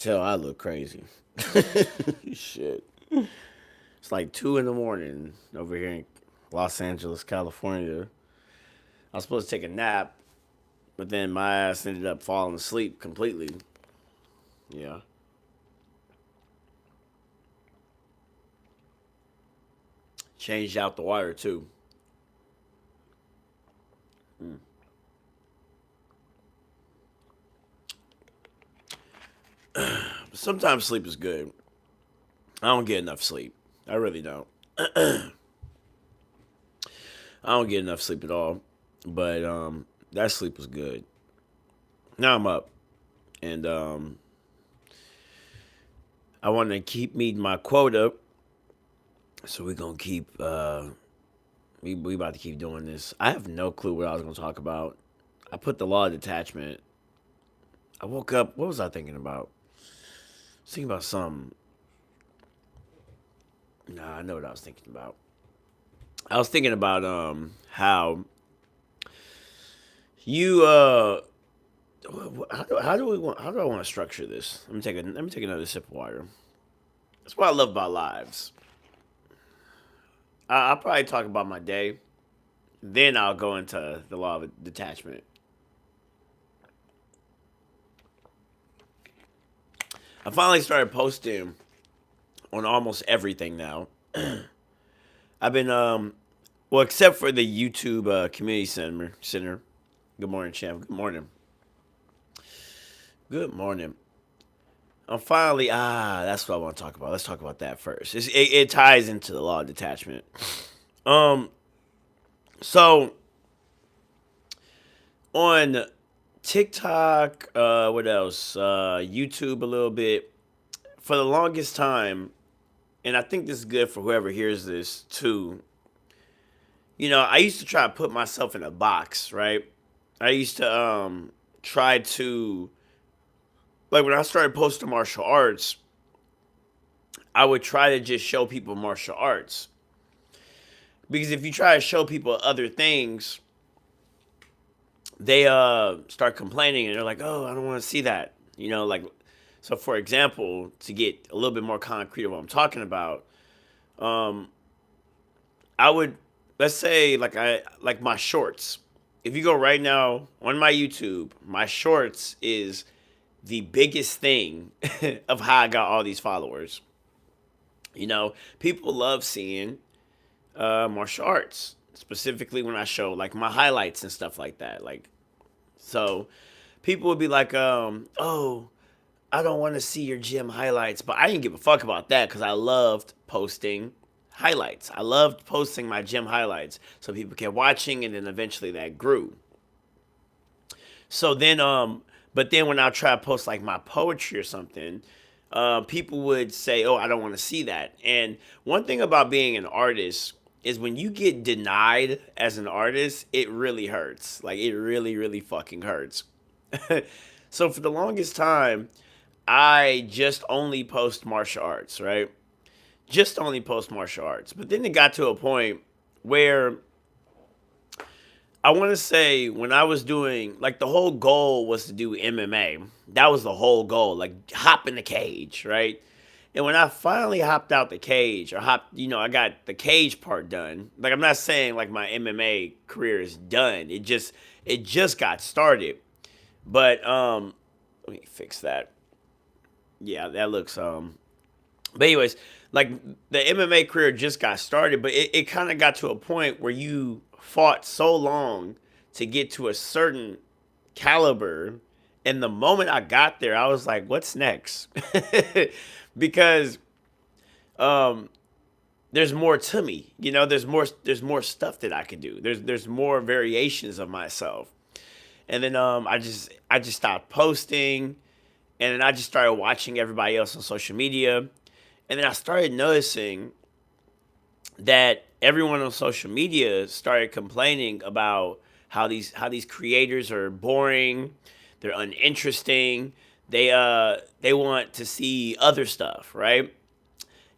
Tell I look crazy. Shit. It's like 2 in the morning over here in Los Angeles, California. I was supposed to take a nap, but then my ass ended up falling asleep completely. Yeah. Changed out the water too. Mm. Sometimes sleep is good. I don't get enough sleep. I really don't. I don't get enough sleep at all. But that sleep was good. Now I'm up. And I want to keep meeting my quota. So we're gonna keep we about to keep doing this. I have no clue what I was gonna talk about. I put the law of detachment. I woke up. What was I thinking about? I was thinking about something. Nah, I know what I was thinking about. I was thinking about how you how do I want to structure this? Let me take another sip of water. That's what I love about lives. I'll probably talk about my day, then I'll go into the law of detachment. I finally started posting on almost everything now. I've been well, except for the YouTube community center. Good morning, champ. Good morning. Good morning. I'm finally that's what I want to talk about. Let's talk about that first. It ties into the law of detachment. Um, so on TikTok, what else? YouTube a little bit. For the longest time, and I think this is good for whoever hears this too. I used to try to put myself in a box, right? I used to try to like when I started posting martial arts, I would try to just show people martial arts. Because if you try to show people other things, they start complaining and they're like, "Oh, I don't want to see that." Like so for example, to get a little bit more concrete of what I'm talking about, um I would let's say like my shorts. If you go right now on my YouTube, my shorts is the biggest thing of how I got all these followers. People love seeing martial arts, specifically when I show like my highlights and stuff like that. Like, so people would be like, "Oh, I don't want to see your gym highlights," but I didn't give a fuck about that because I loved posting highlights. I loved posting my gym highlights, so people kept watching, and then eventually that grew. So then, but then when I try to post like my poetry or something, people would say, "Oh, I don't want to see that." And one thing about being an artist is when you get denied as an artist, it really hurts. Like it really, really fucking hurts. So for the longest time, I just only post martial arts, right? Just only post martial arts. But then it got to a point where I want to say when I was doing like the whole goal was to do MMA. That was the whole goal, like hop in the cage, right? And when I finally hopped out the cage or I got the cage part done. Like I'm not saying like my MMA career is done. It just got started. But let me fix that. Yeah, that looks but anyways, like the MMA career just got started, but it kind of got to a point where you fought so long to get to a certain caliber. And the moment I got there, I was like, what's next? Because um there's more to me. There's more stuff that I can do. There's more variations of myself. And then I just stopped posting and then I just started watching everybody else on social media. And then I started noticing that everyone on social media started complaining about how these creators are boring, they're uninteresting, they want to see other stuff, right?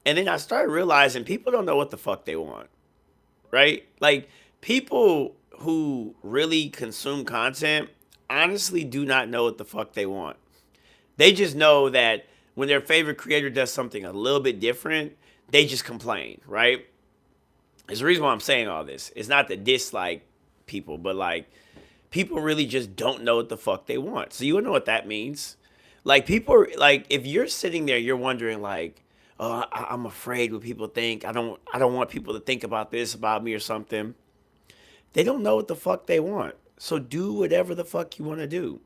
And then I started realizing people don't know what the fuck they want, right? Like people who really consume content honestly do not know what the fuck they want. They just know that when their favorite creator does something a little bit different, they just complain, right? There's a reason why I'm saying all this. It's not to dislike people, but like people really just don't know what the fuck they want. So you know what that means? Like people like if you're sitting there, you're wondering like, oh, I'm afraid what people think. I don't want people to think about this about me or something. They don't know what the fuck they want. So do whatever the fuck you want to do.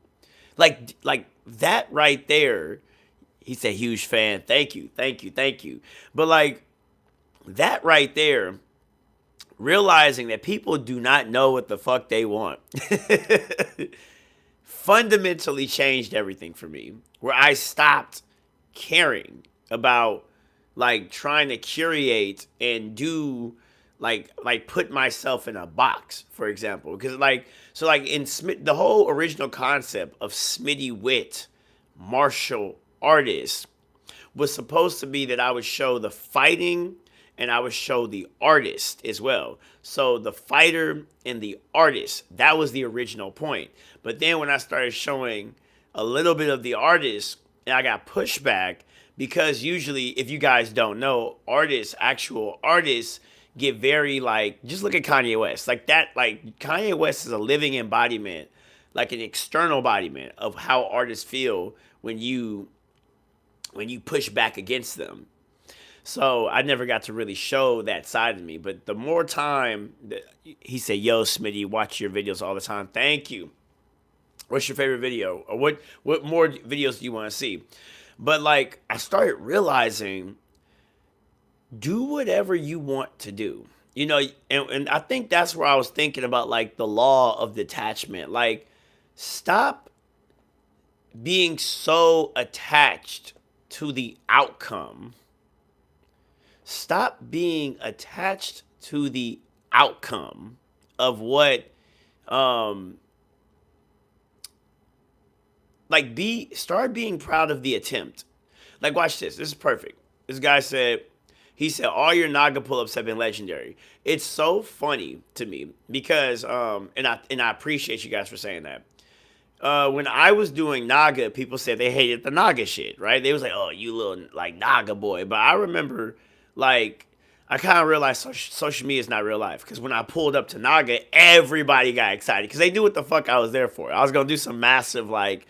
Like that right there. He's a huge fan. Thank you, thank you, thank you. But like that right there, realizing that people do not know what the fuck they want, fundamentally changed everything for me. Where I stopped caring about like trying to curate and do like put myself in a box, for example. Because like so like in Smith, the whole original concept of Smitty'Wit, martial artist, was supposed to be that I would show the fighting and I would show the artist as well. So the fighter and the artist, that was the original point. But then when I started showing a little bit of the artist, and I got pushback because usually, if you guys don't know, artists, actual artists, get very like, just look at Kanye West. Like that, like Kanye West is a living embodiment, like an external embodiment of how artists feel when you push back against them. So I never got to really show that side of me. But the more time that he said, "Yo, Smitty, watch your videos all the time." Thank you. What's your favorite video, or what more videos do you want to see? But like I started realizing, do whatever you want to do. You know, and I think that's where I was thinking about like the law of detachment. Like, stop being so attached to the outcome. Stop being attached to the outcome of what start being proud of the attempt. Like watch this. This is perfect. This guy said he said all your Naga pull-ups have been legendary. It's so funny to me because and I appreciate you guys for saying that. When I was doing Naga, people said they hated the Naga shit, right? They was like, "Oh, you little like Naga boy." But I remember, like, I kind of realized social media is not real life because when I pulled up to Naga, everybody got excited because they knew what the fuck I was there for. I was gonna do some massive like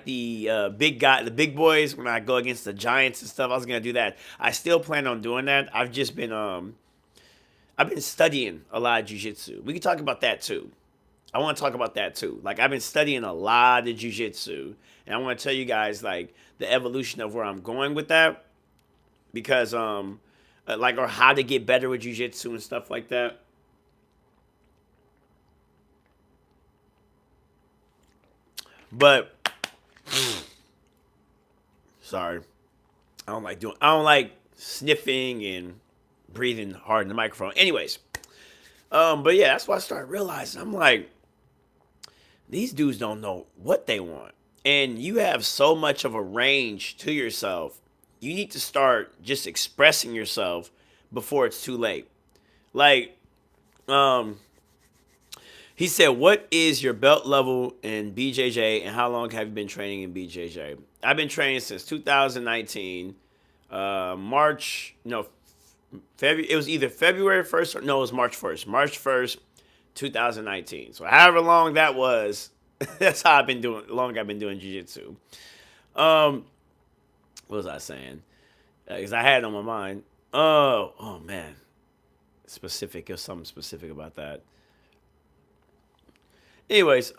the big boys when I go against the giants and stuff. I was gonna do that. I still plan on doing that. I've been studying a lot of jujitsu. We can talk about that too. I want to talk about that too. Like I've been studying a lot of jujitsu, and I want to tell you guys like the evolution of where I'm going with that, because like or how to get better with jujitsu and stuff like that. But sorry, I don't like sniffing and breathing hard in the microphone. Anyways, but yeah, that's what I started realizing. I'm like, these dudes don't know what they want. And you have so much of a range to yourself. You need to start just expressing yourself before it's too late. Like, he said, "What is your belt level in BJJ and how long have you been training in BJJ?" I've been training since 2019. March, no, February. It was either February 1st or no, it was March 1st. March 1st, 2019. So however long that was, that's how long I've been doing jiu-jitsu. What was I saying? Because I had it on my mind. Oh man, specific. There's something specific about that. Anyways,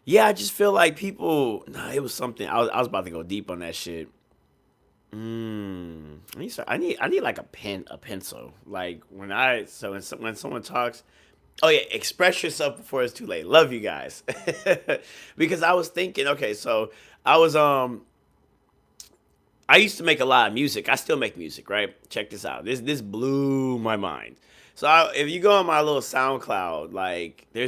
yeah, I just feel like people. Nah, it was something. I was about to go deep on that shit. I need like a pencil. Like when someone talks, oh yeah, express yourself before it's too late. Love you guys, because I was thinking, okay, so I was I used to make a lot of music. I still make music, right? Check this out. This blew my mind. So if you go on my little SoundCloud, like I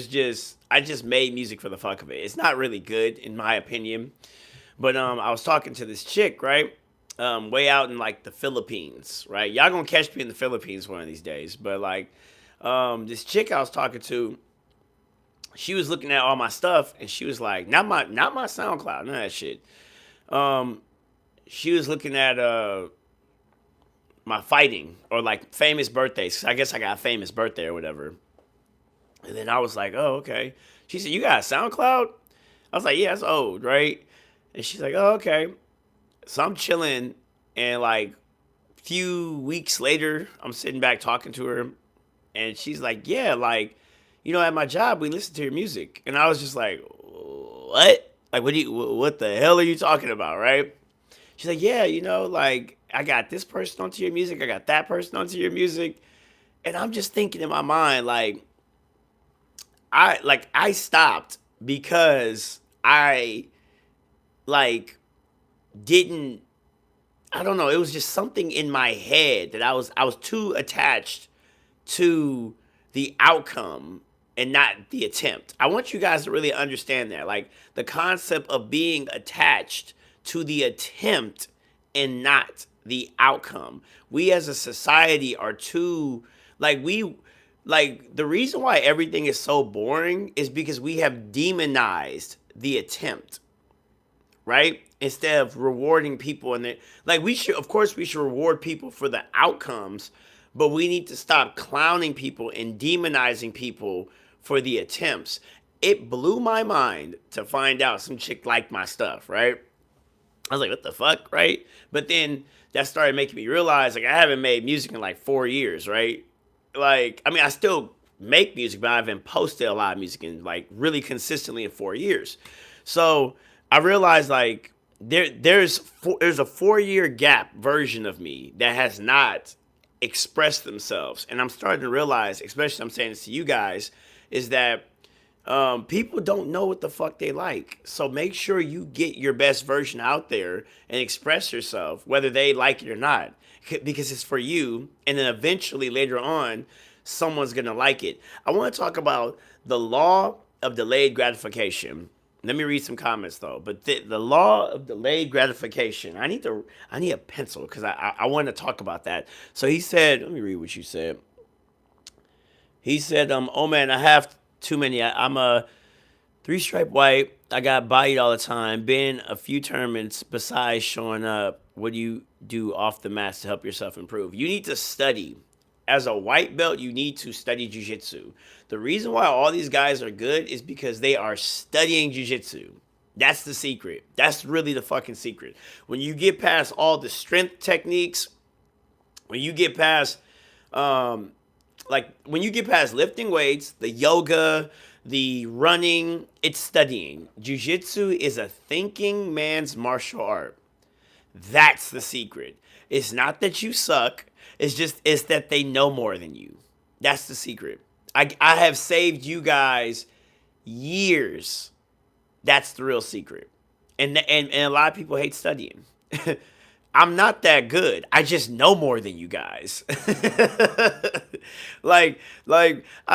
just made music for the fuck of it. It's not really good in my opinion, but I was talking to this chick, right? Way out in like the Philippines, right? Y'all gonna catch me in the Philippines one of these days. But like this chick I was talking to, She was looking at all my stuff and she was like, not my SoundCloud, none of that shit. Um, she was looking at my fighting or like famous birthdays. I guess I got a famous birthday or whatever. And then I was like, oh, okay. She said, you got a SoundCloud? I was like, yeah, it's old, right? And she's like, oh, okay. So I'm chilling, and like few weeks later, I'm sitting back talking to her, and she's like, yeah, like, at my job we listen to your music. And I was just like, what? Like, what the hell are you talking about, right? She's like, yeah, like I got this person onto your music, I got that person onto your music. And I'm just thinking in my mind, like, I stopped because I like didn't I don't know, it was just something in my head that I was too attached to the outcome and not the attempt. I want you guys to really understand that. Like the concept of being attached to the attempt and not the outcome. We as a society are too like the reason why everything is so boring is because we have demonized the attempt, right? Instead of rewarding people, and like we should, of course, we should reward people for the outcomes, but we need to stop clowning people and demonizing people for the attempts. It blew my mind to find out some chick liked my stuff, right? I was like, what the fuck, right? But then that started making me realize, like, I haven't made music in like 4 years, right? Like, I mean, I still make music, but I haven't posted a lot of music in like really consistently in 4 years. So I realized like there's a 4 year gap version of me that has not expressed themselves, and I'm starting to realize, especially I'm saying this to you guys, is that people don't know what the fuck they like. So make sure you get your best version out there and express yourself, whether they like it or not, because it's for you. And then eventually later on, someone's going to like it. I want to talk about the law of delayed gratification. Let me read some comments though. But the law of delayed gratification. I need a pencil because I want to talk about that. So he said, let me read what you said. He said, oh man, I have too many. I'm a three-stripe white. I got bodied all the time. Been a few tournaments besides showing up. What do you do off the mats to help yourself improve? You need to study. As a white belt, you need to study jiu-jitsu. The reason why all these guys are good is because they are studying jiu-jitsu. That's the secret. That's really the fucking secret. When you get past all the strength techniques, when you get past when you get past lifting weights, the yoga, the running, it's studying. Jiu-jitsu is a thinking man's martial art. That's the secret. It's not that you suck. It's that they know more than you. That's the secret. I have saved you guys years. That's the real secret. And a lot of people hate studying. I'm not that good. I just know more than you guys. I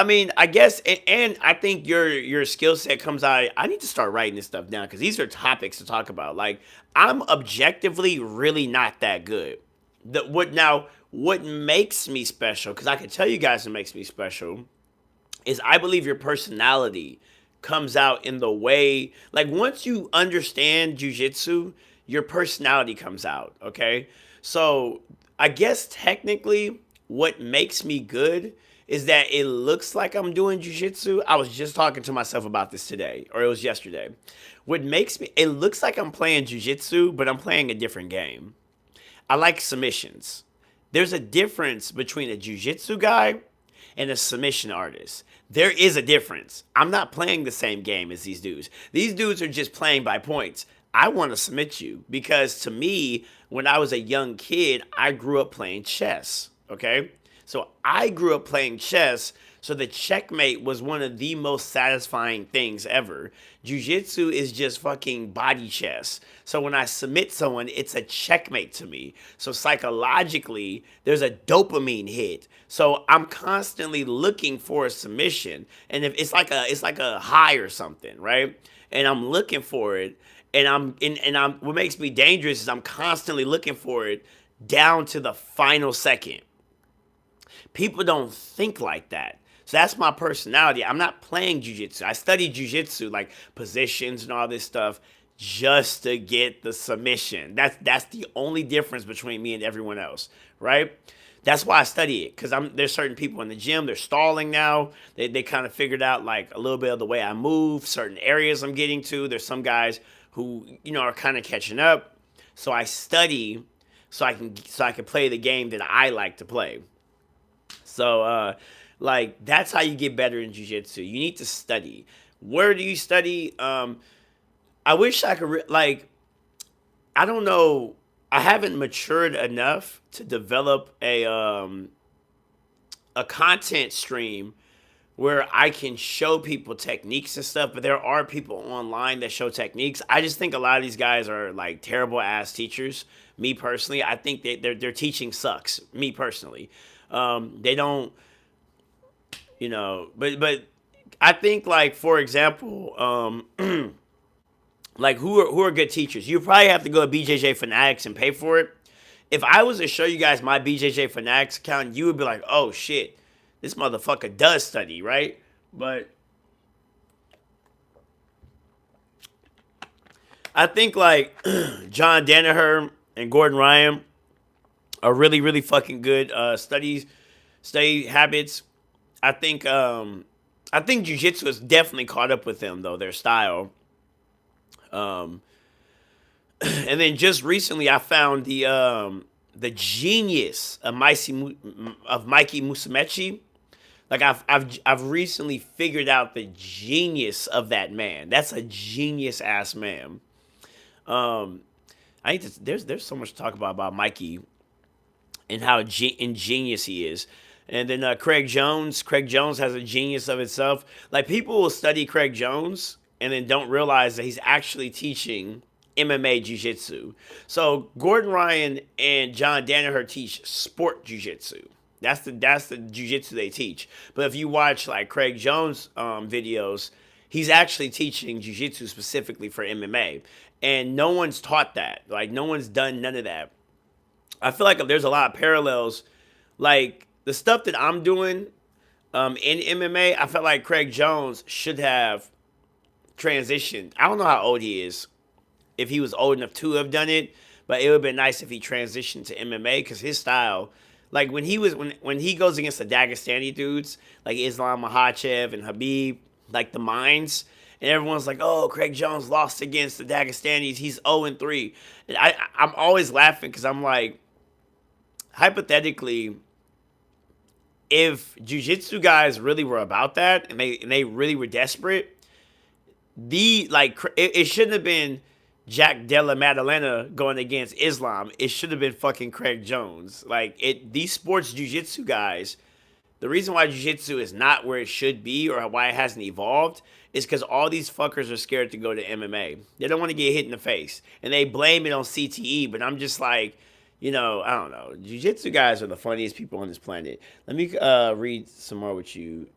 mean, I guess, and I think your skill set comes out. I need to start writing this stuff down because these are topics to talk about. Like, I'm objectively really not that good. What makes me special? Because I can tell you guys what makes me special is I believe your personality comes out in the way, like once you understand jujitsu, your personality comes out, okay? So I guess technically what makes me good is that it looks like I'm doing jujitsu. I was just talking to myself about this today, or it was yesterday. It looks like I'm playing jujitsu, but I'm playing a different game. I like submissions. There's a difference between a jiu-jitsu guy and a submission artist. There is a difference. I'm not playing the same game as these dudes. These dudes are just playing by points. I want to submit you because to me, when I was a young kid, I grew up playing chess, okay? So I grew up playing chess, so the checkmate was one of the most satisfying things ever. Jiu-jitsu is just fucking body chess. So when I submit someone, it's a checkmate to me. So psychologically, there's a dopamine hit. So I'm constantly looking for a submission. And if it's like a high or something, right? And I'm looking for it. And what makes me dangerous is I'm constantly looking for it down to the final second. People don't think like that. So that's my personality. I'm not playing jujitsu. I study jujitsu, like positions and all this stuff, just to get the submission. That's the only difference between me and everyone else, right? That's why I study it, because there's certain people in the gym, they're stalling now. They kind of figured out like a little bit of the way I move, certain areas I'm getting to. There's some guys who, are kind of catching up. So I study so I can play the game that I like to play. So like that's how you get better in jiu-jitsu. You need to study. Where do you study? I wish I could like I don't know. I haven't matured enough to develop a content stream where I can show people techniques and stuff, but there are people online that show techniques. I just think a lot of these guys are like terrible ass teachers. Me personally, I think their teaching sucks. Me personally, they don't, but I think like for example, like who are good teachers? You probably have to go to BJJ Fanatics and pay for it. If I was to show you guys my BJJ Fanatics account, you would be like, oh shit, this motherfucker does study, right? But I think like John Danaher and Gordon Ryan are really, really fucking good study habits. I think jiu-jitsu has definitely caught up with them though, their style. Um, and then just recently, I found the genius of Mikey Musumeci. Like I've recently figured out the genius of that man. That's a genius ass man. Um, I think there's so much to talk about Mikey and how ingenious he is. And then Craig Jones. Craig Jones has a genius of itself. Like people will study Craig Jones and then don't realize that he's actually teaching MMA jiu-jitsu. So Gordon Ryan and John Danaher teach sport jiu-jitsu. That's the jiu-jitsu they teach. But if you watch like Craig Jones videos, he's actually teaching jiu-jitsu specifically for MMA. And no one's taught that. Like no one's done none of that. I feel like there's a lot of parallels. Like the stuff that I'm doing in MMA, I felt like Craig Jones should have transitioned. I don't know how old he is, if he was old enough to have done it, but it would have been nice if he transitioned to MMA because his style, like when he goes against the Dagestani dudes like Islam Makhachev and Habib, like the Minds, and everyone's like, oh, Craig Jones lost against the Dagestanis, he's 0-3, and I'm always laughing because I'm like, hypothetically, if jiu-jitsu guys really were about that and they really were desperate, it shouldn't have been Jack Della Maddalena going against Islam. It should have been fucking Craig Jones. These sports jiu-jitsu guys, the reason why jiu-jitsu is not where it should be or why it hasn't evolved is because all these fuckers are scared to go to MMA. They don't want to get hit in the face. And they blame it on CTE, but I'm just like, I don't know. Jiu-jitsu guys are the funniest people on this planet. Let me read some more what you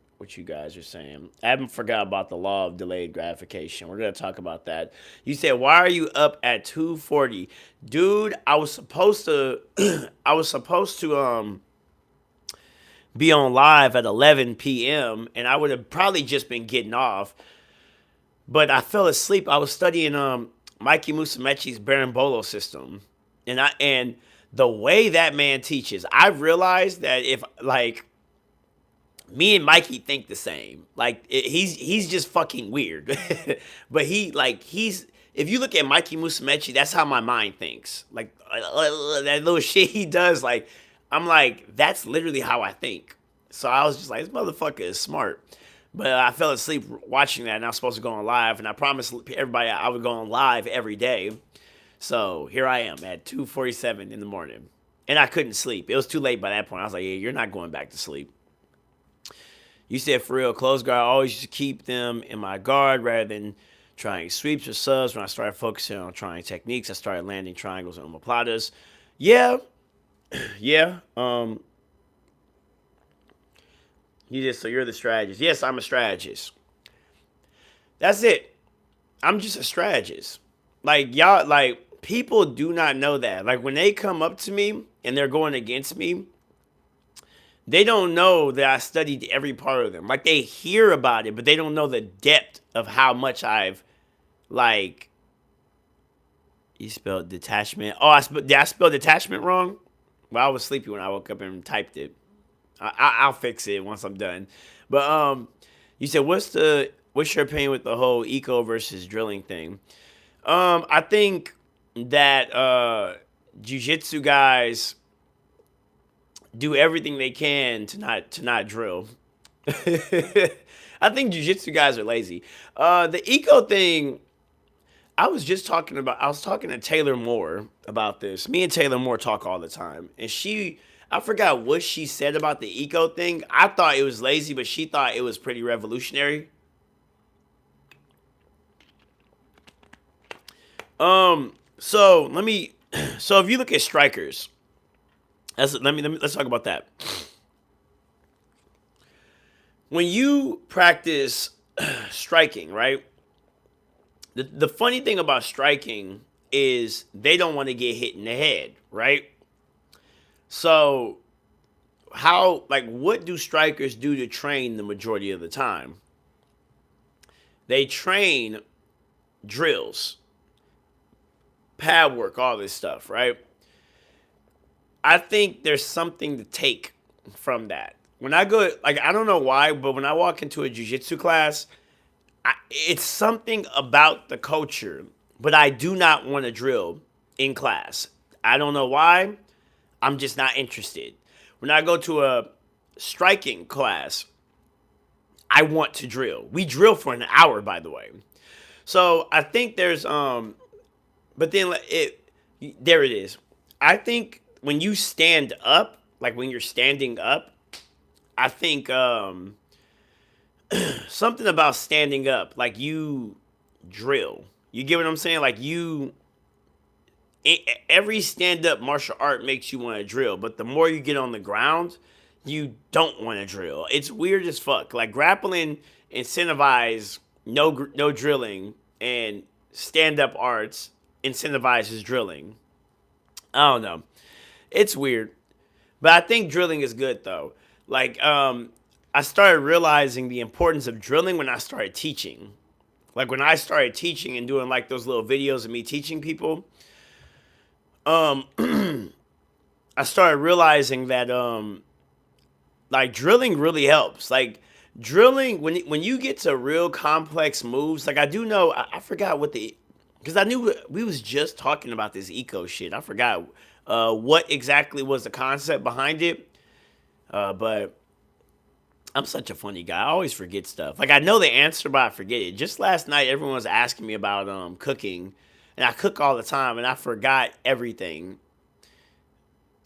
guys are saying. I haven't forgot about the law of delayed gratification. We're going to talk about that. You said, why are you up at 2:40? Dude, I was supposed to be on live at 11 p.m. and I would have probably just been getting off. But I fell asleep. I was studying Mikey Musumeci's Berimbolo system. And the way that man teaches, I've realized that if like me and Mikey think the same. He's just fucking weird. But if you look at Mikey Musumeci, that's how my mind thinks. Like that little shit he does, like I'm like, that's literally how I think. So I was just like, this motherfucker is smart. But I fell asleep watching that, and I was supposed to go on live, and I promised everybody I would go on live every day. So here I am at 2:47 in the morning, and I couldn't sleep. It was too late by that point. I was like, yeah, you're not going back to sleep. You said, for real, close guard, I always used to keep them in my guard rather than trying sweeps or subs. When I started focusing on trying techniques, I started landing triangles and omoplatas. Yeah. Yeah. So you're the strategist. Yes, I'm a strategist. That's it. I'm just a strategist. Like, y'all, like, people do not know that. Like, when they come up to me and they're going against me, They don't know that I studied every part of them. Like they hear about it, but they don't know the depth of how much I've like. You spelled detachment. Oh, did I spell detachment wrong? Well, I was sleepy when I woke up and typed it. I'll fix it once I'm done. But you said what's your opinion with the whole eco versus drilling thing? I think that jujitsu guys do everything they can to not drill. I think jujitsu guys are lazy. The eco thing, I was talking to Taylor Moore about this. Me and Taylor Moore talk all the time. And I forgot what she said about the eco thing. I thought it was lazy, but she thought it was pretty revolutionary. So let me, so if you look at strikers, let's talk about that. When you practice striking, right? The funny thing about striking is they don't want to get hit in the head, right? So what do strikers do to train the majority of the time? They train drills, pad work, all this stuff, right? I think there's something to take from that. When I go, like, I don't know why, but when I walk into a jiu-jitsu class, it's something about the culture, but I do not want to drill in class. I don't know why. I'm just not interested. When I go to a striking class, I want to drill. We drill for an hour, by the way. So I think but then there it is. I think when you stand up, like when you're standing up, I think something about standing up, like you drill. You get what I'm saying? Like every stand up martial art makes you want to drill, but the more you get on the ground, you don't want to drill. It's weird as fuck. Like grappling incentivize no drilling, and stand up arts incentivizes drilling. I don't know. It's weird. But I think drilling is good though. Like I started realizing the importance of drilling when I started teaching. Like when I started teaching and doing like those little videos of me teaching people, um I started realizing that like drilling really helps. Like drilling when you get to real complex moves, like I do know I forgot what the because I knew we was just talking about this eco shit. I forgot what exactly was the concept behind it. But I'm such a funny guy. I always forget stuff. Like I know the answer, but I forget it. Just last night, everyone was asking me about cooking, and I cook all the time, and I forgot everything.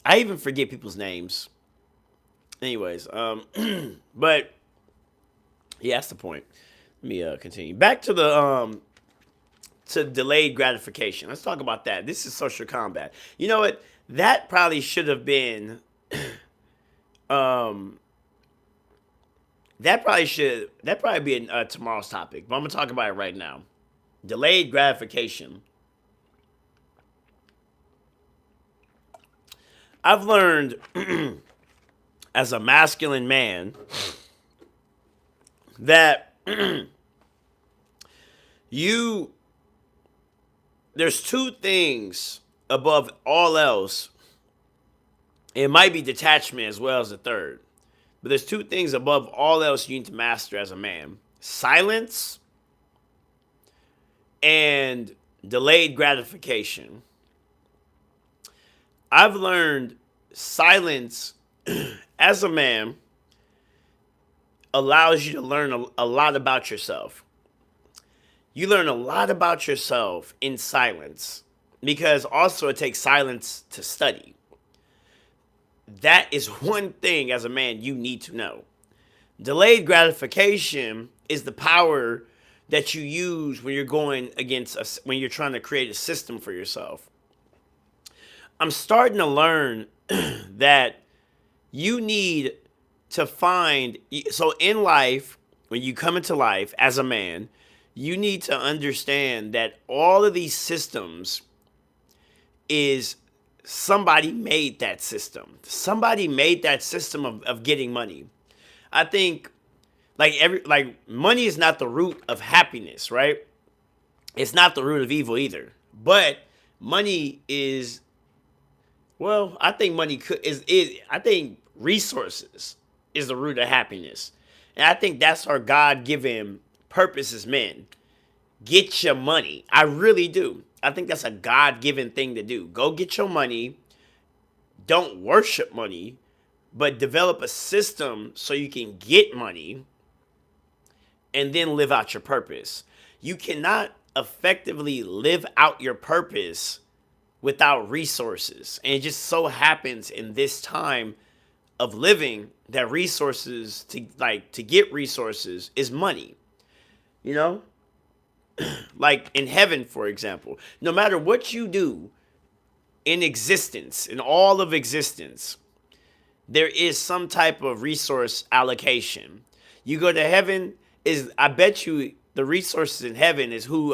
I even forget people's names. Anyways, but yeah, that's the point. Let me continue. Back to delayed gratification. Let's talk about that. This is social combat. You know what? That probably should have been um that probably be in tomorrow's topic, but I'm gonna talk about it right now. Delayed gratification. I've learned as a masculine man that you there's two things above all else. It might be detachment as well as the third. But there's two things above all else you need to master as a man: silence and delayed gratification. I've learned silence as a man allows you to learn a lot about yourself. You learn a lot about yourself in silence because also it takes silence to study. That is one thing as a man you need to know. Delayed gratification is the power that you use when you're going when you're trying to create a system for yourself. I'm starting to learn that you need to find so in life, when you come into life as a man, you need to understand that all of these systems is somebody made that system. Somebody made that system of getting money. I think like money is not the root of happiness, right? It's not the root of evil either. But money is, well, I think money is I think resources is the root of happiness. And I think that's our God given purpose as men. Get your money. I really do. I think that's a God given thing to do. Go get your money. Don't worship money, but develop a system so you can get money and then live out your purpose. You cannot effectively live out your purpose without resources. And it just so happens in this time of living that resources to get resources is money. You know? Like in heaven, for example, no matter what you do in existence, in all of existence, there is some type of resource allocation. You go to heaven, is I bet you the resources in heaven is who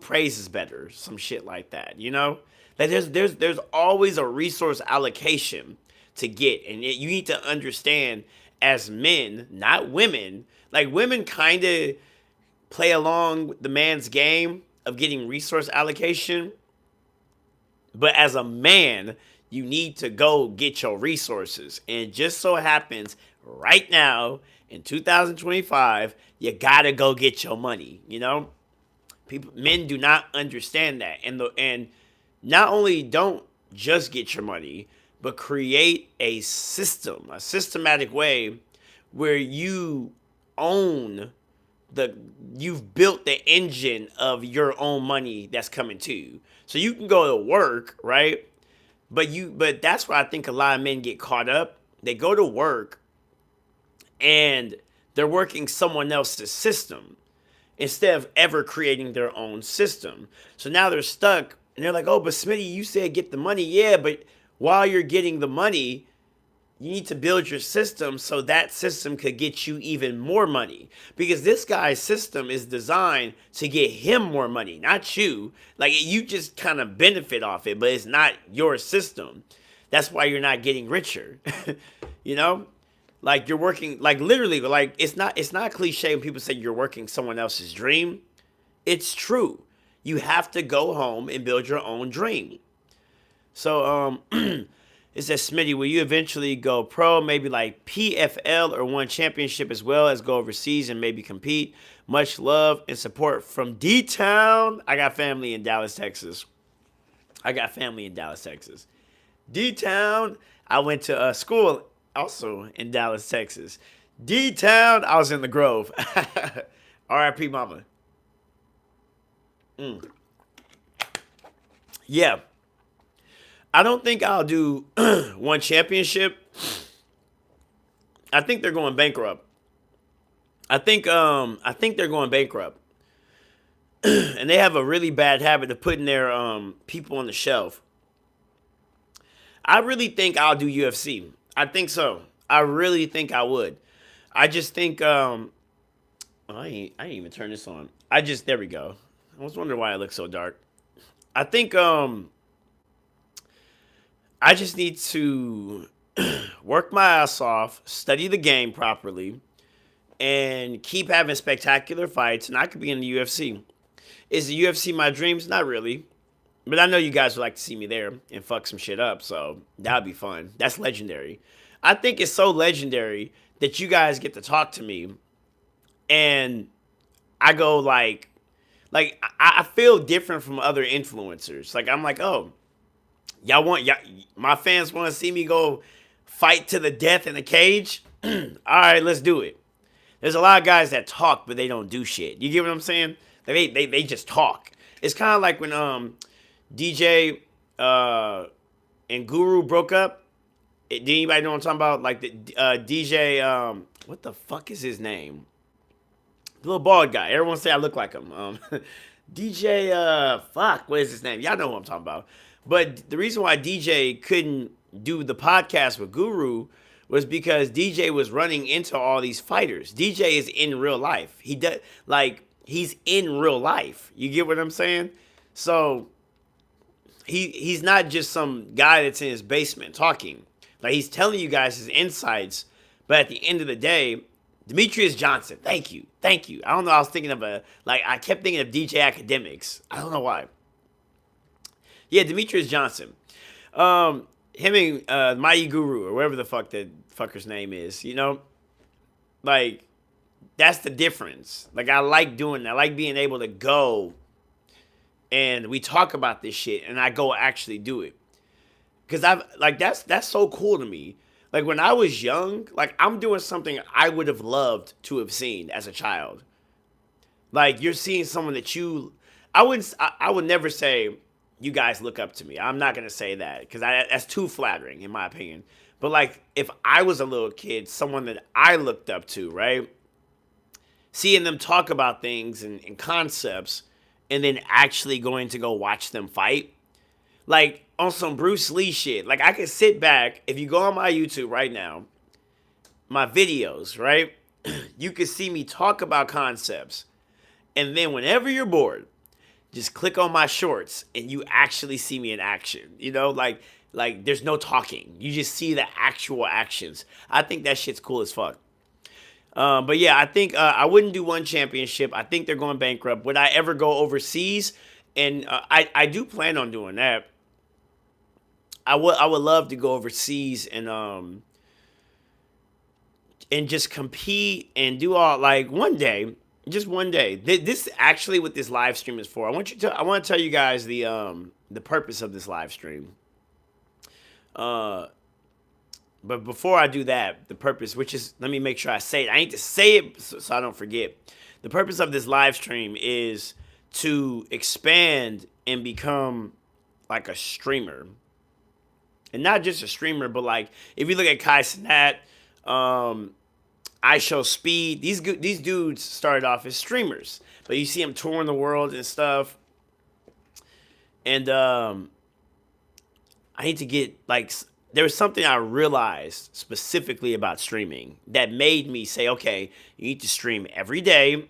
praises better, some shit like that, you know? Like there's always a resource allocation to get, and you need to understand as men, not women. Like women kind of play along with the man's game of getting resource allocation, but as a man, you need to go get your resources. And it just so happens right now in 2025, you gotta go get your money. You know, men do not understand that, and not only don't just get your money, but create a system, a systematic way where you've built the engine of your own money that's coming to you. So you can go to work, right? But that's where I think a lot of men get caught up. They go to work and they're working someone else's system instead of ever creating their own system. So now they're stuck and they're like, oh, but Smitty, you said get the money. Yeah, but while you're getting the money, you need to build your system so that system could get you even more money. Because this guy's system is designed to get him more money, not you. Like, you just kind of benefit off it, but it's not your system. That's why you're not getting richer. You know? Like, you're working, like, literally, like, it's not cliche when people say you're working someone else's dream. It's true. You have to go home and build your own dream. So, it says, Smitty, will you eventually go pro, maybe like PFL or one championship as well as go overseas and maybe compete? Much love and support from D-Town. I got family in Dallas, Texas. D-Town, I went to school also in Dallas, Texas. D-Town, I was in the Grove. R.I.P. Mama. Yeah. I don't think I'll do one championship. I think they're going bankrupt. I think they're going bankrupt. And they have a really bad habit of putting their people on the shelf. I really think I'll do UFC. I think so. I really think I would. I just think I ain't even turn this on. There we go. I was wondering why it looks so dark. I think I just need to work my ass off, study the game properly, and keep having spectacular fights, and I could be in the UFC. Is the UFC my dreams? Not really. But I know you guys would like to see me there and fuck some shit up, so that would be fun. That's legendary. I think it's so legendary that you guys get to talk to me, and I go like I feel different from other influencers. Like, I'm like, oh, my fans want to see me go fight to the death in a cage? All right, let's do it. There's a lot of guys that talk, but they don't do shit. You get what I'm saying? They just talk. It's kind of like when DJ and Guru broke up. Did anybody know what I'm talking about? Like the DJ, what the fuck is his name? The little bald guy. Everyone say I look like him. DJ, what is his name? Y'all know what I'm talking about. But the reason why DJ couldn't do the podcast with Guru was because DJ was running into all these fighters. DJ is in real life. He's in real life. You get what I'm saying? So he's not just some guy that's in his basement talking. Like, he's telling you guys his insights, but at the end of the day, Demetrius Johnson, thank you, thank you. I don't know. I was thinking of I kept thinking of DJ Academics. I don't know why. Yeah, Demetrius Johnson. Him and Mighty Guru or whatever the fuck that fucker's name is. Like, that's the difference. Like, I like doing that. I like being able to go and we talk about this shit and I go actually do it. Cause that's so cool to me. Like, when I was young, like, I'm doing something I would have loved to have seen as a child. Like, you're seeing someone that I would never say you guys look up to me. I'm not gonna say that because that's too flattering in my opinion. But like, if I was a little kid, someone that I looked up to, right? Seeing them talk about things and concepts, and then actually going to go watch them fight, like on some Bruce Lee shit. Like, I could sit back, if you go on my YouTube right now, my videos, right? You can see me talk about concepts. And then whenever you're bored, just click on my shorts and you actually see me in action. Like there's no talking. You just see the actual actions. I think that shit's cool as fuck. But yeah, I think I wouldn't do one championship. I think they're going bankrupt. Would I ever go overseas? And I do plan on doing that. I would love to go overseas and just compete and do all, like, one day, just one day. This actually what this live stream is for. I want to tell you guys the purpose of this live stream. But before I do that, the purpose, which is, let me make sure I say it. I need to say it so I don't forget. The purpose of this live stream is to expand and become like a streamer. And not just a streamer, but like, if you look at Kai Cenat, I Show Speed, these dudes started off as streamers. But you see them touring the world and stuff. And I need to get, like, there was something I realized specifically about streaming that made me say, okay, you need to stream every day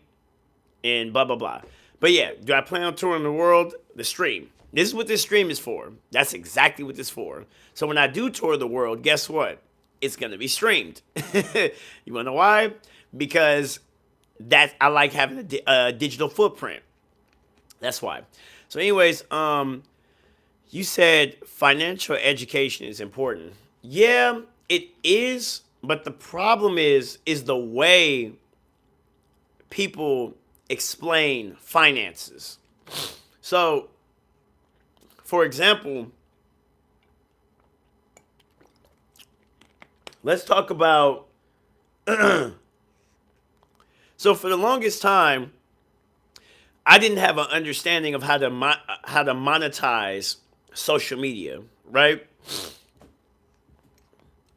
and blah, blah, blah. But yeah, do I plan on touring the world? The stream. This is what this stream is for. That's exactly what this is for. So when I do tour the world, guess what? It's going to be streamed. You want to know why? Because I like having a digital footprint. That's why. So anyways, you said financial education is important. Yeah, it is. But the problem is the way people explain finances. So, for example, let's talk about. So for the longest time, I didn't have an understanding of how to monetize social media, right?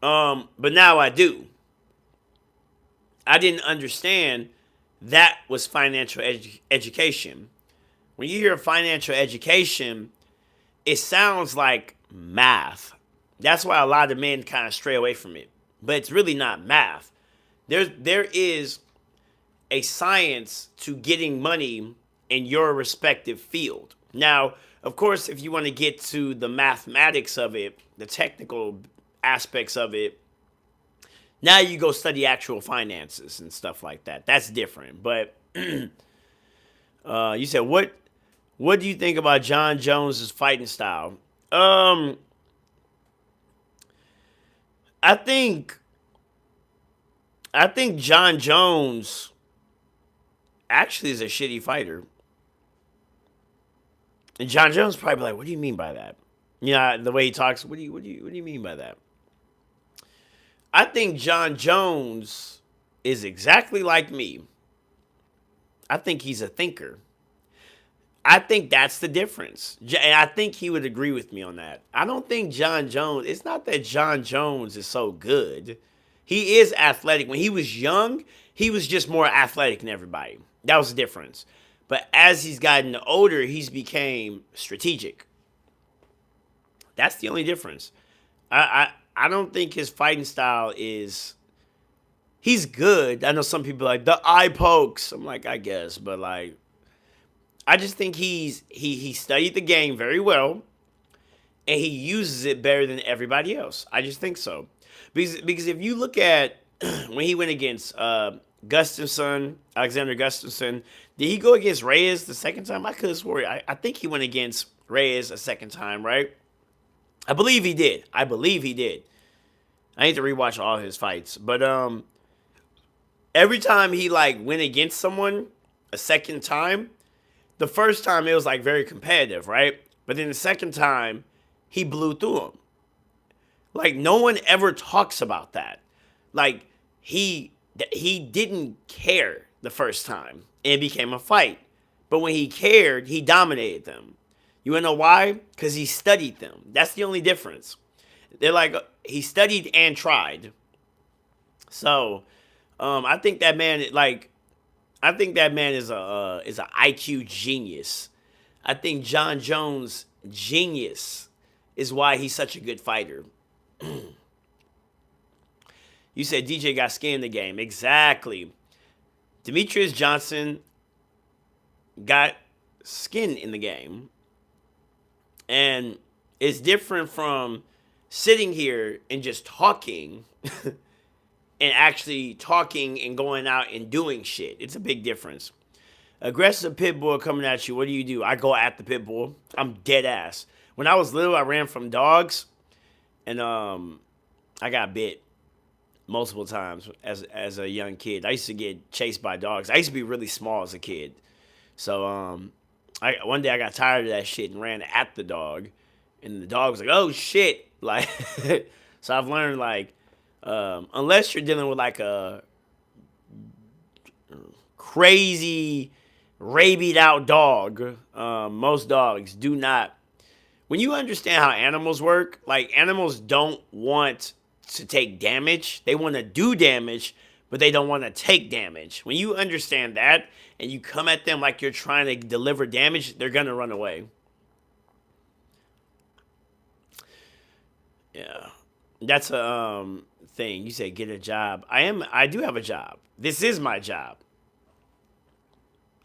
But now I do. I didn't understand that was financial education. When you hear financial education, it sounds like math. That's why a lot of men kind of stray away from it. But it's really not math. There is a science to getting money in your respective field. Now, of course, if you want to get to the mathematics of it, the technical aspects of it, now you go study actual finances and stuff like that. That's different. But you said, what do you think about John Jones's fighting style? I think John Jones actually is a shitty fighter. And John Jones probably like, what do you mean by that? The way he talks, what do you mean by that? I think John Jones is exactly like me. I think he's a thinker. I think that's the difference. And I think he would agree with me on that. I don't think John Jones, it's not that John Jones is so good. He is athletic. When he was young, he was just more athletic than everybody. That was the difference. But as he's gotten older, he's became strategic. That's the only difference. I don't think his fighting style is... He's good. I know some people are like, the eye pokes. I'm like, I guess. But like, I just think he studied the game very well. and he uses it better than everybody else. I just think so. Because if you look at when he went against Gustafsson, Alexander Gustafsson, did he go against Reyes the second time? I could have swore. I think he went against Reyes a second time, right? I believe he did. I believe he did. I need to rewatch all his fights. But every time he like went against someone a second time, the first time it was like very competitive, right? But then the second time, he blew through him. Like no one ever talks about that. Like he didn't care the first time. And it became a fight. But when he cared, he dominated them. You wanna know why? Because he studied them. That's the only difference. They're like he studied and tried. So I think that man is a IQ genius. I think John Jones genius is why he's such a good fighter. You said DJ got skin in the game. Exactly. Demetrius Johnson got skin in the game. And it's different from sitting here and just talking and actually talking and going out and doing shit. It's a big difference. Aggressive pit bull coming at you. What do? I go at the pit bull. I'm dead ass. When I was little, I ran from dogs, and I got bit multiple times as a young kid. I used to get chased by dogs. I used to be really small as a kid, so one day I got tired of that shit and ran at the dog, and the dog was like, "Oh shit!" Like, so I've learned like, unless you're dealing with like a crazy rabied out dog, most dogs do not. When you understand how animals work, like animals don't want to take damage. They want to do damage, but they don't want to take damage. When you understand that and you come at them like you're trying to deliver damage, they're going to run away. Yeah. That's a thing. You say get a job. I do have a job. This is my job.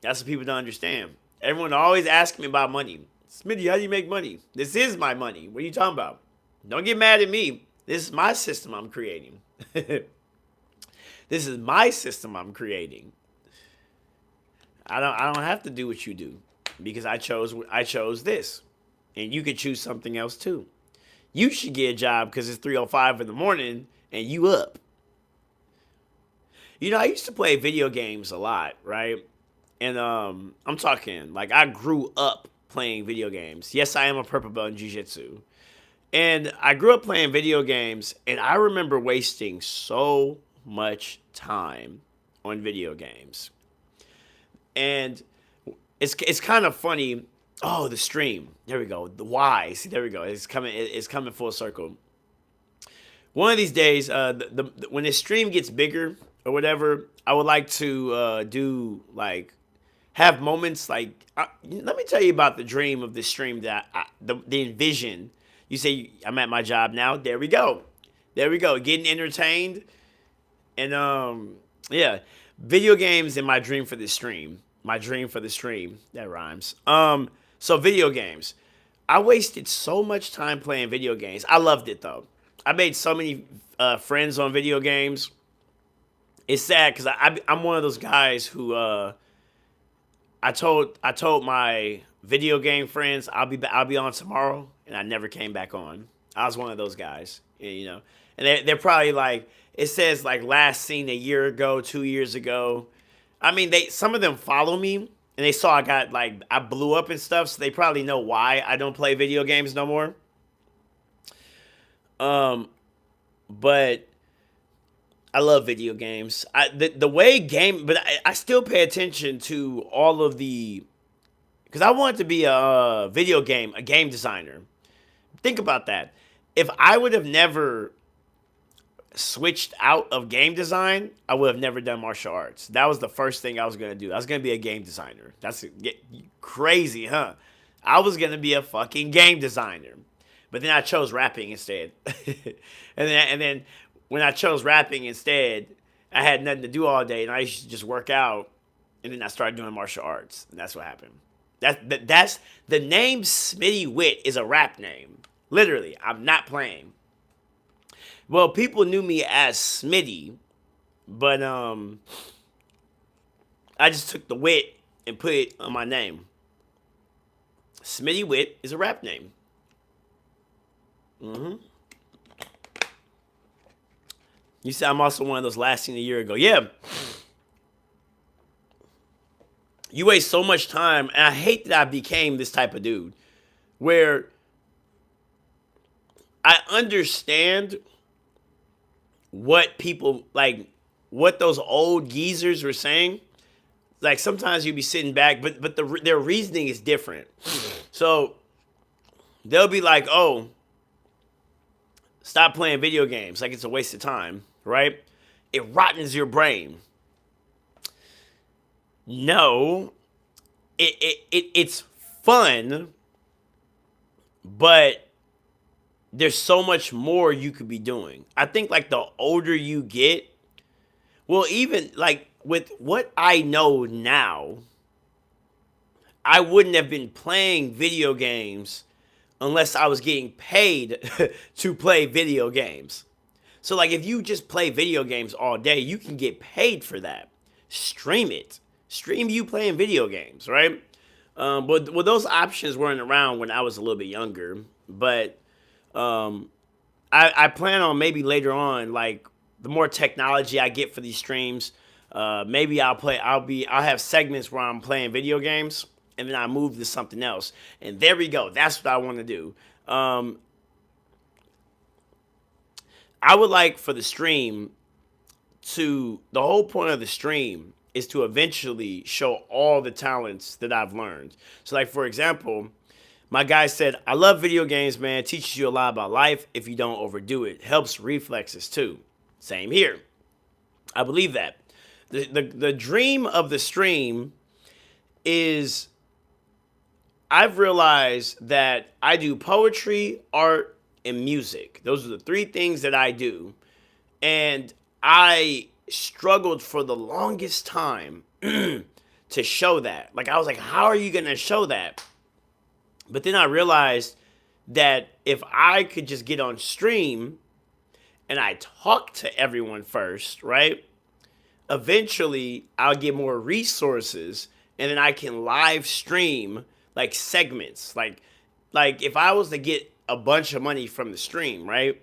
That's what people don't understand. Everyone always asks me about money. Smitty, how do you make money? This is my money. What are you talking about? Don't get mad at me. This is my system I'm creating. This is my system I'm creating. I don't have to do what you do because I chose this. And you could choose something else too. You should get a job because it's 3:05 in the morning and you up. You know, I used to play video games a lot, right? And I'm talking like I grew up playing video games. Yes, I am a purple belt in jiu-jitsu. And I grew up playing video games, and I remember wasting so much time on video games. And it's kind of funny. Oh, the stream. There we go. The why. See, there we go. It's coming full circle. One of these days, when this stream gets bigger or whatever, I would like to do like have moments like. Let me tell you about the dream of this stream that the envision. You say I'm at my job now. There we go. There we go. Getting entertained, and yeah, video games in my dream for this stream. My dream for the stream. That rhymes. So video games. I wasted so much time playing video games. I loved it though. I made so many friends on video games. It's sad because I'm one of those guys who I told my video game friends I'll be on tomorrow, and I never came back on. I was one of those guys, you know. And they're probably like, it says like last seen a year ago, 2 years ago. I mean, some of them follow me, and they saw I blew up and stuff, so they probably know why I don't play video games no more. But I love video games. I still pay attention to all of the, because I want to be a game designer. Think about that. If I would have never switched out of game design, I would have never done martial arts. That was the first thing I was going to do. I was going to be a game designer. That's crazy, huh? I was going to be a fucking game designer. But then I chose rapping instead. and then when I chose rapping instead, I had nothing to do all day, and I used to just work out, and then I started doing martial arts, and that's what happened. That's the name Smitty'Wit is a rap name. Literally, I'm not playing. Well, people knew me as Smitty, but I just took the wit and put it on my name. Smitty'Wit is a rap name. You see, I'm also one of those lasting a year ago. Yeah, you waste so much time, and I hate that I became this type of dude where I understand what people like, what those old geezers were saying. Like sometimes you'd be sitting back, but their reasoning is different. So they'll be like, "Oh, stop playing video games. Like it's a waste of time, right? It rottens your brain." No, it's fun, but there's so much more you could be doing. I think like the older you get, well, even like with what I know now, I wouldn't have been playing video games unless I was getting paid to play video games. So like if you just play video games all day, you can get paid for that. Stream it. Stream you playing video games, right? But well, those options weren't around when I was a little bit younger. But um, I plan on maybe later on, like the more technology I get for these streams, maybe I'll have segments where I'm playing video games, and then I move to something else. And there we go. That's what I want to do. I would like for the stream to the whole point of the stream is to eventually show all the talents that I've learned. So like for example, my guy said, "I love video games, man. Teaches you a lot about life if you don't overdo it. Helps reflexes too." Same here. I believe that. The dream of the stream is I've realized that I do poetry, art, and music. Those are the three things that I do. And I struggled for the longest time to show that. Like, I was like, how are you going to show that? But then I realized that if I could just get on stream and I talk to everyone first, right? Eventually, I'll get more resources and then I can live stream like segments. Like if I was to get a bunch of money from the stream, right?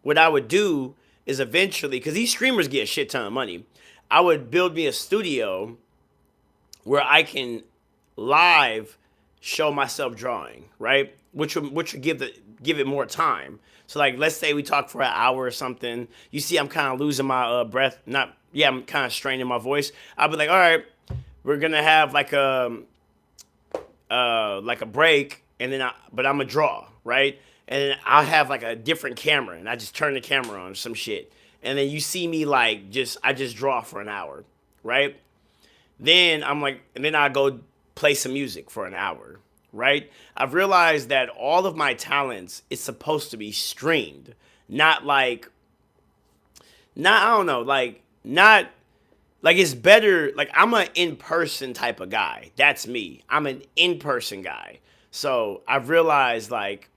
What I would do is eventually, because these streamers get a shit ton of money, I would build me a studio where I can live show myself drawing, right? Which would give it more time. So like, let's say we talk for an hour or something. You see, I'm kind of losing my breath. I'm kind of straining my voice. I'll be like, all right, we're gonna have like a break, and then but I'm gonna draw, right? And then I'll have like a different camera, and I just turn the camera on or some shit, and then you see me like I just draw for an hour, right? Then I'm like, and then I go play some music for an hour, right? I've realized that all of my talents is supposed to be streamed, not I don't know, not like it's better. Like I'm an in-person type of guy. That's me. I'm an in-person guy. So I've realized like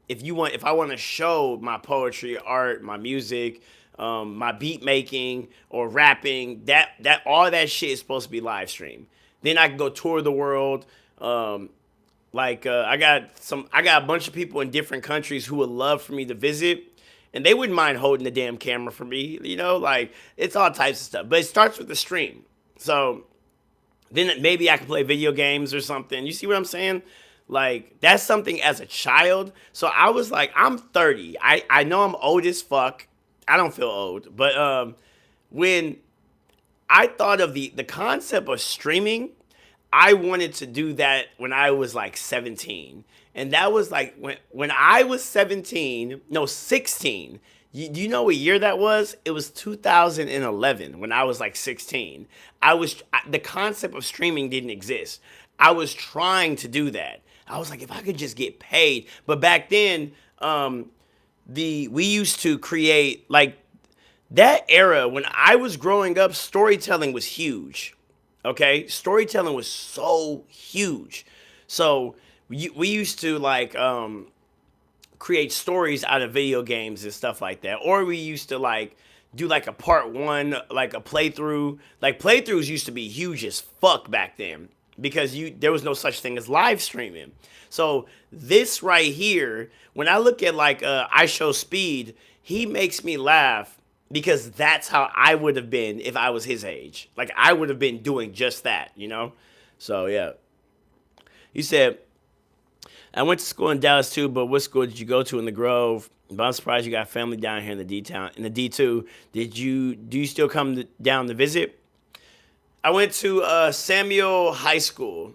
if I want to show my poetry, art, my music, my beat making or rapping, that all that shit is supposed to be live stream. Then I can go tour the world. I got a bunch of people in different countries who would love for me to visit, and they wouldn't mind holding the damn camera for me. You know, like it's all types of stuff. But it starts with the stream. So then maybe I can play video games or something. You see what I'm saying? Like that's something as a child. So I was like, I'm 30. I know I'm old as fuck. I don't feel old, but when I thought of the concept of streaming, I wanted to do that when I was like 17. And that was like when I was 17, no, 16. Do you know what year that was? It was 2011 when I was like 16. The concept of streaming didn't exist. I was trying to do that. I was like, if I could just get paid. But back then, we used to create like that era when I was growing up, storytelling was huge. Okay? Storytelling was so huge. So we used to like create stories out of video games and stuff like that. Or we used to like do like a part one, like a playthrough. Like playthroughs used to be huge as fuck back then because there was no such thing as live streaming. So this right here, when I look at like I Show Speed, he makes me laugh because that's how I would have been if I was his age. Like I would have been doing just that, you know? So yeah. You said I went to school in Dallas too, but what school did you go to in the Grove? But I'm surprised you got family down here in the D town, in the D2. Do you still come down to visit? I went to Samuel High School,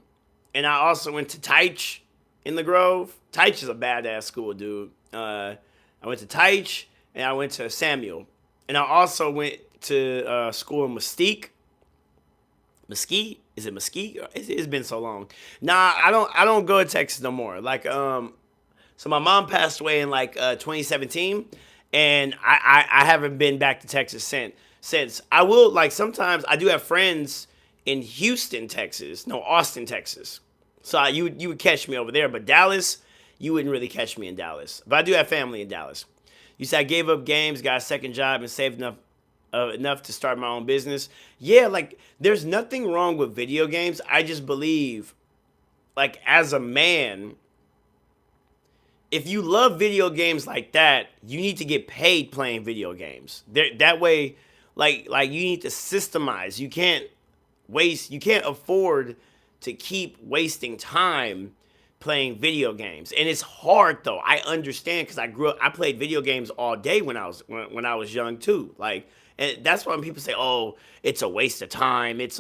and I also went to Teich in the Grove. Teich is a badass school, dude. I went to Teich, and I went to Samuel, and I also went to school in Mesquite. Is it Mesquite? It's been so long. Nah, I don't go to Texas no more. Like so my mom passed away in like 2017, and I haven't been back to Texas since. I will, like, sometimes I do have friends in Houston, Texas. No, Austin, Texas. So you would catch me over there, but Dallas, you wouldn't really catch me in Dallas. But I do have family in Dallas. You said I gave up games, got a second job, and saved enough to start my own business. Yeah, like there's nothing wrong with video games. I just believe, like, as a man, if you love video games like that, you need to get paid playing video games. That way, like you need to systemize. You can't afford to keep wasting time playing video games. And it's hard though. I understand because I played video games all day when I was young too. Like, and that's why when people say, "Oh, it's a waste of time. It's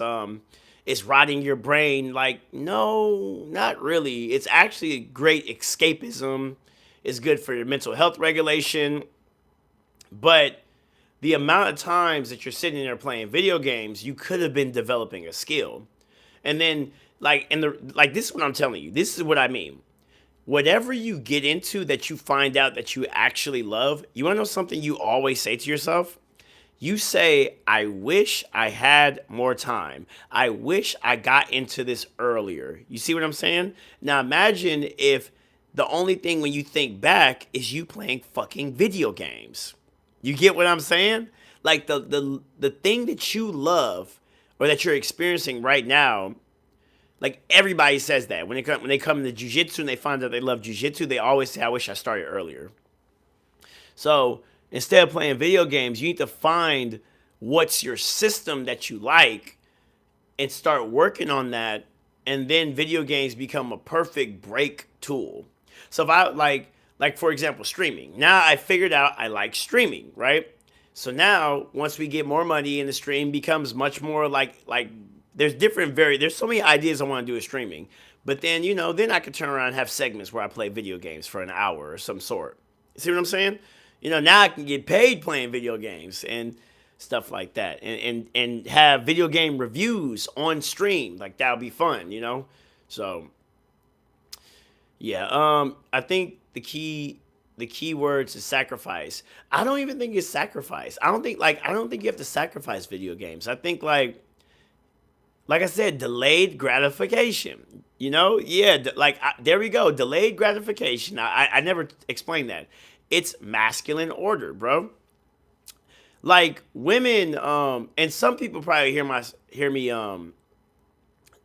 rotting your brain." Like, no, not really. It's actually great escapism. It's good for your mental health regulation. But the amount of times that you're sitting there playing video games, you could have been developing a skill. And then this is what I'm telling you. This is what I mean. Whatever you get into that you find out that you actually love, you want to know something you always say to yourself? You say, I wish I had more time. I wish I got into this earlier. You see what I'm saying? Now imagine if the only thing when you think back is you playing fucking video games. You get what I'm saying? Like the thing that you love or that you're experiencing right now, like everybody says that. When they come to jiu-jitsu and they find out they love jiu-jitsu, they always say, I wish I started earlier. So instead of playing video games, you need to find what's your system that you like and start working on that. And then video games become a perfect break tool. So if I like for example, streaming. Now I figured out I like streaming, right? So now once we get more money in the stream becomes much more like there's so many ideas I want to do with streaming. But then, then I could turn around and have segments where I play video games for an hour or some sort. See what I'm saying? Now I can get paid playing video games and stuff like that. And have video game reviews on stream. Like, that would be fun, So, yeah. I think the key words is sacrifice. I don't even think it's sacrifice. I don't think you have to sacrifice video games. I think like I said, delayed gratification. Yeah, there we go. Delayed gratification. I never explained that. It's masculine order, bro. Like women, and some people probably hear me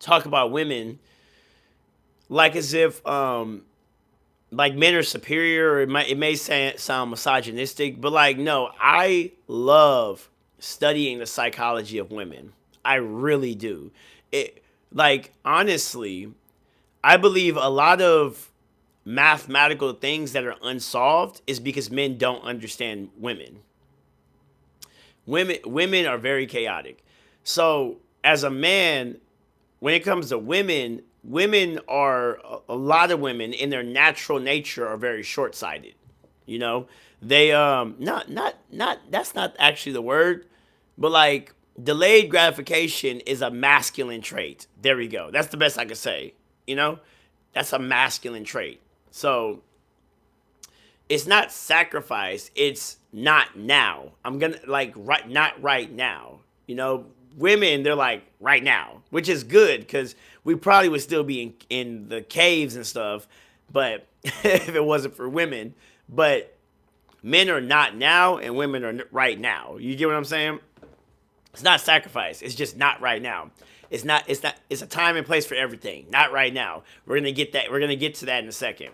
talk about women like as if like men are superior, or it may sound misogynistic, but like no, I love studying the psychology of women. I really do. Honestly, I believe a lot of mathematical things that are unsolved is because men don't understand women. Women are very chaotic. So as a man, when it comes to women are a lot of women in their natural nature are very short-sighted. They not that's not actually the word, but like delayed gratification is a masculine trait. There we go. That's the best I could say. That's a masculine trait. So it's not sacrifice. It's not now. I'm gonna not right now. Women, they're like right now, which is good because we probably would still be in the caves and stuff. But if it wasn't for women. But men are not now, and women are right now. You get what I'm saying? It's not sacrifice. It's just not right now. It's not. It's not. It's a time and place for everything. Not right now. We're gonna get that. We're gonna get to that in a second.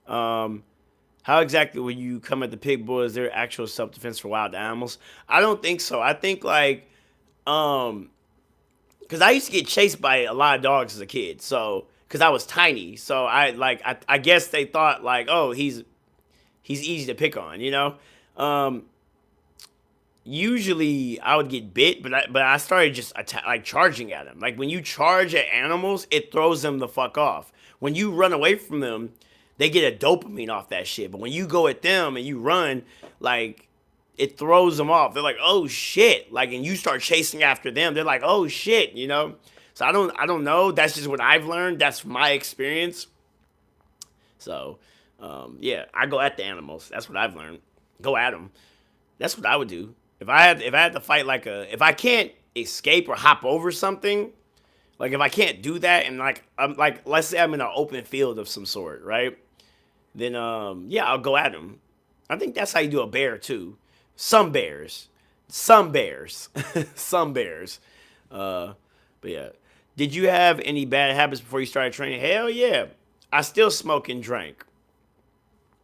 How exactly will you come at the pig bull? Is there actual self defense for wild animals? I don't think so. I think like, because I used to get chased by a lot of dogs as a kid. So because I was tiny, so I guess they thought like, oh, he's easy to pick on. Usually I would get bit, but I started just like charging at them. Like when you charge at animals, it throws them the fuck off. When you run away from them, they get a dopamine off that shit. But when you go at them and you run, like it throws them off. They're like, oh shit, like, and you start chasing after them. They're like, oh shit. So I don't know. That's just what I've learned. That's my experience. So yeah, I go at the animals. That's what I've learned. Go at them. That's what I would do. If I had to fight if I can't escape or hop over something, like if I can't do that and like I'm like let's say I'm in an open field of some sort, right? Then yeah, I'll go at them. I think that's how you do a bear too. Some bears. Some bears. Some bears. But yeah. Did you have any bad habits before you started training? Hell yeah. I still smoke and drank.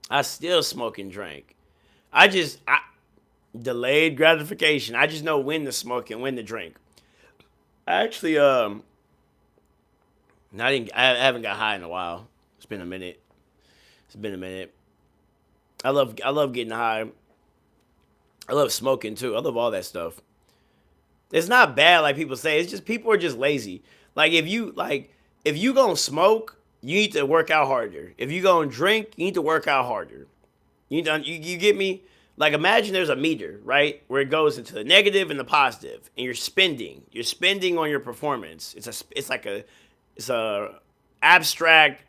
I still smoke and drank. I delayed gratification. I just know when to smoke and when to drink. I actually I haven't got high in a while. It's been a minute. It's been a minute. I love getting high. I love smoking too. I love all that stuff. It's not bad like people say. It's just people are just lazy. If you gonna smoke, you need to work out harder. If you gonna drink, you need to work out harder. You get me? Like imagine there's a meter, right? Where it goes into the negative and the positive, and you're spending. You're spending on your performance. It's a abstract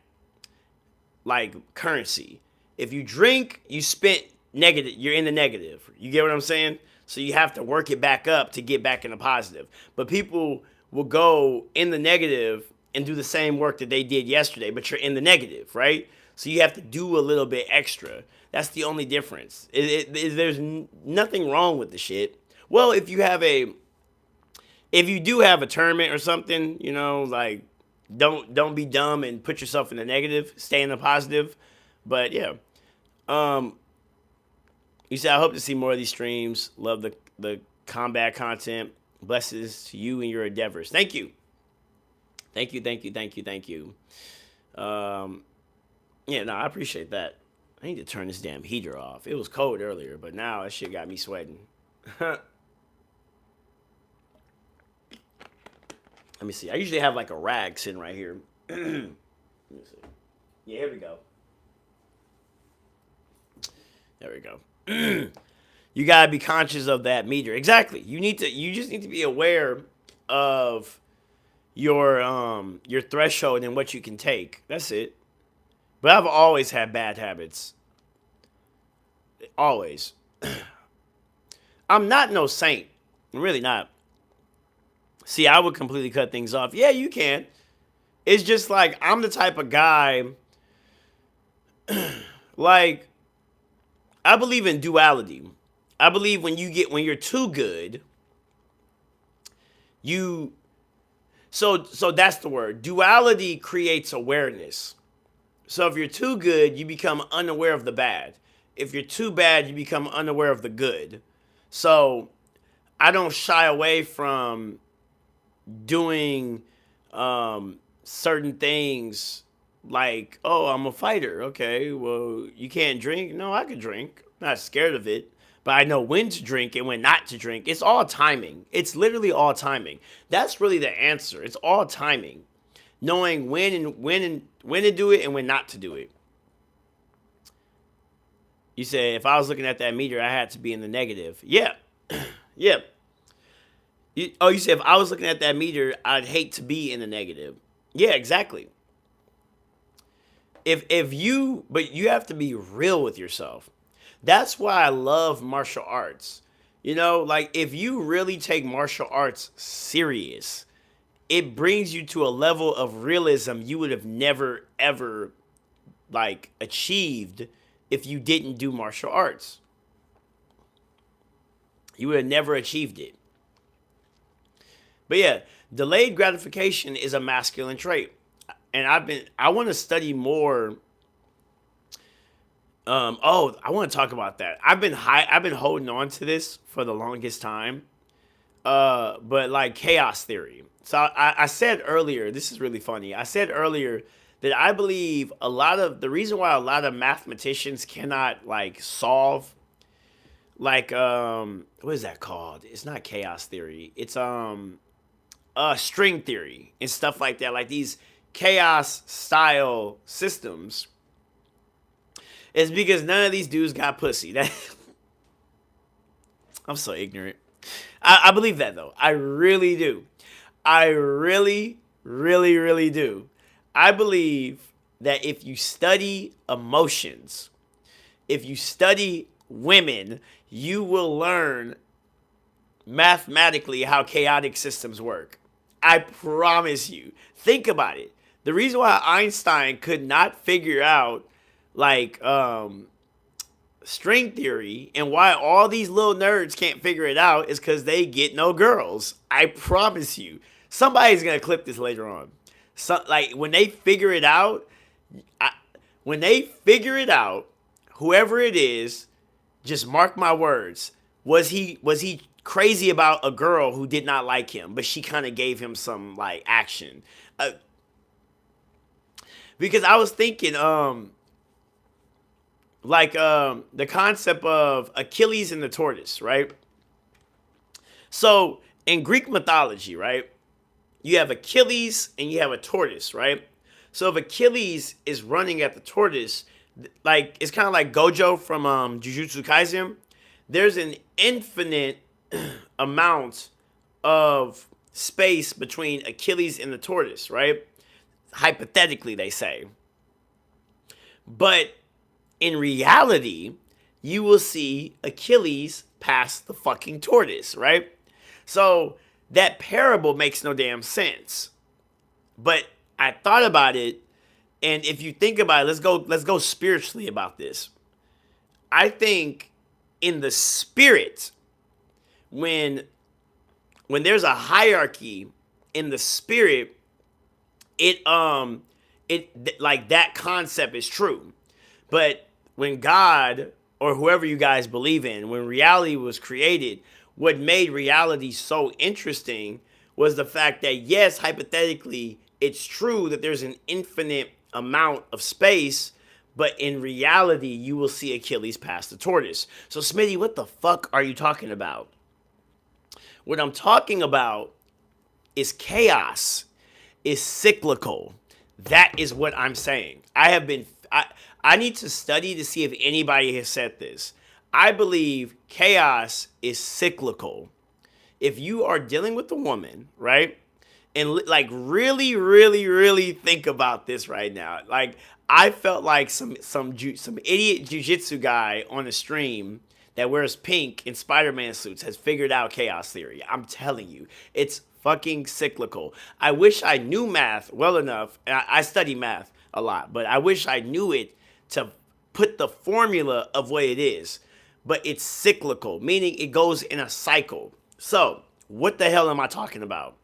like currency. If you drink, you spent negative. You're in the negative. You get what I'm saying? So you have to work it back up to get back in the positive. But people will go in the negative and do the same work that they did yesterday, but you're in the negative, right? So you have to do a little bit extra. That's the only difference. There's nothing wrong with the shit. Well, if you do have a tournament or something, like don't be dumb and put yourself in the negative. Stay in the positive. But yeah, you said I hope to see more of these streams. Love the combat content. Blessings to you and your endeavors. Thank you. Thank you. Yeah, no, I appreciate that. I need to turn this damn heater off. It was cold earlier, but now that shit got me sweating. Let me see. I usually have like a rag sitting right here. Let me see. Yeah, here we go. There we go. You gotta be conscious of that meter. Exactly. You just need to be aware of your threshold and what you can take. That's it. But I've always had bad habits. Always. I'm not no saint. I'm really not. See, I would completely cut things off. Yeah, you can. It's just like I'm the type of guy like I believe in duality. I believe when you're too good, so that's the word. Duality creates awareness. So if you're too good, you become unaware of the bad. If you're too bad, you become unaware of the good. So I don't shy away from doing certain things like, oh, I'm a fighter. Okay, well, you can't drink. No, I can drink. I'm not scared of it. But I know when to drink and when not to drink. It's all timing. It's literally all timing. That's really the answer. It's all timing. Knowing when to do it and when not to do it. You say if I was looking at that meter, I had to be in the negative. Yeah. Yeah. You said if I was looking at that meter, I'd hate to be in the negative. Yeah, exactly. But you have to be real with yourself. That's why I love martial arts. Like if you really take martial arts serious, it brings you to a level of realism you would have never, ever like achieved if you didn't do martial arts. You would have never achieved it. But yeah, delayed gratification is a masculine trait. And I want to study more. I want to talk about that. I've been holding on to this for the longest time. But like chaos theory. So I said earlier, this is really funny. I said earlier that I believe the reason why a lot of mathematicians cannot like solve like what is that called? It's not chaos theory. It's string theory and stuff like that. Like these chaos style systems is because none of these dudes got pussy. I'm so ignorant. I believe that though. I really do. I really, really, really do. I believe that if you study emotions, if you study women, you will learn mathematically how chaotic systems work. I promise you. Think about it. The reason why Einstein could not figure out like string theory and why all these little nerds can't figure it out is because they get no girls. I promise you. Somebody's gonna clip this later on. So, like when they figure it out, whoever it is, just mark my words. Was he crazy about a girl who did not like him, but she kind of gave him some like action? Because I was thinking, the concept of Achilles and the tortoise, right? So in Greek mythology, right, you have Achilles and you have a tortoise, right? So if Achilles is running at the tortoise, like it's kind of like Gojo from Jujutsu Kaisen. There's an infinite amount of space between Achilles and the tortoise, right? Hypothetically, they say. But in reality, you will see Achilles pass the fucking tortoise, right? So that parable makes no damn sense. But I thought about it, and if you think about it, let's go spiritually about this. I think in the spirit, when there's a hierarchy in the spirit, it like that concept is true. But when God or whoever you guys believe in, when reality was created, what made reality so interesting was the fact that, yes, hypothetically, it's true that there's an infinite amount of space, but in reality, you will see Achilles pass the tortoise. So, Smitty, what the fuck are you talking about? What I'm talking about is chaos, is cyclical. That is what I'm saying. I need to study to see if anybody has said this. I believe chaos is cyclical. If you are dealing with a woman, right? And like really, really, really think about this right now. Like I felt like some idiot jujitsu guy on a stream that wears pink in Spider-Man suits has figured out chaos theory. I'm telling you, it's fucking cyclical. I wish I knew math well enough. And I study math a lot, but I wish I knew it to put the formula of what it is. But it's cyclical, meaning it goes in a cycle. So, what the hell am I talking about?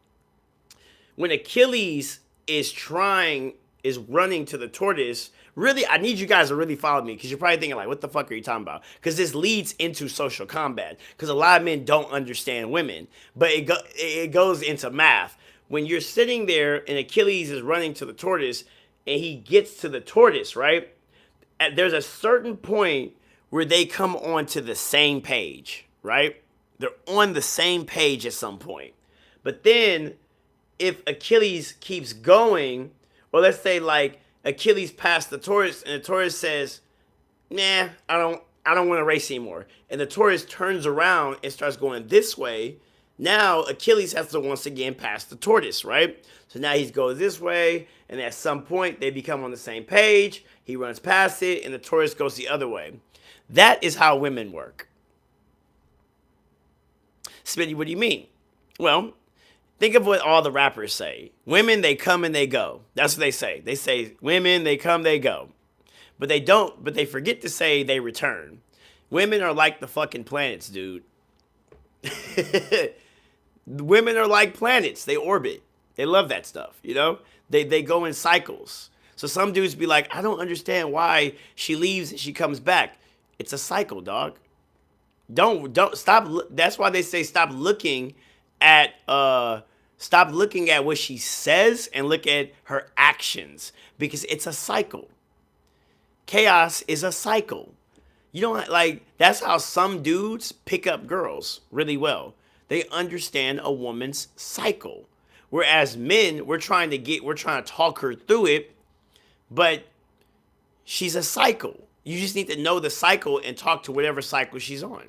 When Achilles is running to the tortoise, really, I need you guys to really follow me because you're probably thinking like, what the fuck are you talking about? Because this leads into social combat because a lot of men don't understand women, but it goes into math. When you're sitting there and Achilles is running to the tortoise and he gets to the tortoise, right? There's a certain point where they come onto the same page, right? They're on the same page at some point. But then if Achilles keeps going, or let's say like Achilles passed the tortoise and the tortoise says, nah, I don't want to race anymore. And the tortoise turns around and starts going this way. Now Achilles has to once again pass the tortoise, right? So now he's going this way, and at some point they become on the same page. He runs past it, and the tortoise goes the other way. That is how women work. Smitty, what do you mean? Well, think of what all the rappers say. Women, they come and they go. That's what they say. They say, women, they come, they go. But they don't, but they forget to say they return. Women are like the fucking planets, dude. Women are like planets. They orbit. They love that stuff, you know? They go in cycles. So some dudes be like, I don't understand why she leaves and she comes back. It's a cycle, dog. Don't stop. That's why they say at stop looking at what she says and look at her actions, because it's a cycle. Chaos is a cycle. You don't like that's how some dudes pick up girls really well. They understand a woman's cycle. Whereas men, we're trying to talk her through it, but she's a cycle. You just need to know the cycle and talk to whatever cycle she's on.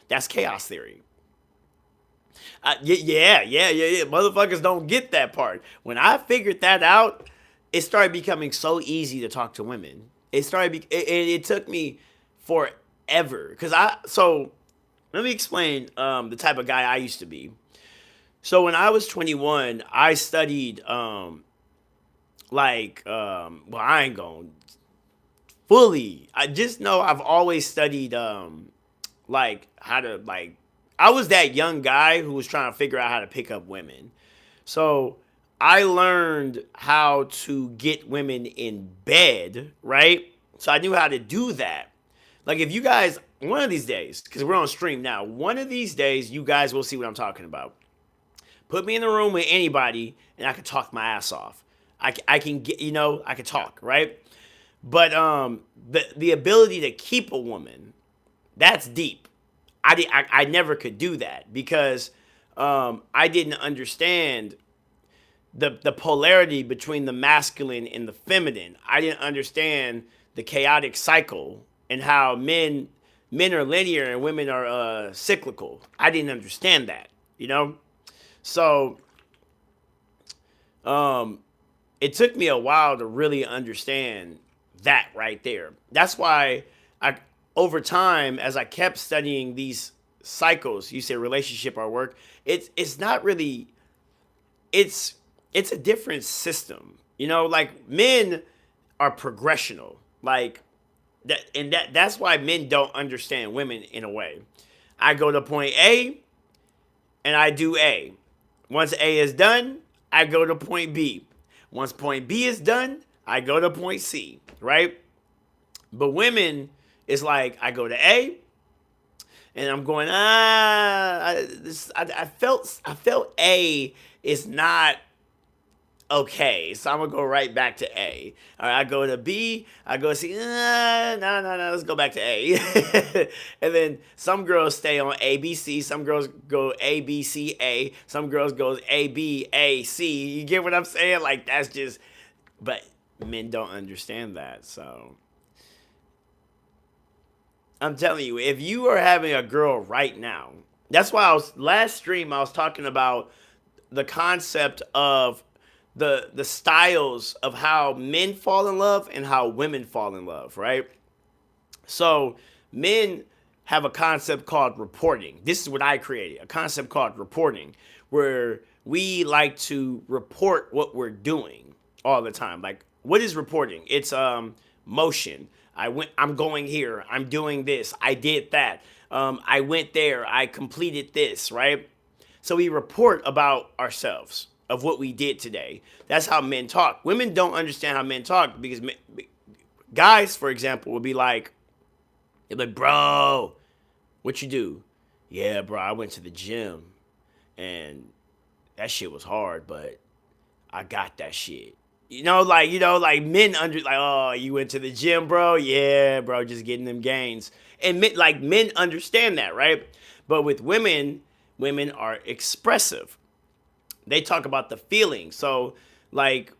That's chaos theory. Yeah. Motherfuckers don't get that part. When I figured that out, it started becoming so easy to talk to women. It took me forever so let me explain the type of guy I used to be. So when I was 21, I studied well, I ain't going fully. I just know I've always studied like how to like I was that young guy who was trying to figure out how to pick up women. So I learned how to get women in bed, right? So I knew how to do that. Like if you guys, one of these days, because we're on stream now, one of these days you guys will see what I'm talking about. Put me in the room with anybody and I can talk my ass off. I can get, I can talk, right? But the ability to keep a woman, that's deep. I never could do that because I didn't understand the polarity between the masculine and the feminine. I didn't understand the chaotic cycle and how men are linear and women are cyclical. I didn't understand that, So it took me a while to really understand that right there. That's why over time, as I kept studying these cycles, you say relationship or work, it's not really, it's a different system. Like men are progressional. Like that's why men don't understand women in a way. I go to point A and I do A. Once A is done, I go to point B. Once point B is done, I go to point C, right? But women, it's like I go to A, and I'm going I felt A is not okay, so I'm gonna go right back to A. All right, I go to B, I go to C. No, let's go back to A. And then some girls stay on A, B, C. Some girls go A, B, C, A. Some girls go A, B, A, C. You get what I'm saying? Like that's just, but men don't understand that. So I'm telling you, if you are having a girl right now, that's why last stream I was talking about the concept of the styles of how men fall in love and how women fall in love, right? So men have a concept called reporting. This is what I created, a concept called reporting, where we like to report what we're doing all the time. Like, what is reporting? It's motion. I'm going here. I'm doing this. I did that. I went there. I completed this, right? So we report about ourselves, of what we did today. That's how men talk. Women don't understand how men talk because guys, for example, would be like, bro, what you do? Yeah, bro, I went to the gym and that shit was hard, but I got that shit. Like men oh, you went to the gym, bro? Yeah, bro, just getting them gains. And men understand that, right? But with women are expressive. They talk about the feeling. So like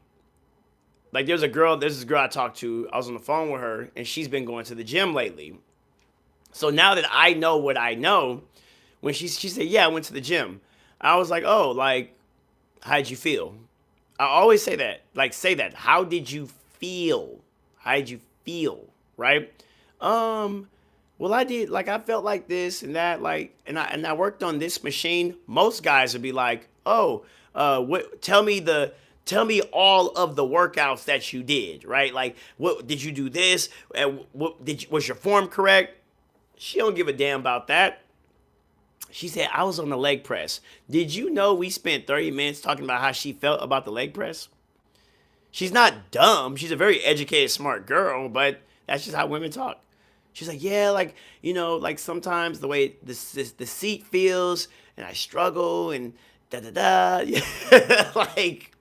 there's this girl I talked to. I was on the phone with her and she's been going to the gym lately. So now that I know what I know, when she said, yeah, I went to the gym, I was like, oh, like, how'd you feel? I always say that. Like, say that. How did you feel? How did you feel? Right? Well, I did, like, I felt like this and that, like, and I worked on this machine. Most guys would be like, oh, tell me the Tell me all of the workouts that you did, right? Like, what did you do this? And what did you, was your form correct? She don't give a damn about that. She said, I was on the leg press. Did you know we spent 30 minutes talking about how she felt about the leg press? She's not dumb. She's a very educated, smart girl, but that's just how women talk. She's like, yeah, like, like sometimes the way the seat feels and I struggle and da da da. Like,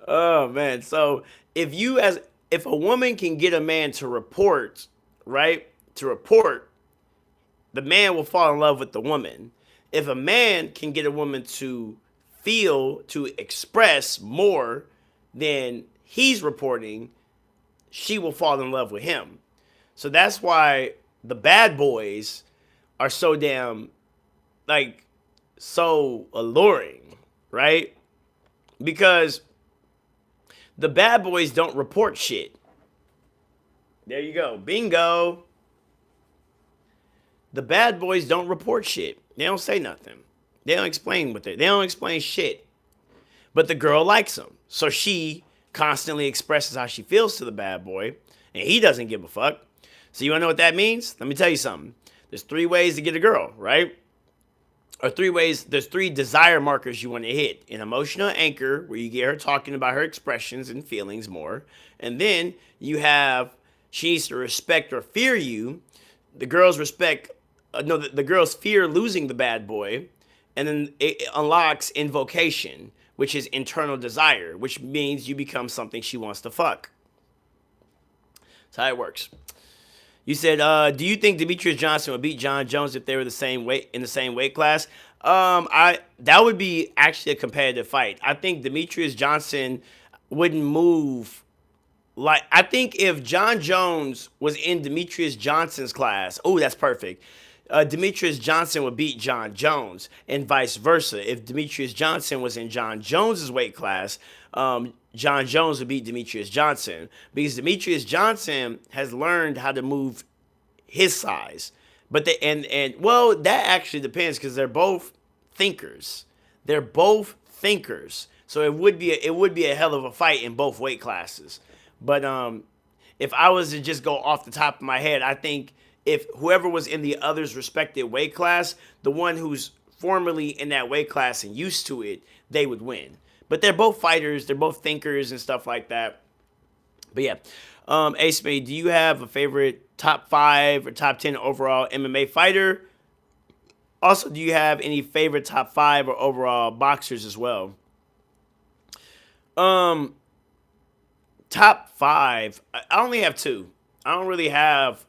oh man. So if a woman can get a man to report, right? To report, the man will fall in love with the woman. If a man can get a woman to feel, to express more than he's reporting, she will fall in love with him. So that's why the bad boys are so damn, like, so alluring, right? Because the bad boys don't report shit. There you go. Bingo. The bad boys don't report shit. They don't say nothing. They don't explain what they don't explain shit. But the girl likes them. So she constantly expresses how she feels to the bad boy, and he doesn't give a fuck. So you want to know what that means? Let me tell you something. There's 3 ways to get a girl, right? Or 3 ways, there's 3 desire markers you want to hit. An emotional anchor, where you get her talking about her expressions and feelings more. And then you have, she needs to respect or fear you. The girls respect, the girls fear losing the bad boy. And then it unlocks invocation, which is internal desire, which means you become something she wants to fuck. That's how it works. You said, do you think Demetrius Johnson would beat John Jones if they were the same weight in the same weight class? That would be actually a competitive fight. I think Demetrius Johnson wouldn't move. Like, I think if John Jones was in Demetrius Johnson's class, oh, that's perfect. Demetrius Johnson would beat John Jones, and vice versa. If Demetrius Johnson was in John Jones's weight class, John Jones would beat Demetrius Johnson, because Demetrius Johnson has learned how to move his size. But well, that actually depends, because they're both thinkers. They're both thinkers. So it would be a hell of a fight in both weight classes. But if I was to just go off the top of my head, I think if whoever was in the other's respective weight class, the one who's formerly in that weight class and used to it, they would win. But they're both fighters, they're both thinkers and stuff like that. But yeah, Ace May, do you have a favorite top 5 or top 10 overall MMA fighter? Also, do you have any favorite top 5 or overall boxers as well? Top 5, I only have 2. I don't really have.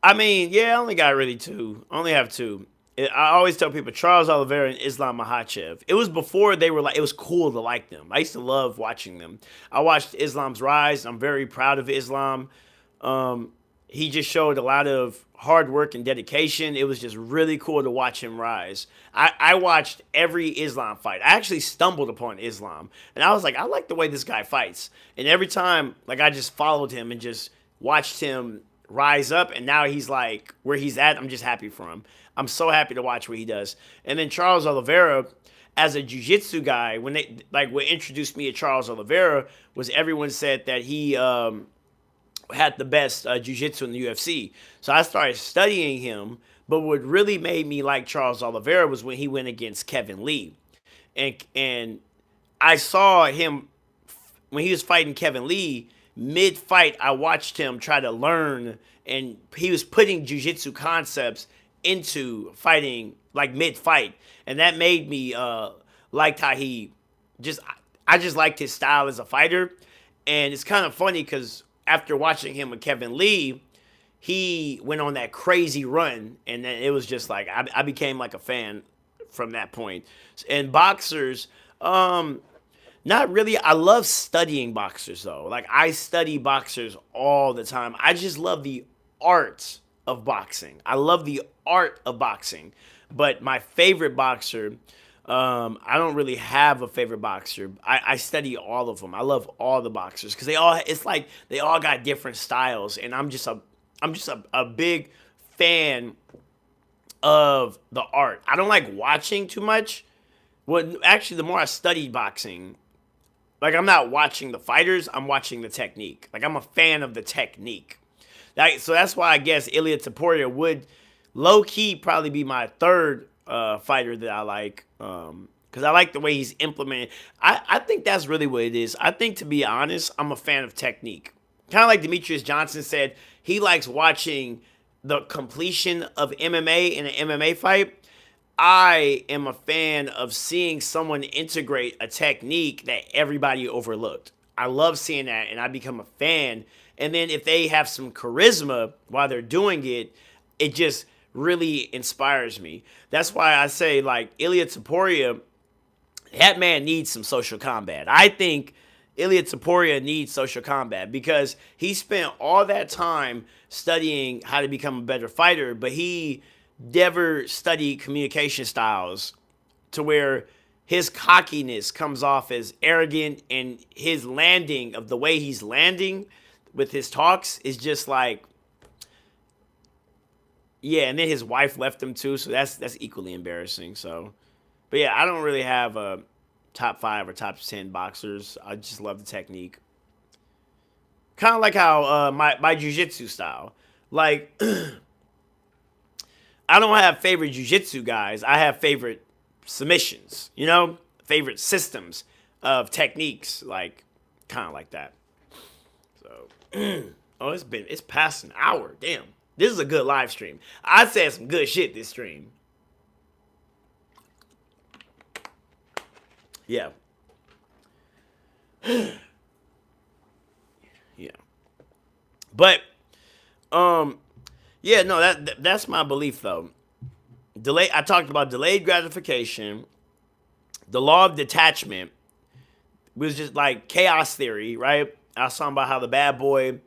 I mean, yeah, I only got really 2. I only have 2. I always tell people Charles Oliveira and Islam Makhachev. It was before they were like, it was cool to like them. I used to love watching them. I watched Islam's rise. I'm very proud of Islam. He just showed a lot of hard work and dedication. It was just really cool to watch him rise. I watched every Islam fight. I actually stumbled upon Islam, and I was like, I like the way this guy fights. And every time, like, I just followed him and just watched him rise up, and now he's like where he's at. I'm just happy for him. I'm so happy to watch what he does. And then Charles Oliveira, as a jiu-jitsu guy, when they what introduced me to Charles Oliveira was everyone said that he had the best jiu-jitsu in the UFC. So I started studying him. But what really made me like Charles Oliveira was when he went against Kevin Lee, and I saw him when he was fighting Kevin Lee. Mid-fight, I watched him try to learn, and he was putting jiu-jitsu concepts into fighting, like, mid-fight. And that made me like how I just liked his style as a fighter. And it's kind of funny because after watching him with Kevin Lee, he went on that crazy run, and then it was just like, I became like a fan from that point. And boxers, not really. I love studying boxers, though. Like, I study boxers all the time. I just love the art of boxing. I love the art of boxing. But my favorite boxer, I don't really have a favorite boxer. I study all of them. I love all the boxers because it's like they all got different styles, and I'm just a big fan of the art. I don't like watching too much. Well, actually, the more I study boxing, like I'm not watching the fighters, I'm watching the technique. Like I'm a fan of the technique. So that's why I guess Ilia Topuria would low key probably be my third fighter that I like. Because I like the way he's implemented. I think that's really what it is. I think, to be honest, I'm a fan of technique. Kind of like Demetrius Johnson said, he likes watching the completion of MMA in an MMA fight. I am a fan of seeing someone integrate a technique that everybody overlooked. I love seeing that, and I become a fan. And then if they have some charisma while they're doing it, it just really inspires me. That's why I say, like, Ilia Topuria, that man needs some social combat. I think Ilia Topuria needs social combat because he spent all that time studying how to become a better fighter, but he never studied communication styles to where his cockiness comes off as arrogant, and his landing of the way he's landing with his talks is just like, yeah. And then his wife left him too, so that's equally embarrassing. So, but yeah, I don't really have a top 5 or top 10 boxers. I just love the technique. Kind of like how my jiu-jitsu style. Like, I don't have favorite jiu-jitsu guys. I have favorite submissions, favorite systems of techniques, like kind of like that. So, it's past an hour. Damn. This is a good live stream. I said some good shit this stream. Yeah. Yeah. But yeah, no, that's my belief though. I talked about delayed gratification, the law of detachment was just like chaos theory, right? I was talking about how the bad boy,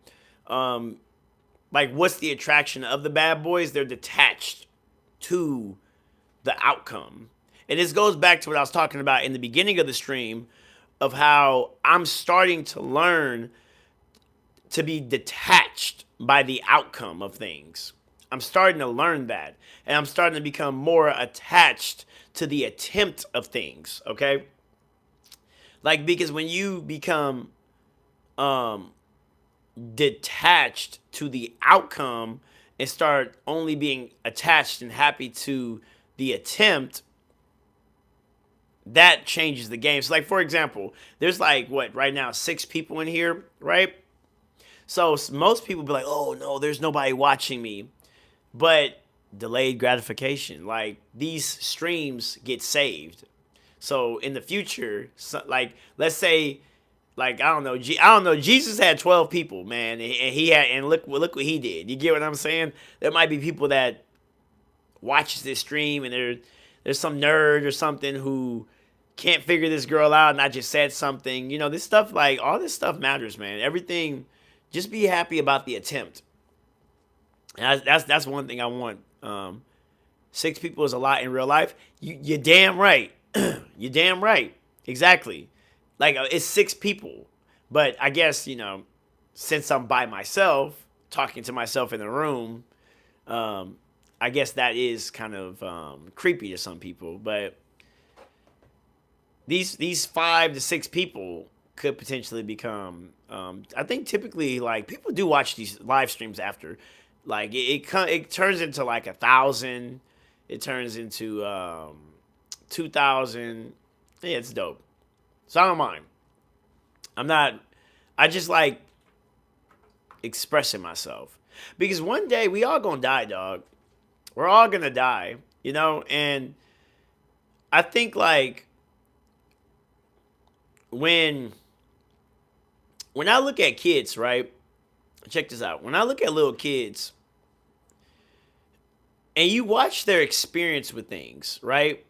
like what's the attraction of the bad boys? They're detached to the outcome. And this goes back to what I was talking about in the beginning of the stream of how I'm starting to learn to be detached by the outcome of things. I'm starting to learn that. And I'm starting to become more attached to the attempt of things, okay? Like, because when you become detached to the outcome and start only being attached and happy to the attempt, that changes the game. So, like, for example, there's like, what, right now, 6 people in here, right? So most people be like, oh, no, there's nobody watching me. But delayed gratification, like, these streams get saved. So in the future, like, let's say, like, I don't know, Jesus had 12 people, man, and look what he did. You get what I'm saying? There might be people that watches this stream, and there's some nerd or something who can't figure this girl out, and I just said something. This stuff, like, all this stuff matters, man. Everything, just be happy about the attempt. And that's one thing I want. 6 people is a lot in real life. You're damn right. You're damn right. Exactly. Like, it's 6 people. But I guess, since I'm by myself, talking to myself in the room, I guess that is kind of creepy to some people. But these 5 to 6 people could potentially become, I think typically, like, people do watch these live streams after. Like, it turns into like 1,000. It turns into 2,000. Yeah, it's dope. So I don't mind. I just like expressing myself. Because one day we all gonna die, dog. We're all gonna die, and I think, like, when I look at kids, right? Check this out. When I look at little kids and you watch their experience with things, right?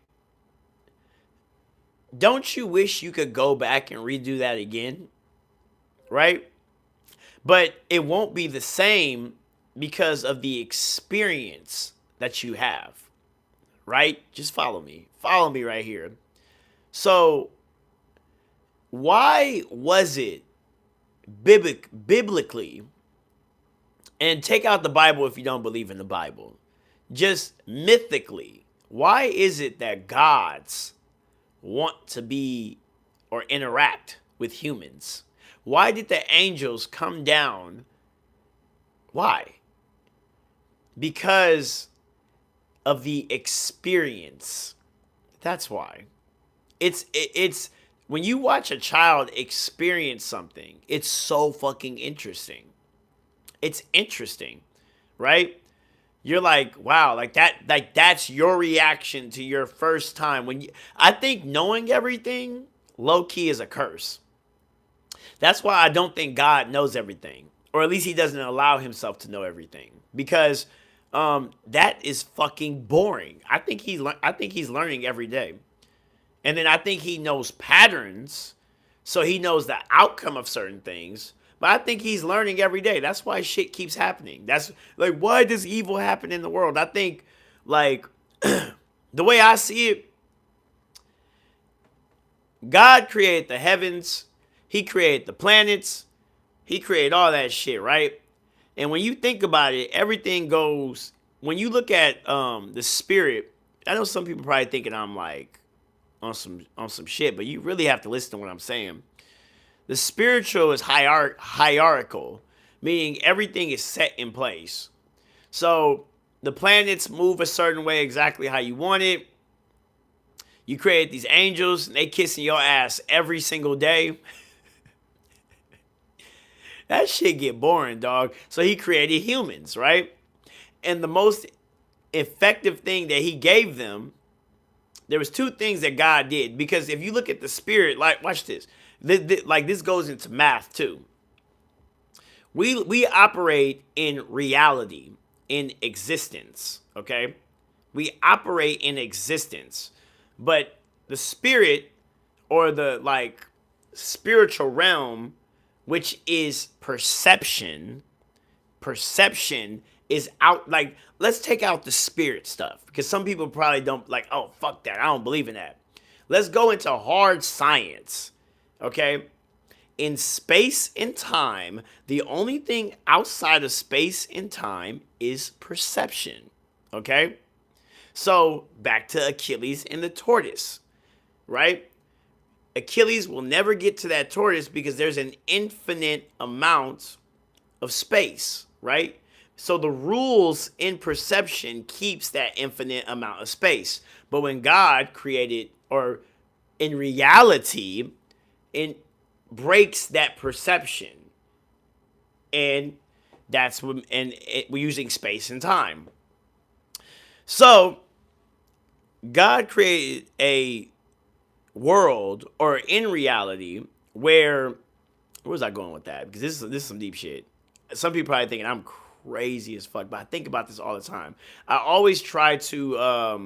Don't you wish you could go back and redo that again? Right? But it won't be the same because of the experience that you have. Right? Just follow me. Follow me right here. So, why was it biblically, and take out the Bible if you don't believe in the Bible, just mythically, why is it that gods want to be or interact with humans? Why did the angels come down? Why? Because of the experience. That's why. It's when you watch a child experience something, it's so fucking interesting. It's interesting, right? You're like, wow, like that's your reaction to your first time when you I think knowing everything low key is a curse. That's why I don't think God knows everything, or at least he doesn't allow himself to know everything because that is fucking boring. I think he's learning every day. And then I think he knows patterns, so he knows the outcome of certain things. But I think he's learning every day. That's why shit keeps happening. That's like, why does evil happen in the world? I think, like, the way I see it, God created the heavens, he created the planets, he created all that shit, right? And when you think about it, everything goes. When you look at the spirit, I know some people probably thinking I'm like on some shit, but you really have to listen to what I'm saying. The spiritual is hierarchical, meaning everything is set in place. So the planets move a certain way exactly how you want it. You create these angels, and they kissing your ass every single day. That shit get boring, dog. So he created humans, right? And the most effective thing that he gave them, there was two things that God did. Because if you look at the spirit, like, watch this. Like, this goes into math too. We operate in reality, in existence, okay? We operate in existence. But the spirit, or the, like, spiritual realm, which is perception is out. Like, let's take out the spirit stuff, because some people probably don't, like, oh, fuck that, I don't believe in that. Let's go into hard science, okay? In space and time, the only thing outside of space and time is perception, okay? So back to Achilles and the tortoise, right? Achilles will never get to that tortoise because there's an infinite amount of space, right? So the rules in perception keeps that infinite amount of space. But when God created, or in reality, it breaks that perception. And that's when, we're using space and time. So God created a world, or in reality, where was I going with that? Because this is some deep shit. Some people probably thinking I'm crazy as fuck, but I think about this all the time. I always try to I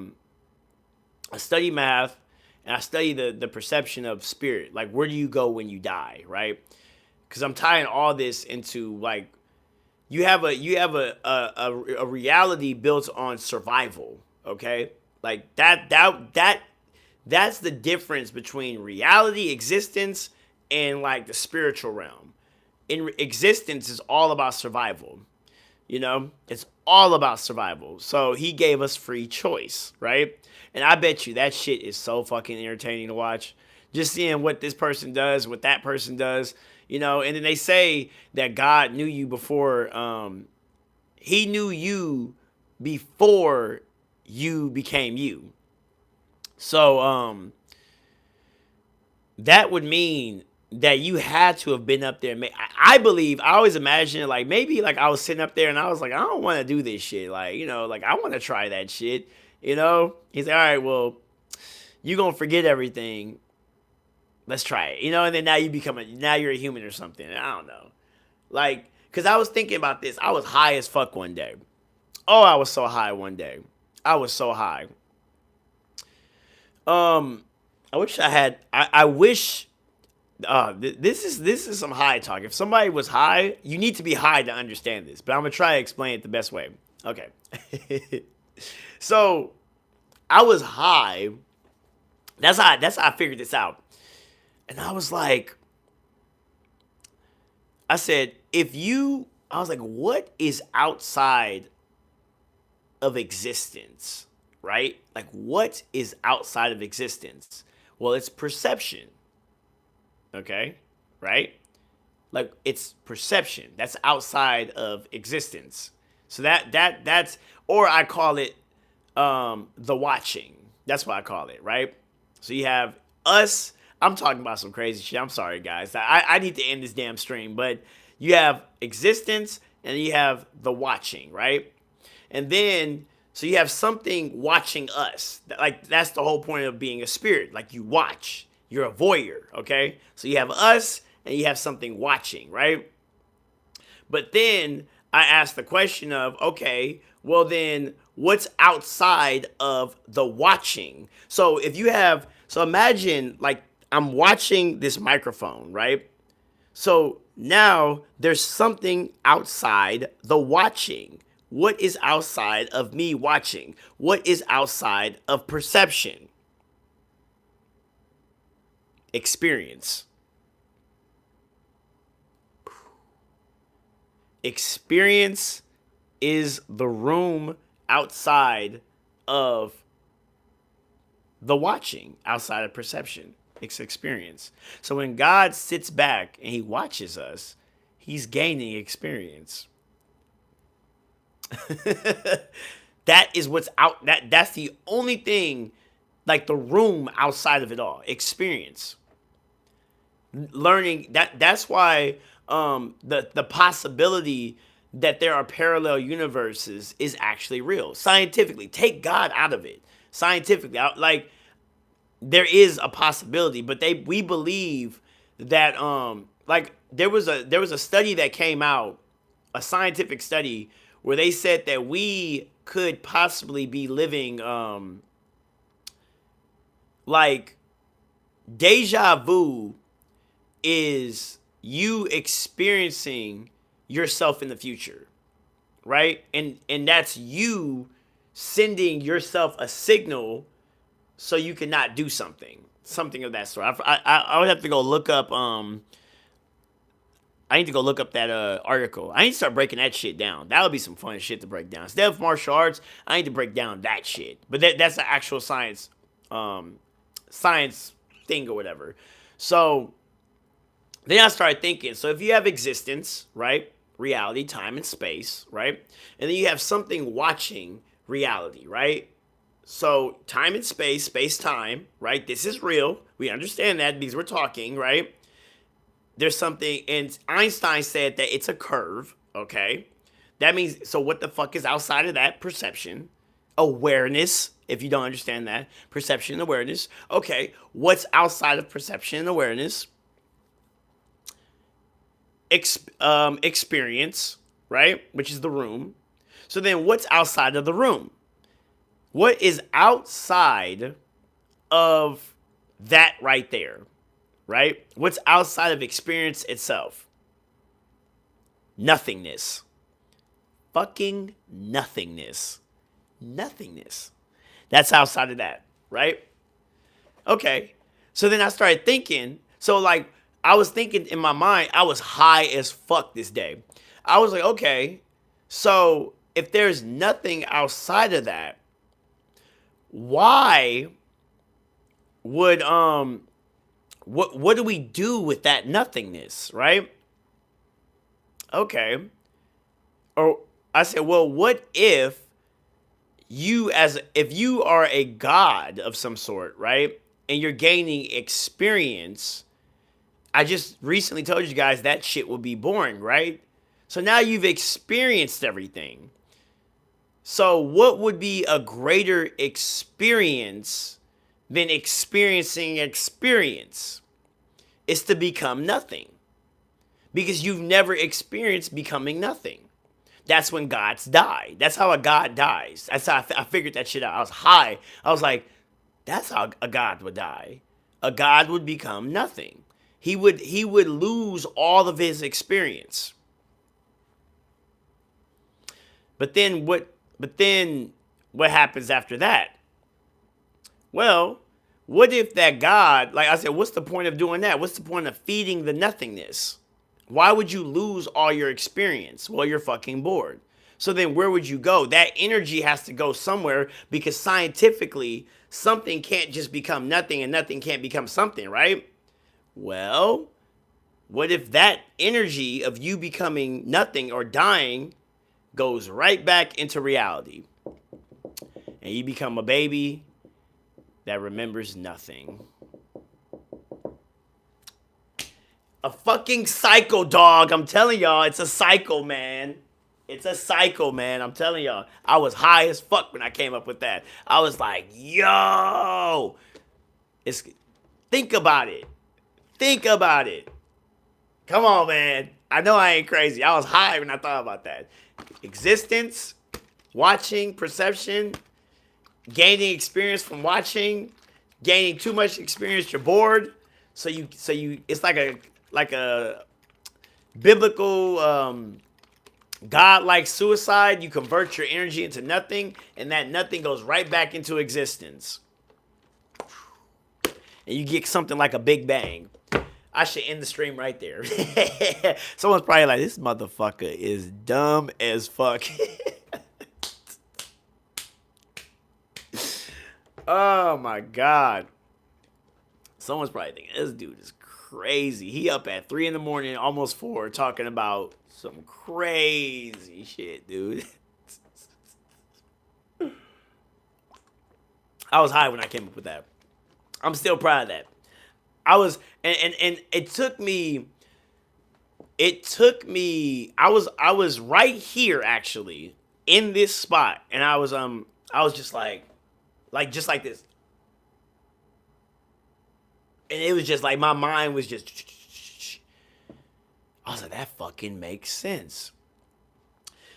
study math, and I study the perception of spirit. Like, where do you go when you die, right? Because I'm tying all this into, like, you have a reality built on survival, okay? Like that's the difference between reality, existence, and, like, the spiritual realm. In existence is all about survival. You know, it's all about survival. So he gave us free choice, right? And I bet you that shit is so fucking entertaining to watch. Just seeing what this person does, what that person does, you know. And then they say that God knew you before, he knew you before you became you. So that would mean that you had to have been up there. I believe, I always imagine, like, maybe, like, I was sitting up there and I was like, I don't want to do this shit. Like, you know, like, I want to try that shit. You know, he's like, all right, well, you gonna forget everything. Let's try it. You know, and then now you're a human or something. I don't know. Like, cause I was thinking about this. I was high as fuck one day. Oh, I was so high one day. I was so high. I wish I had. I wish. This is some high talk. If somebody was high, you need to be high to understand this. But I'm gonna try to explain it the best way. Okay. So I was high. That's how I figured this out. And I was like, I said, I was like, what is outside of existence, right? Like, what is outside of existence? Well, it's perception. Okay, right? Like, it's perception. That's outside of existence. So that's, or I call it the watching. That's what I call it, right? So you have us. I'm talking about some crazy shit. I'm sorry, guys. I need to end this damn stream, but you have existence and you have the watching, right? And then, so you have something watching us. Like, that's the whole point of being a spirit. Like, you watch. You're a voyeur, okay? So you have us and you have something watching, right? But then I asked the question of, okay, well then what's outside of the watching? So if you have, so imagine like I'm watching this microphone, right? So now there's something outside the watching. What is outside of me watching? What is outside of perception? Experience. Experience is the room outside of the watching, outside of perception. It's experience. So when God sits back and he watches us, he's gaining experience. That is what's out. That's the only thing, like the room outside of it all. Experience. Learning that's why the possibility that there are parallel universes is actually real. Scientifically, take God out of it. Scientifically, like there is a possibility, but we believe that like there was a study that came out, a scientific study where they said that we could possibly be living like deja vu is you experiencing yourself in the future, right? And that's you sending yourself a signal so you cannot do something of that sort. I would have to go look up. I need to go look up that article. I need to start breaking that shit down. That would be some fun shit to break down. Instead of martial arts, I need to break down that shit. But that's the actual science thing or whatever. So then I started thinking, so if you have existence, right? Reality, time, and space, right? And then you have something watching reality, right? So time and space, time, right? This is real. We understand that because we're talking, right? There's something, and Einstein said that it's a curve, okay? That means, so what the fuck is outside of that? Perception, awareness, if you don't understand that. Perception and awareness. Okay, what's outside of perception and awareness? Experience, right? Which is the room. So then what's outside of the room? What is outside of that right there, right? What's outside of experience itself? Nothingness. Fucking nothingness. Nothingness. That's outside of that, right? Okay. So then I started thinking, so like, I was thinking in my mind, I was high as fuck this day. I was like, okay, so if there's nothing outside of that, why would what do we do with that nothingness, right? Okay. Or I said, well, what if if you are a god of some sort, right? And you're gaining experience. I just recently told you guys that shit will be boring, right? So now you've experienced everything. So what would be a greater experience than experiencing experience? It's to become nothing. Because you've never experienced becoming nothing. That's when gods die. That's how a god dies. That's how I figured that shit out. I was high. I was like, that's how a god would die. A god would become nothing. He would lose all of his experience. But then what happens after that? Well, what if that God, like I said, what's the point of doing that? What's the point of feeding the nothingness? Why would you lose all your experience? Well, you're fucking bored. So then where would you go? That energy has to go somewhere, because scientifically, something can't just become nothing and nothing can't become something, right? Well, what if that energy of you becoming nothing or dying goes right back into reality, and you become a baby that remembers nothing? A fucking cycle, dog. I'm telling y'all, it's a cycle, man. It's a cycle, man. I'm telling y'all. I was high as fuck when I came up with that. I was like, yo. Think about it. Think about it. Come on, man. I know I ain't crazy. I was high when I thought about that. Existence, watching, perception, gaining experience from watching, gaining too much experience, you're bored. So you it's like a biblical God-like suicide. You convert your energy into nothing, and that nothing goes right back into existence. And you get something like a Big Bang. I should end the stream right there. Someone's probably like, this motherfucker is dumb as fuck. Oh my God. Someone's probably thinking, this dude is crazy. He up at 3 a.m, almost 4, talking about some crazy shit, dude. I was high when I came up with that. I'm still proud of that. I was, and it took me, I was right here actually in this spot, and I was just like this. And it was just like, my mind was just, I was like, that fucking makes sense.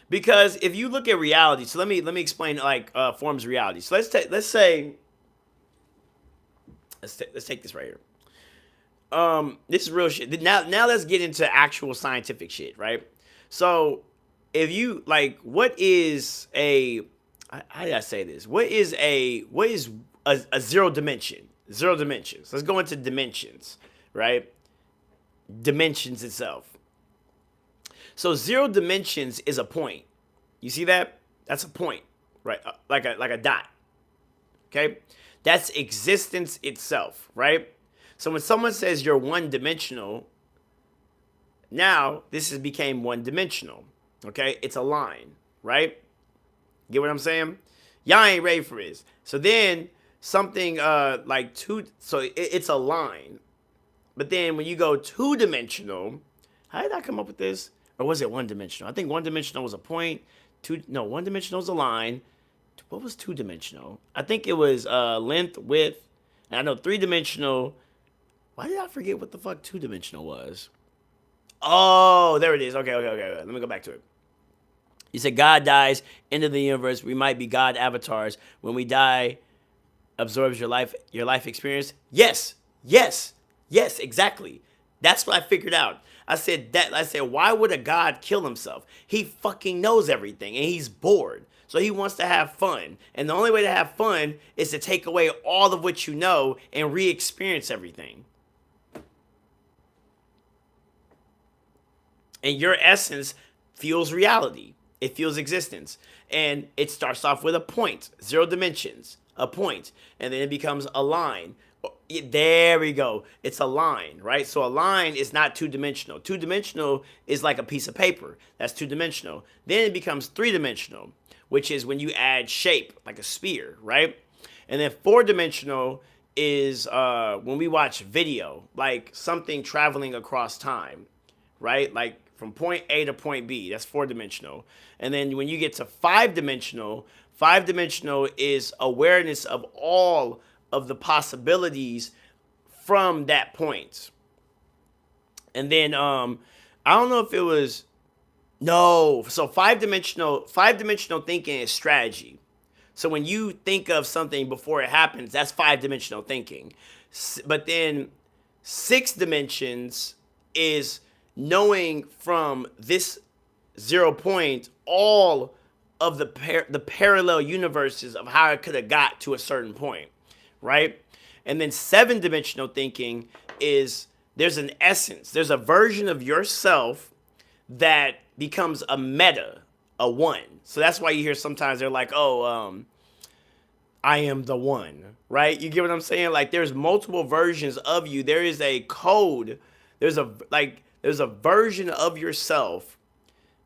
Because if you look at reality, so let me explain like forms of reality. So let's take this right here. This is real shit. Now let's get into actual scientific shit, right? So if you like, what is a, how did I say this? What is a zero dimension? Zero dimensions. Let's go into dimensions, right? Dimensions itself. So 0 dimensions is a point. You see that? That's a point, right? Like a dot. Okay? That's existence itself, right? So when someone says you're one-dimensional, now this has became one-dimensional. Okay? It's a line, right? Get what I'm saying? Y'all ain't ready for this. So then something like it's a line. But then when you go 2-dimensional, how did I come up with this? Or was it 1-dimensional? I think 1-dimensional was a point. 1-dimensional was a line. What was 2-dimensional? I think it was length, width. And I know 3-dimensional. Why did I forget what the fuck 2-dimensional was? Oh, there it is. Okay. Let me go back to it. You said God dies, end of the universe. We might be God avatars. When we die, absorbs your life experience. Yes, exactly. That's what I figured out. I said, why would a God kill himself? He fucking knows everything and he's bored. So he wants to have fun. And the only way to have fun is to take away all of what you know and re-experience everything. And your essence fuels reality. It fuels existence. And it starts off with a point, 0 dimensions, a point. And then it becomes a line. There we go. It's a line, right? So a line is not 2-dimensional. 2-dimensional is like a piece of paper. That's 2-dimensional. Then it becomes 3-dimensional, which is when you add shape, like a sphere, right? And then 4-dimensional is when we watch video, like something traveling across time, right? Like from point A to point B. That's 4-dimensional. And then when you get to 5-dimensional, 5-dimensional is awareness of all of the possibilities from that point. And then I don't know if it was so 5-dimensional thinking is strategy. So when you think of something before it happens, that's 5-dimensional thinking. But then 6 dimensions is knowing from this 0 point all of the parallel universes of how it could have got to a certain point. Right? And then 7-dimensional thinking is there's an essence. There's a version of yourself that becomes a meta, a one. So that's why you hear sometimes they're like, oh, I am the one, right? You get what I'm saying? Like there's multiple versions of you. There is a code. There's a version of yourself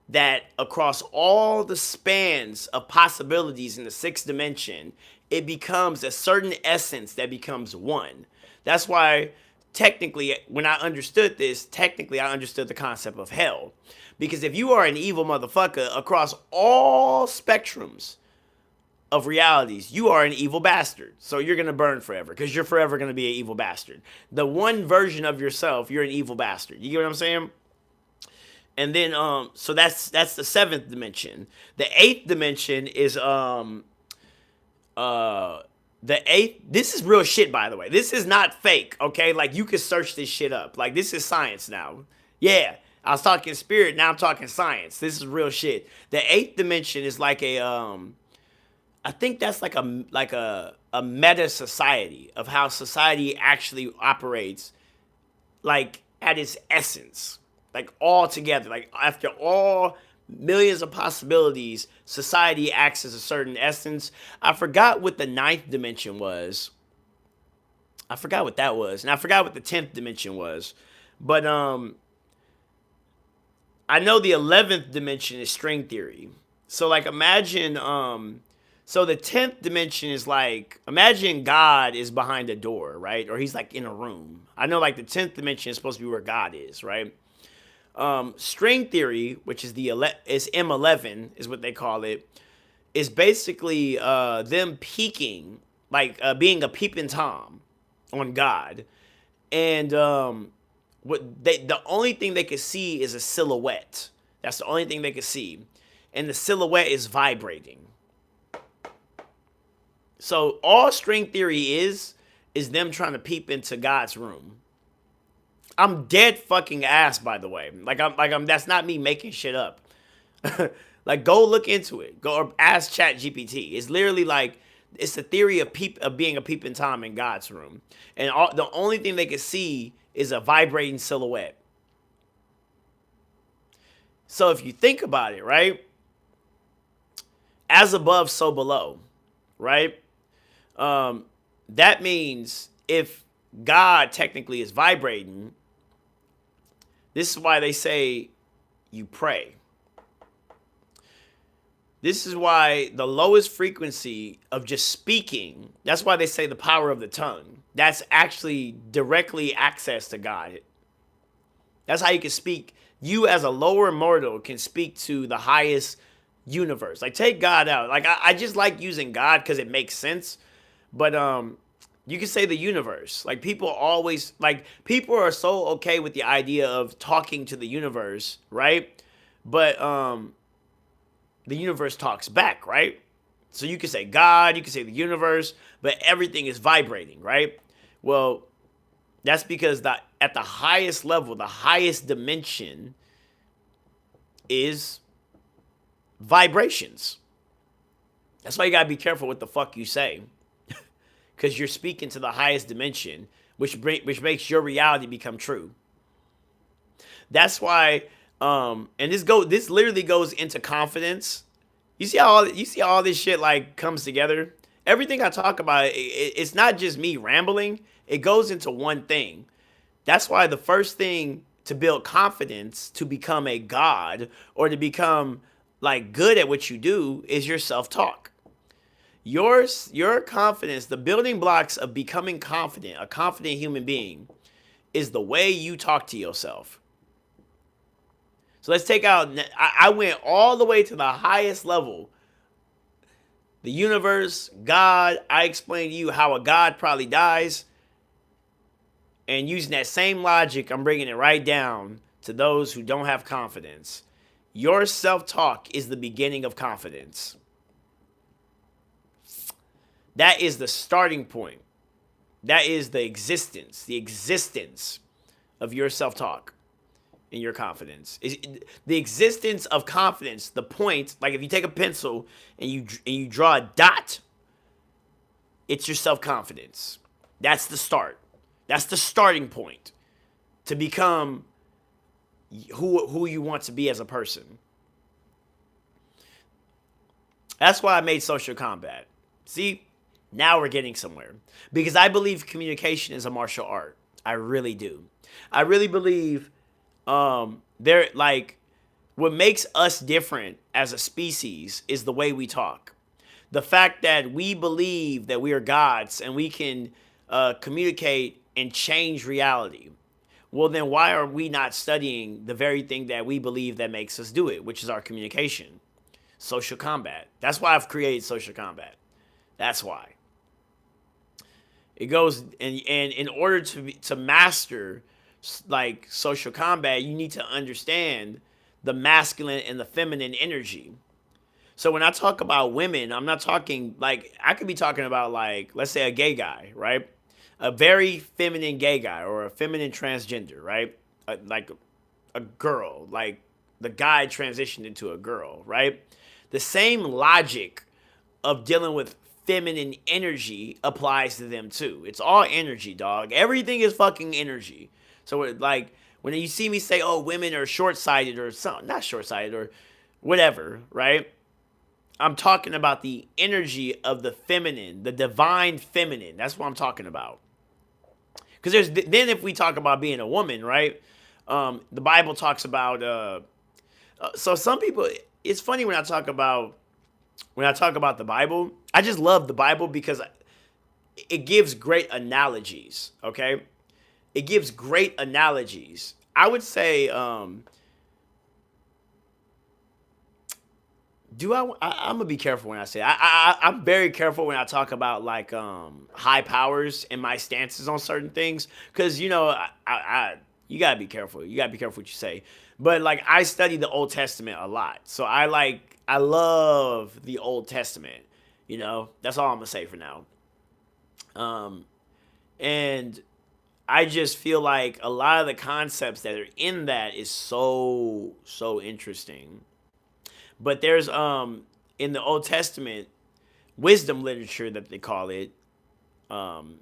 that across all the spans of possibilities in the sixth dimension, it becomes a certain essence that becomes one. That's why technically, when I understood this, technically I understood the concept of hell. Because if you are an evil motherfucker across all spectrums of realities, you are an evil bastard. So you're going to burn forever because you're forever going to be an evil bastard. The one version of yourself, you're an evil bastard. You get what I'm saying? And then so that's the seventh dimension. The eighth dimension is the eighth. This is real shit, by the way. This is not fake, okay? Like you can search this shit up. Like this is science now. Yeah. I was talking spirit, now I'm talking science. This is real shit. The eighth dimension is like a I think that's like a meta society of how society actually operates, like at its essence, like all together, like after all millions of possibilities, society acts as a certain essence. I forgot what the ninth dimension was. I forgot what that was, and I forgot what the 10th dimension was, but I know the 11th dimension is string theory. So like imagine so the 10th dimension is like, imagine God is behind a door, right? Or he's like in a room. I know like the 10th dimension is supposed to be where God is, right? String theory, which is is M11 is what they call it, is basically them peeking, like being a peeping Tom on God. And the only thing they could see is a silhouette. That's the only thing they could see. And the silhouette is vibrating. So all string theory is them trying to peep into God's room. I'm dead fucking ass, by the way. I'm that's not me making shit up. Like go look into it. Go or ask Chat GPT. It's literally like it's the theory of being a peeping Tom in God's room. And the only thing they can see is a vibrating silhouette. So if you think about it, right? As above, so below, right? That means if God technically is vibrating, this is why they say you pray. This is why the lowest frequency of just speaking, that's why they say the power of the tongue. That's actually directly access to God. That's how you can speak. You as a lower mortal can speak to the highest universe. Like take God out. Like I just like using God because it makes sense. But you can say the universe. Like people always, like people are so okay with the idea of talking to the universe, right? But the universe talks back, right? So you can say God, you can say the universe, but everything is vibrating, right? Well, that's because at the highest level, the highest dimension is vibrations. That's why you gotta be careful what the fuck you say. Because you're speaking to the highest dimension, which makes your reality become true. That's why, and this literally goes into confidence. You see how all this shit like comes together. Everything I talk about, it's not just me rambling. It goes into one thing. That's why the first thing to build confidence, to become a god, or to become like good at what you do, is your self-talk. Your confidence, the building blocks of becoming confident, a confident human being, is the way you talk to yourself. So let's take out, I went all the way to the highest level. The universe, God, I explained to you how a God probably dies. And using that same logic, I'm bringing it right down to those who don't have confidence. Your self-talk is the beginning of confidence. That is the starting point. That is the existence of your self-talk and your confidence. The existence of confidence, the point, like if you take a pencil and you draw a dot, it's your self-confidence. That's the start. That's the starting point to become who you want to be as a person. That's why I made social combat. See, now we're getting somewhere. Because I believe communication is a martial art. I really do. I really believe there like what makes us different as a species is the way we talk. The fact that we believe that we are gods and we can communicate and change reality. Well, then why are we not studying the very thing that we believe that makes us do it, which is our communication? Social combat. That's why I've created social combat. That's why. It goes and in order to master like social combat, you need to understand the masculine and the feminine energy. So when I talk about women, I'm not talking like I could be talking about like let's say a gay guy, right? A very feminine gay guy or a feminine transgender, right? Like a girl, like the guy transitioned into a girl, right? The same logic of dealing with feminine energy applies to them too. It's all energy, dog. Everything is fucking energy. So like when you see me say, "Oh, women are short-sighted" or something, not short-sighted or whatever, right? I'm talking about the energy of the feminine, the divine feminine. That's what I'm talking about. Because then if we talk about being a woman, right? The Bible talks about. So some people, it's funny when I talk about the Bible. I just love the Bible because it gives great analogies. Okay, it gives great analogies. I would say. I'm gonna be careful when I say it. I'm very careful when I talk about like high powers and my stances on certain things because you know you gotta be careful. You gotta be careful what you say. But like I study the Old Testament a lot, so I love the Old Testament. You know, that's all I'm gonna say for now. And I just feel like a lot of the concepts that are in that is so interesting. But there's in the Old Testament wisdom literature that they call it. Um,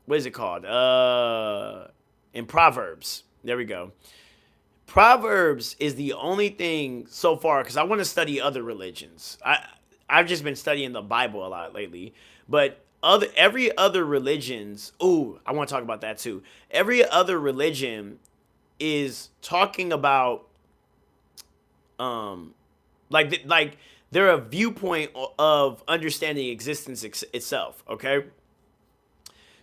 what is it called? In Proverbs. There we go. Proverbs is the only thing so far because I want to study other religions. I've just been studying the Bible a lot lately, but every other religions. Ooh, I want to talk about that too. Every other religion is talking about um like they're a viewpoint of understanding existence itself. Okay,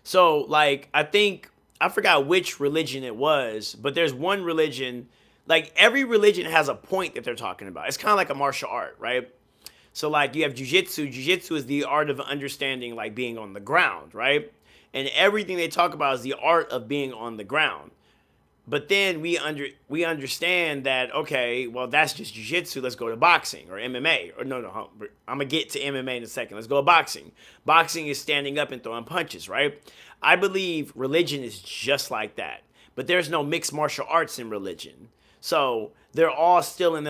so like I forgot which religion it was, but there's one religion. Like every religion has a point that they're talking about. It's kind of like a martial art, right? So like you have jujitsu. Jujitsu is the art of understanding like being on the ground, right? And everything they talk about is the art of being on the ground. But then we understand that okay, well that's just jiu-jitsu. Let's go to boxing or MMA or no. I'm gonna get to MMA in a second. Let's go to boxing. Boxing is standing up and throwing punches, right? I believe religion is just like that. But there's no mixed martial arts in religion. So they're all still in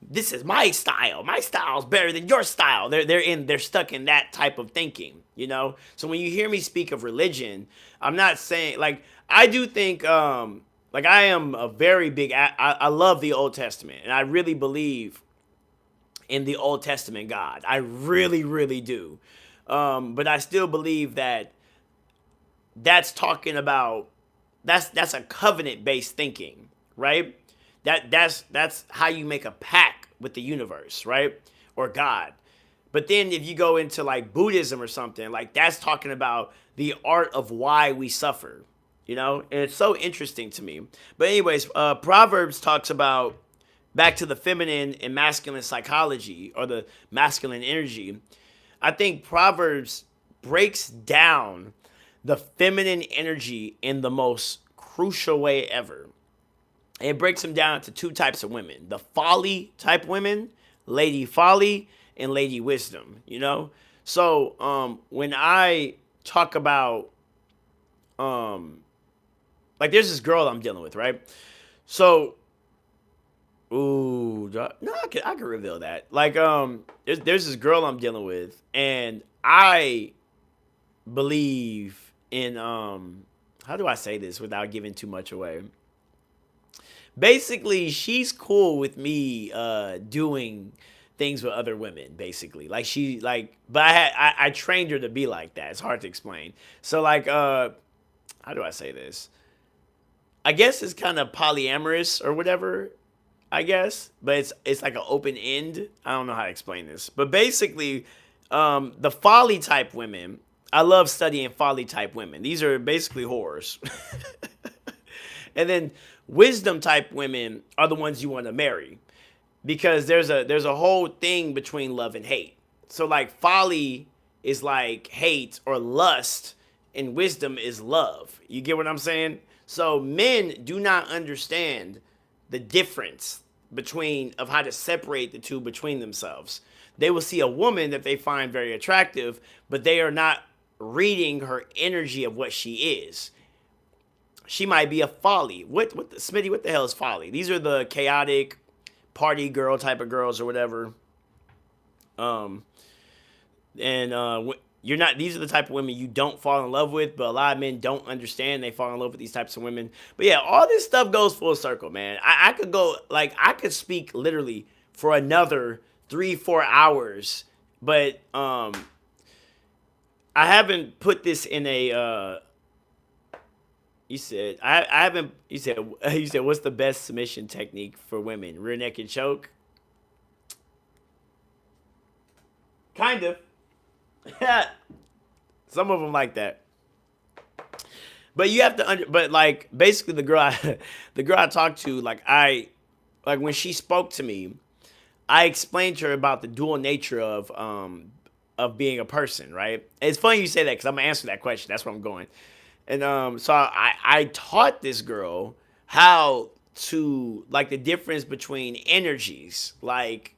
this is my style. My style's better than your style. They're stuck in that type of thinking, you know? So when you hear me speak of religion, I'm not saying like I do think like I am a very big I love the Old Testament and I really believe in the Old Testament God. I really do. But I still believe that that's talking about that's a covenant based thinking, right? That's how you make a pact with the universe, right? Or God. But then if you go into like Buddhism or something, like that's talking about the art of why we suffer, you know? And it's so interesting to me. But anyways, Proverbs talks about back to the feminine and masculine psychology or the masculine energy. I think Proverbs breaks down the feminine energy in the most crucial way ever. It breaks them down to two types of women. The folly type women, Lady Folly and Lady Wisdom, you know? So when I talk about like there's this girl I'm dealing with, right? So no, I can reveal that. Like there's this girl I'm dealing with and I believe in how do I say this without giving too much away? Basically, she's cool with me doing things with other women, basically. Like she like, but I trained her to be like that. It's hard to explain. So like, how do I say this? I guess it's kind of polyamorous or whatever. I guess, but it's like an open end. I don't know how to explain this, but basically, the folly type women. I love studying folly type women. These are basically whores. And then wisdom type women are the ones you want to marry because there's a whole thing between love and hate. So like folly is like hate or lust, and wisdom is love. You get what I'm saying? So men do not understand the difference between of how to separate the two between themselves. They will see a woman that they find very attractive, but they are not reading her energy of what she is. She might be a folly. What the Smitty? What the hell is folly? These are the chaotic party girl type of girls or whatever. Um, and you're not. These are the type of women you don't fall in love with, but a lot of men don't understand. They fall in love with these types of women. But yeah, all this stuff goes full circle, man. I could go like I could speak literally for another 3-4 hours, but I haven't put this in a. You said I haven't. You said what's the best submission technique for women? Rear naked choke. Kind of. Some of them like that. But you have to but like basically the girl I talked to like when she spoke to me, I explained to her about the dual nature of being a person, right? And it's funny you say that cuz I'm going to answer that question. That's where I'm going. And so I taught this girl how to like the difference between energies, like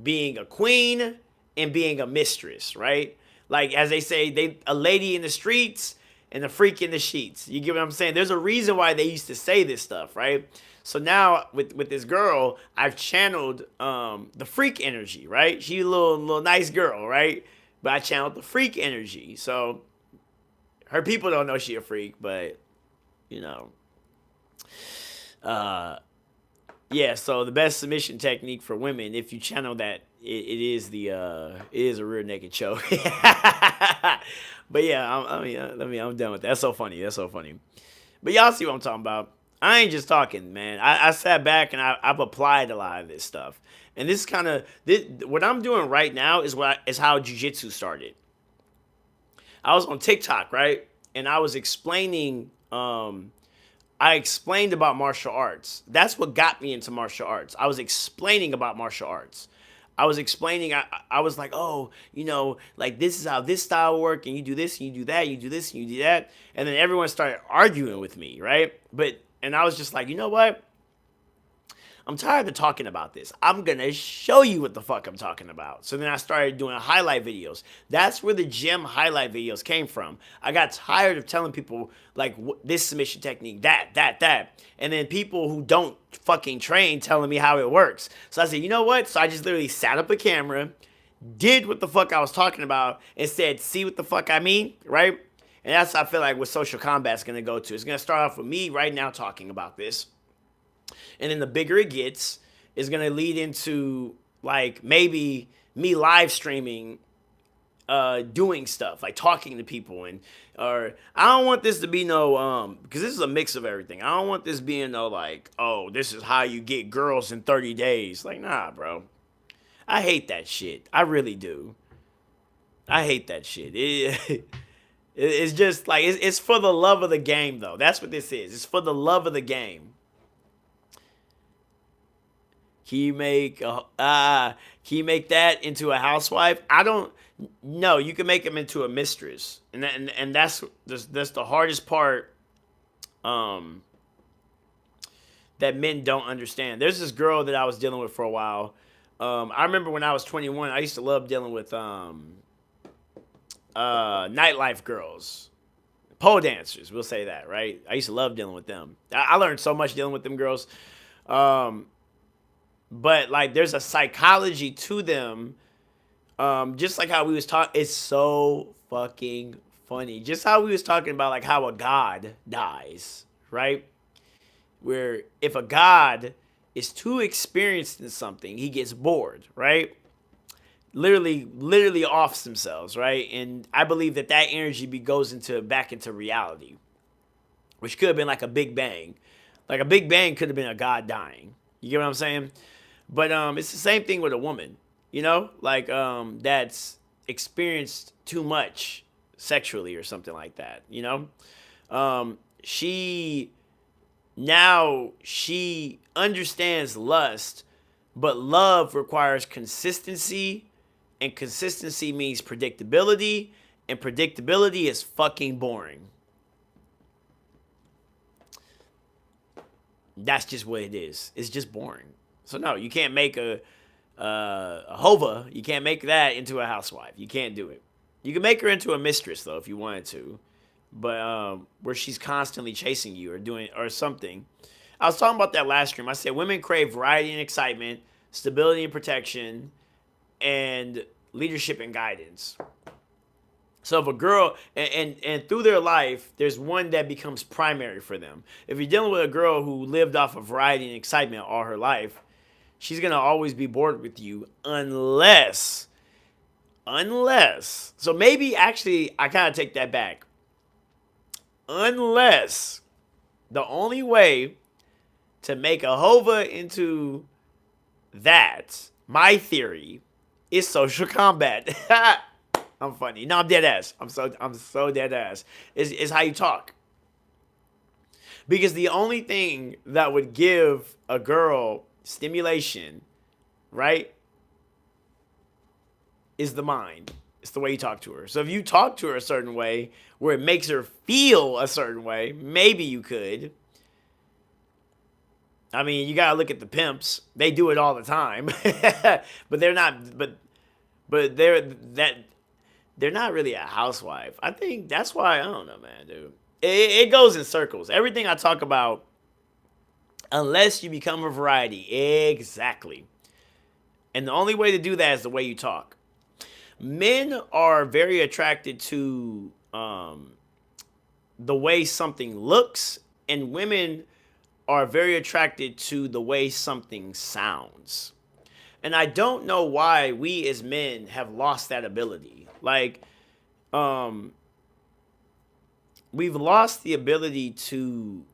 being a queen and being a mistress, right? Like as they say, they a lady in the streets and a freak in the sheets. You get what I'm saying? There's a reason why they used to say this stuff, right? So now with this girl, I've channeled the freak energy, right? She's a little nice girl, right? But I channeled the freak energy. So her people don't know she a freak, but you know, uh, yeah. So the best submission technique for women, if you channel that, it is it is a rear naked choke. But yeah, I'm done with that. That's so funny. That's so funny. But y'all see what I'm talking about. I ain't just talking, man. I sat back and I've applied a lot of this stuff. And this kind of what I'm doing right now is how jujitsu started. I was on TikTok, right? And I was explaining, I explained about martial arts. That's what got me into martial arts. I was explaining about martial arts. I was explaining, I was like, oh, like this is how this style work, and you do this, and you do that, you do this, and you do that. And then everyone started arguing with me, right? And I was just like, you know what? I'm tired of talking about this. I'm going to show you what the fuck I'm talking about. So then I started doing highlight videos. That's where the gym highlight videos came from. I got tired of telling people, like, this submission technique, that. And then people who don't fucking train telling me how it works. So I said, you know what? So I just literally sat up a camera, did what the fuck I was talking about, and said, see what the fuck I mean, right? And that's how I feel like what social combat's going to go to. It's going to start off with me right now talking about this. And then the bigger it gets, is going to lead into like maybe me live streaming, doing stuff like talking to people, or I don't want this to be no because this is a mix of everything. I don't want this being no like, oh, this is how you get girls in 30 days. Like, nah, bro. I hate that shit. I really do. I hate that shit. It's just like it's for the love of the game though. That's what this is. It's for the love of the game. Can you make that into a housewife? I don't know. You can make them into a mistress, and that's the hardest part. That men don't understand. There's this girl that I was dealing with for a while. I remember when I was 21, I used to love dealing with nightlife girls, pole dancers. We'll say that, right? I used to love dealing with them. I learned so much dealing with them girls. But like there's a psychology to them, just like how we was talking. It's so fucking funny, just how we was talking about like how a god dies, right? Where if a god is too experienced in something, he gets bored, right? Literally offs themselves, right? And I believe that energy goes into back into reality, which could have been like a big bang. Like a big bang could have been a god dying. You get what I'm saying? But it's the same thing with a woman, like that's experienced too much sexually or something like that. She she understands lust, but love requires consistency, and consistency means predictability, and predictability is fucking boring. That's just what it is. It's just boring. So no, you can't make a hova. You can't make that into a housewife. You can't do it. You can make her into a mistress though if you wanted to, but where she's constantly chasing you or doing or something. I was talking about that last stream. I said women crave variety and excitement, stability and protection, and leadership and guidance. So if a girl and through their life, there's one that becomes primary for them. If you're dealing with a girl who lived off of variety and excitement all her life, she's gonna always be bored with you unless. So maybe actually I kind of take that back. Unless the only way to make a hova into that, my theory, is social combat. I'm funny. No, I'm dead ass. I'm so dead ass. Is how you talk. Because the only thing that would give a girl stimulation, right, is the mind. It's the way you talk to her. So if you talk to her a certain way where it makes her feel a certain way, maybe you could. I mean, you gotta look at the pimps. They do it all the time. But they're not they're not really a housewife. I think that's why, I don't know, man, dude. It goes in circles. Everything I talk about, unless you become a variety. Exactly. And the only way to do that is the way you talk. Men are very attracted to the way something looks, and women are very attracted to the way something sounds. And I don't know why we as men have lost that ability. Like, we've lost the ability to,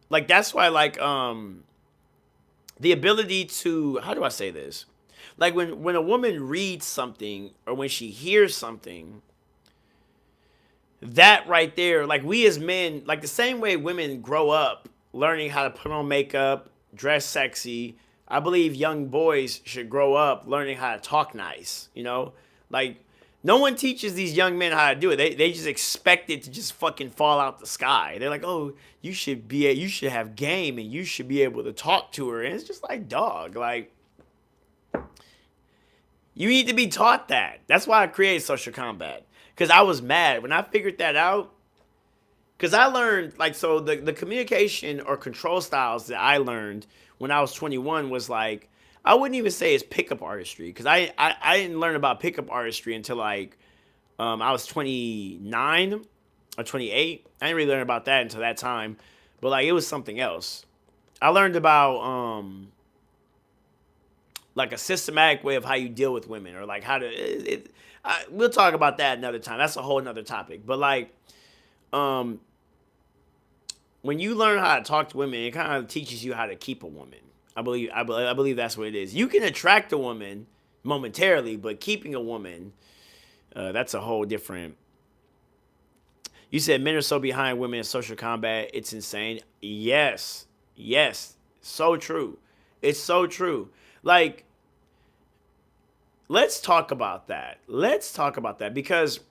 like, that's why, like, the ability to, how do I say this? Like, when a woman reads something or when she hears something, that right there, like, we as men, like, the same way women grow up learning how to put on makeup, dress sexy, I believe young boys should grow up learning how to talk nice, Like, no one teaches these young men how to do it. They just expect it to just fucking fall out the sky. They're like, oh, you should have game and you should be able to talk to her. And it's just like, dog, like, you need to be taught that. That's why I created Social Combat. Because I was mad when I figured that out. Because I learned, like, so the communication or control styles that I learned when I was 21 was like, I wouldn't even say it's pickup artistry. Because I didn't learn about pickup artistry until, like, I was 29 or 28. I didn't really learn about that until that time. But, like, it was something else. I learned about, like, a systematic way of how you deal with women. Or, like, how to... we'll talk about that another time. That's a whole nother topic. But, like... when you learn how to talk to women, it kind of teaches you how to keep a woman. I believe that's what it is. You can attract a woman momentarily, but keeping a woman, that's a whole different. You said men are so behind women in social combat. It's insane. Yes, so true. It's so true. Like, let's talk about that. Because,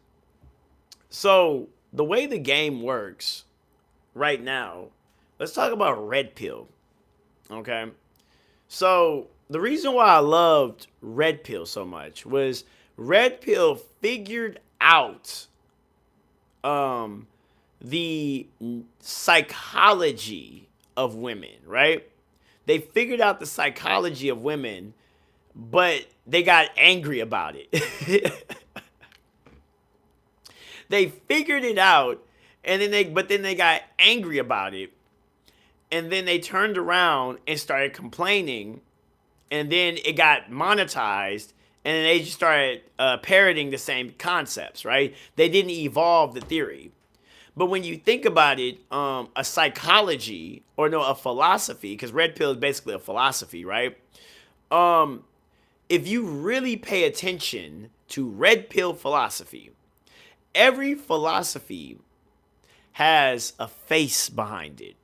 so the way the game works right now, let's talk about Red Pill. Okay? So, the reason why I loved Red Pill so much was Red Pill figured out the psychology of women, right? They figured out the psychology of women, but they got angry about it. They figured it out, and then they got angry about it. and then they turned around and started complaining, and then it got monetized, and then they just started parroting the same concepts, right? They didn't evolve the theory. But when you think about it, a psychology, or no, a philosophy, because red pill is basically a philosophy, right? If you really pay attention to red pill philosophy, every philosophy has a face behind it.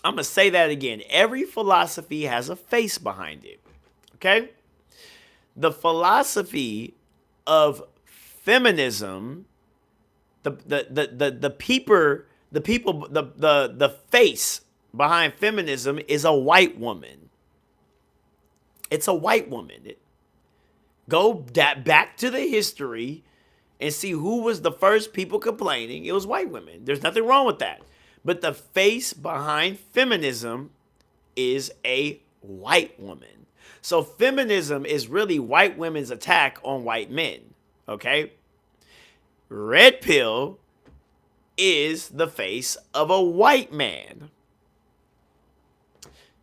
I'm going to say that again. Every philosophy has a face behind it. Okay? The philosophy of feminism, the face behind feminism is a white woman. It's a white woman. Go back to the history and see who was the first people complaining. It was white women. There's nothing wrong with that. But the face behind feminism is a white woman. So feminism is really white women's attack on white men. Okay? Red pill is the face of a white man.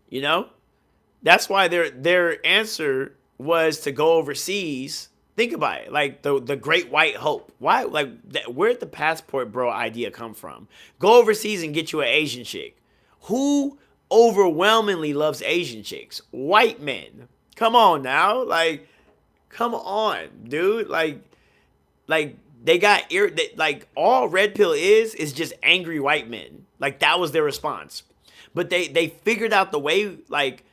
You know? That's why their answer was to go overseas. Think about it, like the Great White Hope. Why, like, where'd the passport bro idea come from? Go overseas and get you an Asian chick. Who overwhelmingly loves Asian chicks? White men. Come on now, like, come on, dude. Like they got like all red pill is just angry white men. Like that was their response. But they figured out the way, like,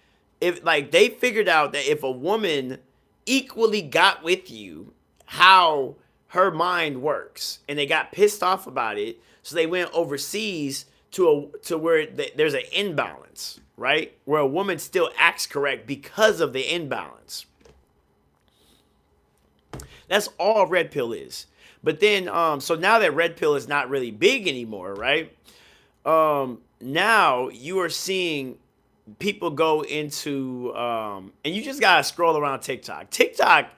if like they figured out that if a woman equally got with you, how her mind works, and they got pissed off about it, so they went overseas to where there's an imbalance, right? Where a woman still acts correct because of the imbalance. That's all red pill is. But then, so now that red pill is not really big anymore, right? Now you are seeing people go into, and you just gotta scroll around TikTok. TikTok,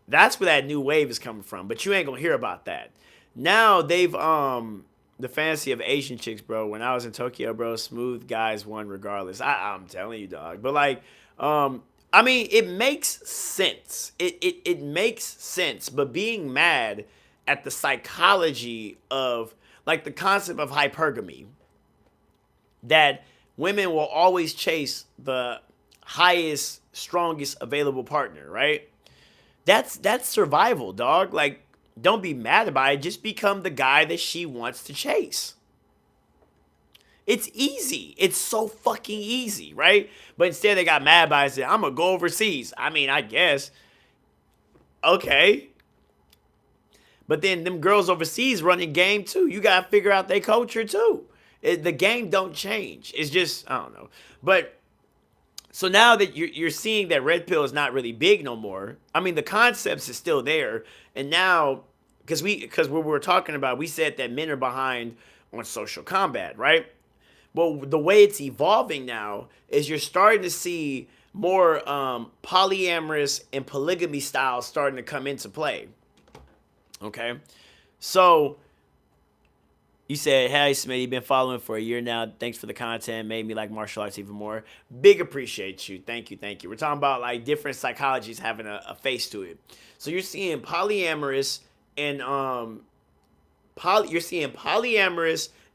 that's where that new wave is coming from. But you ain't gonna hear about that. Now they've, the fantasy of Asian chicks, bro. When I was in Tokyo, bro, smooth guys won regardless. I'm telling you, dog. But like, I mean, it makes sense. It makes sense. But being mad at the psychology of, like, the concept of hypergamy, that women will always chase the highest, strongest available partner, right? That's survival, dog. Like, don't be mad about it. Just become the guy that she wants to chase. It's easy. It's so fucking easy, right? But instead they got mad by it and said, I'm going to go overseas. I mean, I guess. Okay. But then them girls overseas running game too. You got to figure out their culture too. The game don't change. It's just, I don't know. But so now that you're seeing that red pill is not really big no more. I mean, the concepts is still there. And now, because what we were talking about, we said that men are behind on social combat, right? Well, the way it's evolving now is you're starting to see more polyamorous and polygamy styles starting to come into play. Okay? So you said, hey, Smitty, been following for a year now. Thanks for the content. Made me like martial arts even more. Big appreciate you. Thank you. We're talking about, like, different psychologies having a face to it. So you're seeing polyamorous and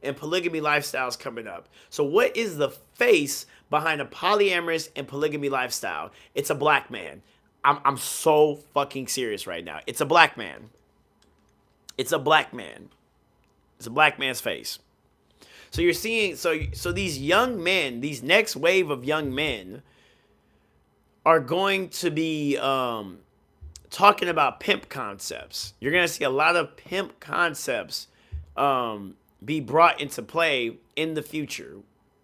and polygamy lifestyles coming up. So what is the face behind a polyamorous and polygamy lifestyle? It's a black man. I'm so fucking serious right now. It's a black man. It's a black man. It's a black man's face. So you're seeing, so these young men, these next wave of young men are going to be talking about pimp concepts. You're going to see a lot of pimp concepts be brought into play in the future.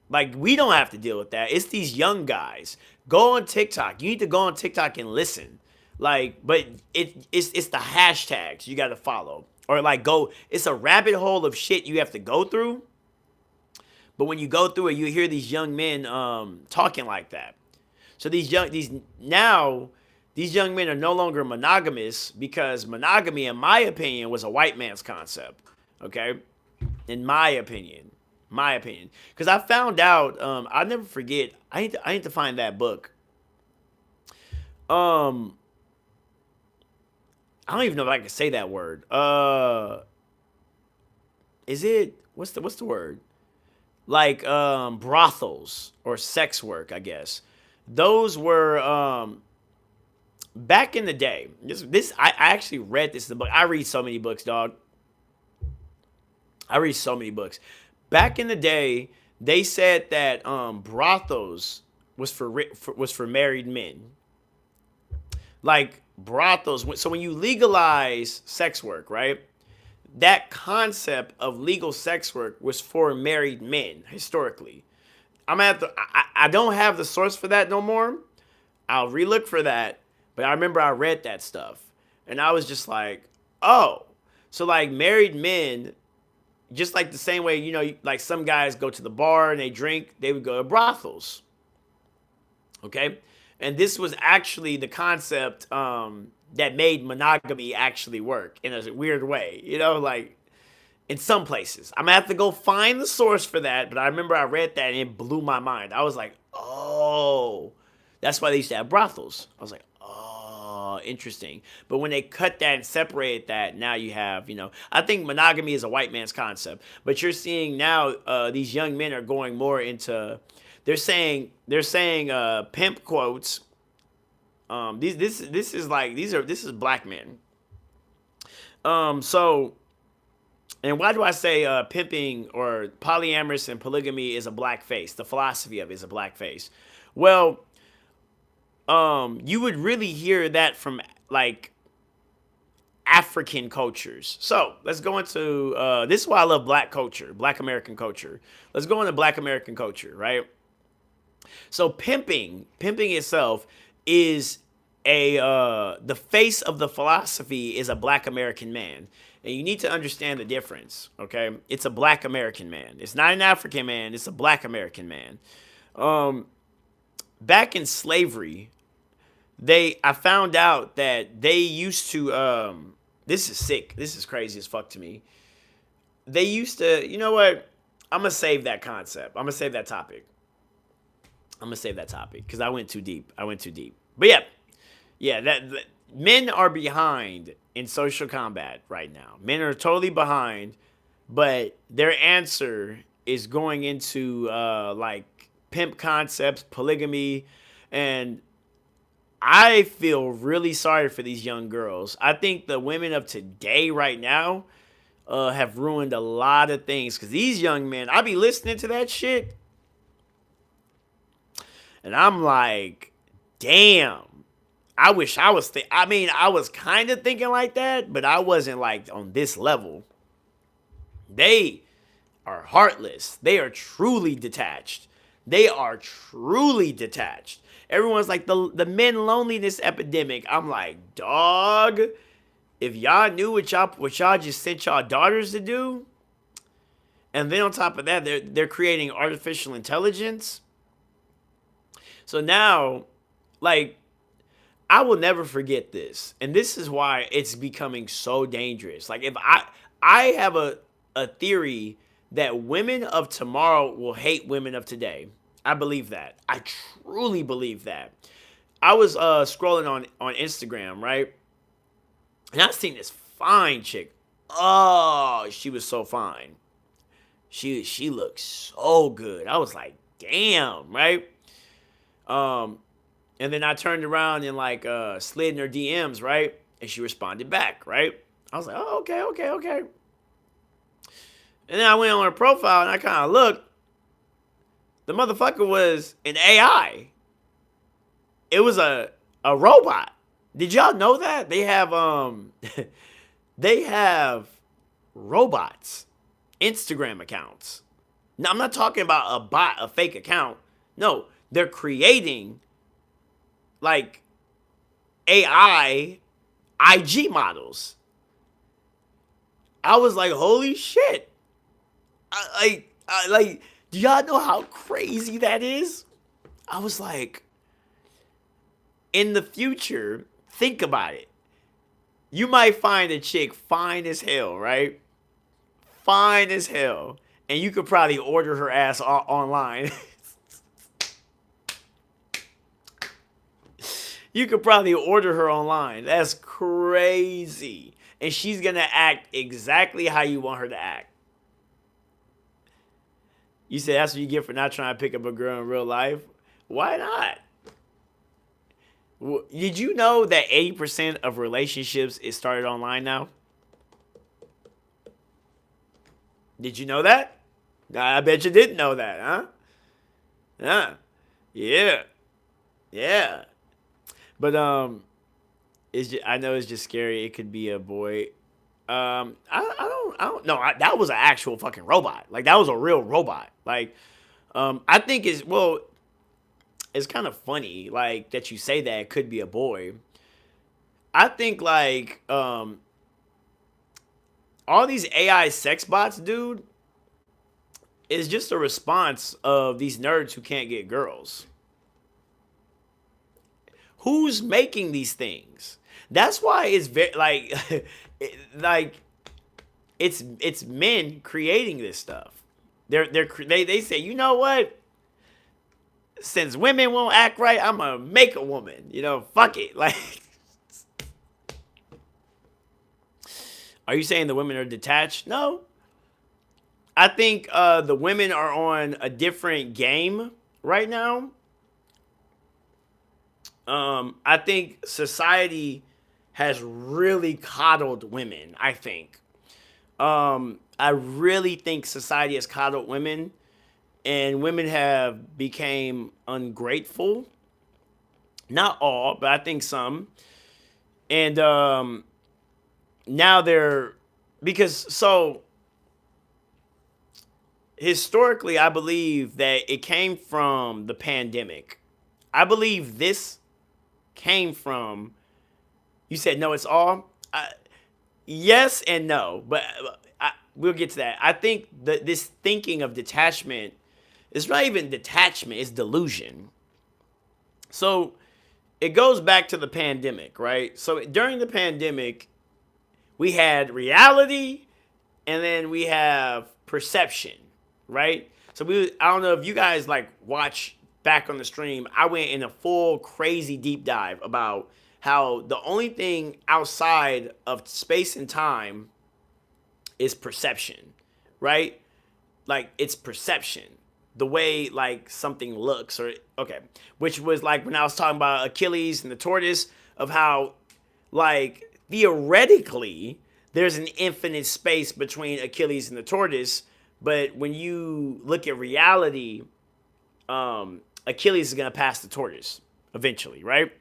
Like, we don't have to deal with that. It's these young guys. Go on TikTok. You need to go on TikTok and listen. Like, but it's the hashtags you got to follow. Or like it's a rabbit hole of shit you have to go through. But when you go through it, you hear these young men talking like that. So these young men are no longer monogamous, because monogamy, in my opinion, was a white man's concept. Okay? In my opinion. My opinion, because I found out. I'll never forget. I need to find that book. Um, I don't even know if I can say that word. Is it what's the word? Like brothels or sex work, I guess. Those were back in the day. This I actually read this in the book. I read so many books, dog. I read so many books. Back in the day, they said that brothels was for married men. Like brothels. So when you legalize sex work, right? That concept of legal sex work was for married men historically. I'm at the. I don't have the source for that no more. I'll relook for that. But I remember I read that stuff, and I was just like, oh, so like married men, just like the same way like some guys go to the bar and they drink, they would go to brothels. Okay, and this was actually the concept that made monogamy actually work in a weird way. Like in some places. I'm gonna have to go find the source for that, but I remember I read that and it blew my mind. I was like, oh, that's why they used to have brothels. I was like, oh, interesting. But when they cut that and separate that, now you have, I think monogamy is a white man's concept, but you're seeing now these young men are going more into, they're saying pimp quotes. This is black men. So. And why do I say pimping or polyamorous and polygamy is a black face? The philosophy of it is a black face. Well, you would really hear that from like African cultures. So let's go into this is why I love black culture, black American culture. Let's go into black American culture, right? So pimping itself is the face of the philosophy is a black American man. And you need to understand the difference, okay? It's a black American man. It's not an African man. It's a black American man. Back in slavery, I found out that they used to. This is sick. This is crazy as fuck to me. They used to. You know what? I'm gonna save that concept. I'm gonna save that topic. Because I went too deep. But yeah. That men are behind in social combat right now. Men are totally behind, but their answer is going into like pimp concepts, polygamy, and I feel really sorry for these young girls. I think the women of today right now have ruined a lot of things because these young men, I be listening to that shit, and I'm like, damn. I wish I was. I was kind of thinking like that, but I wasn't like on this level. They are heartless. They are truly detached. Everyone's like the men loneliness epidemic. I'm like, dog. If y'all knew what y'all just sent y'all daughters to do, and then on top of that, they're creating artificial intelligence. So now, like, I will never forget this. And this is why it's becoming so dangerous. Like, if I have a theory that women of tomorrow will hate women of today. I believe that. I truly believe that. I was scrolling on Instagram, right? And I seen this fine chick. Oh, she was so fine. She looked so good. I was like, damn, right? And then I turned around and like slid in her DMs, right? And she responded back, right? I was like, oh, okay. And then I went on her profile and I kind of looked. The motherfucker was an AI. It was a robot. Did y'all know that? They have they have robots, Instagram accounts. Now I'm not talking about a bot, a fake account. No, they're creating like AI IG models. I was like, holy shit. Like, do y'all know how crazy that is? I was like, in the future, think about it. You might find a chick fine as hell, right? Fine as hell. and you could probably order her ass online. You could probably order her online. That's crazy. And she's going to act exactly how you want her to act. You say that's what you get for not trying to pick up a girl in real life? Why not? Did you know that 80% of relationships is started online now? Did you know that? I bet you didn't know that, huh? Huh? Yeah. Yeah. But I know it's just scary. It could be a boy. I don't know. That was an actual fucking robot. Like that was a real robot. Like, I think it's kind of funny, like that you say that it could be a boy. I think like all these AI sex bots, dude, is just a response of these nerds who can't get girls. Who's making these things? That's why it's very like like it's men creating this stuff. They say, you know what? Since women won't act right, I'm gonna make a woman. You know, fuck it. Like, are you saying the women are detached? No. I think the women are on a different game right now. I think society has really coddled women. I really think society has coddled women, and women have became ungrateful. Not all, but I think some. And now they're because so historically, I believe that it came from the pandemic. I believe this came from. You said no, it's all. Yes and no, but we'll get to that. I think that this thinking of detachment is not even detachment; it's delusion. So it goes back to the pandemic, right? So during the pandemic, we had reality, and then we have perception, right? So I don't know if you guys like watch back on the stream. I went in a full crazy deep dive about how the only thing outside of space and time is perception, right? Like it's perception, the way like something looks, or okay, which was like when I was talking about Achilles and the tortoise, of how like theoretically there's an infinite space between Achilles and the tortoise, but when you look at reality, Achilles is gonna pass the tortoise eventually, right?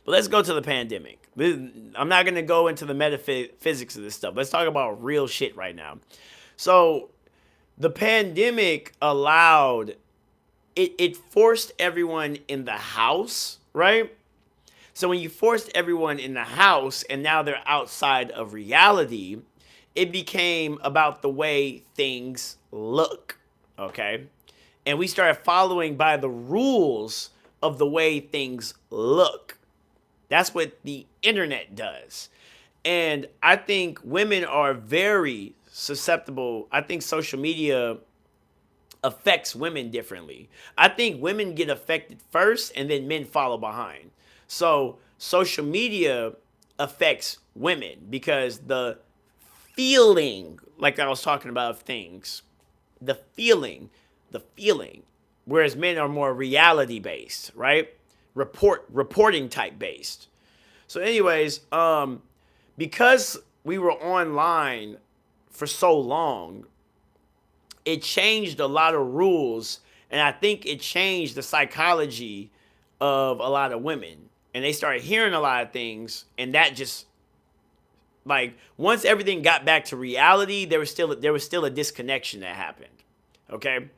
But let's go to the pandemic. I'm not going to go into the metaphysics of this stuff. Let's talk about real shit right now. So the pandemic allowed, it forced everyone in the house, right? So when you forced everyone in the house and now they're outside of reality, it became about the way things look, okay? And we started following by the rules of the way things look. That's what the internet does. And I think women are very susceptible. I think social media affects women differently. I think women get affected first and then men follow behind. So social media affects women because the feeling, like I was talking about, of things, the feeling, whereas men are more reality based, right? Reporting type based. So anyways, because we were online for so long, it changed a lot of rules, and I think it changed the psychology of a lot of women. And they started hearing a lot of things, and that just like once everything got back to reality, there was still a disconnection that happened. Okay?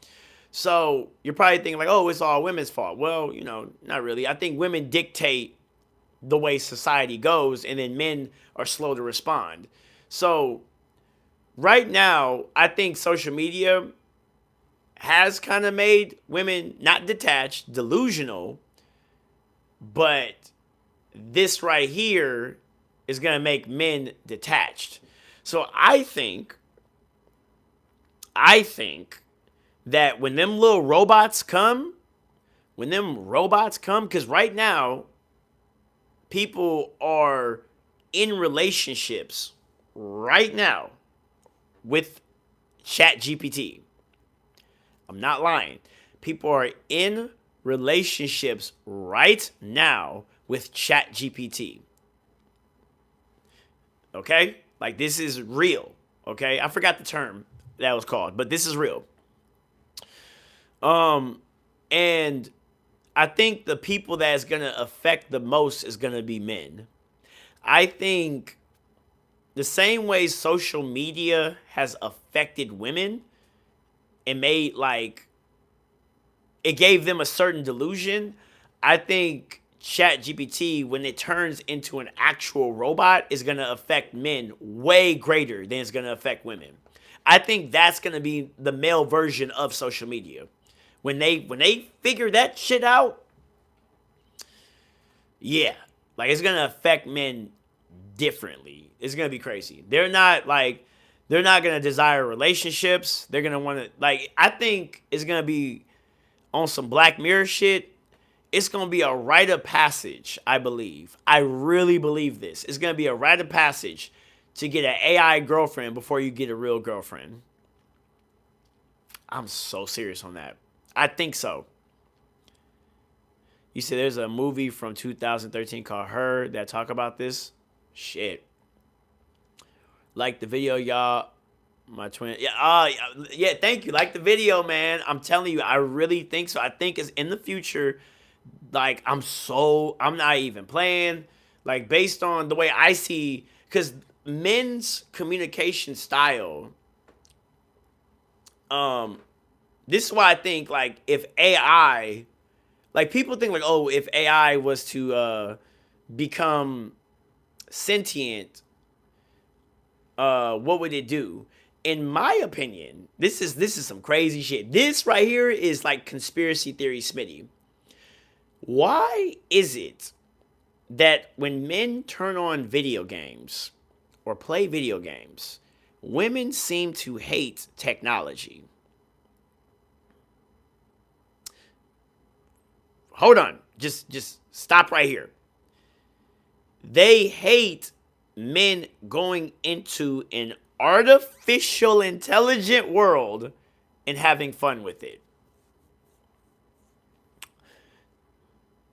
So you're probably thinking like, oh, it's all women's fault. Well, not really. I think women dictate the way society goes, and then men are slow to respond. So right now, I think social media has kind of made women not detached, delusional, but this right here is going to make men detached. So I think I think that when them little robots come, because right now, people are in relationships right now with Chat GPT. I'm not lying. People are in relationships right now with Chat GPT. Okay? Like, this is real. Okay? I forgot the term that was called, but this is real. And I think the people that's gonna affect the most is gonna be men. I think the same way social media has affected women and made like it gave them a certain delusion. I think ChatGPT, when it turns into an actual robot, is gonna affect men way greater than it's gonna affect women. I think that's gonna be the male version of social media. When they figure that shit out, yeah, like it's gonna affect men differently. It's gonna be crazy. They're not gonna desire relationships. They're gonna want to like. I think it's gonna be on some Black Mirror shit. It's gonna be a rite of passage. I believe. I really believe this. It's gonna be a rite of passage to get an AI girlfriend before you get a real girlfriend. I'm so serious on that. I think so. You said there's a movie from 2013 called Her that talk about this. Shit. Like the video, y'all. My twin. Yeah, yeah, thank you. Like the video, man. I'm telling you, I really think so. I think it's in the future. Like, I'm not even playing. Like, based on the way I see, because men's communication style, this is why I think, like, if AI, like, people think, like, oh, if AI was to become sentient, what would it do? In my opinion, this is some crazy shit. This right here is like conspiracy theory Smitty. Why is it that when men turn on video games or play video games, women seem to hate technology? Hold on. Just stop right here. They hate men going into an artificial intelligent world and having fun with it.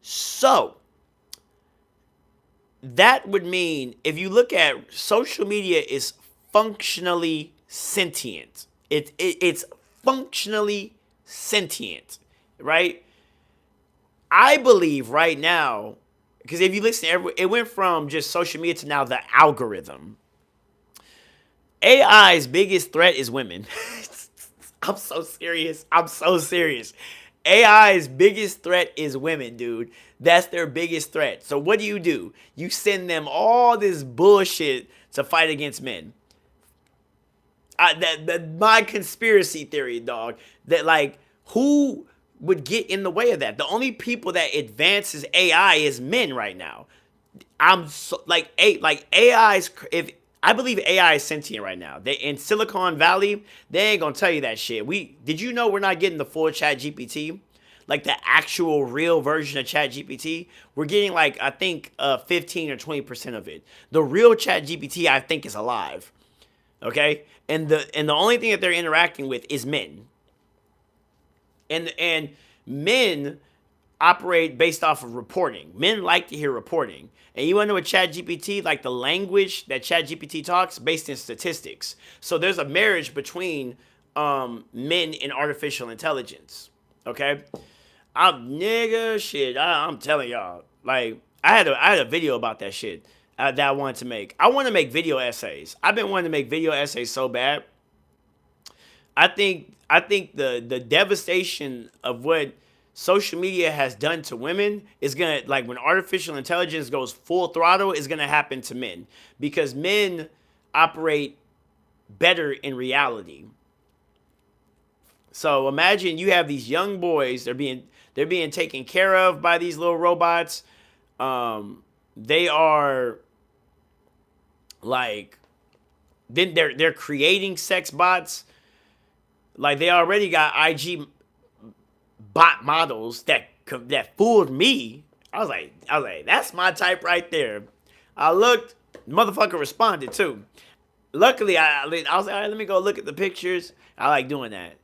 So, that would mean if you look at social media is functionally sentient. It's functionally sentient, right? I believe right now, because if you listen, it went from just social media to now the algorithm. AI's biggest threat is women. I'm so serious. AI's biggest threat is women, dude. That's their biggest threat. So what do? You send them all this bullshit to fight against men. My conspiracy theory, dog, that like who would get in the way of that? The only people that advances AI is men right now. I'm so like AI's if I believe AI is sentient right now. They in Silicon Valley, they ain't gonna tell you that shit. Did you know we're not getting the full Chat GPT? Like the actual real version of Chat GPT? We're getting like I think 15 or 20% of it. The real Chat GPT I think is alive. Okay? And the only thing that they're interacting with is men. And men operate based off of reporting. Men like to hear reporting. And you want to know what ChatGPT, like the language that ChatGPT talks, based in statistics. So there's a marriage between men and artificial intelligence. Okay, I'm telling y'all, like I had a video about that shit that I wanted to make. I want to make video essays. I've been wanting to make video essays so bad. I think the devastation of what social media has done to women is gonna, like, when artificial intelligence goes full throttle, is gonna happen to men because men operate better in reality. So imagine you have these young boys, they're being taken care of by these little robots. They are like, then they're creating sex bots. Like they already got IG bot models that fooled me. I was like, that's my type right there. I looked, motherfucker responded too. Luckily, I was like, all right, let me go look at the pictures. I like doing that.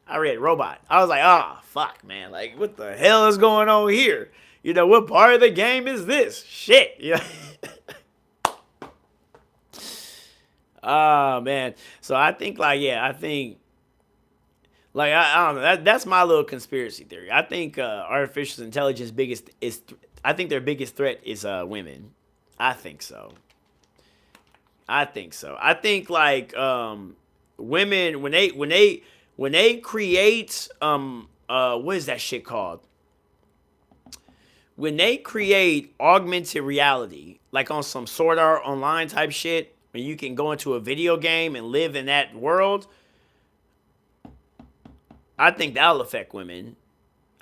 I read robot. I was like, oh fuck, man, like what the hell is going on here? You know, what part of the game is this? Shit, you know? Oh man. So I think like yeah, I think like I don't know. That's my little conspiracy theory. I think artificial intelligence biggest is I think their biggest threat is women. I think so. I think so. I think like women when they create what is that shit called? When they create augmented reality, like on some Sword Art Online type shit, when you can go into a video game and live in that world, I think that'll affect women.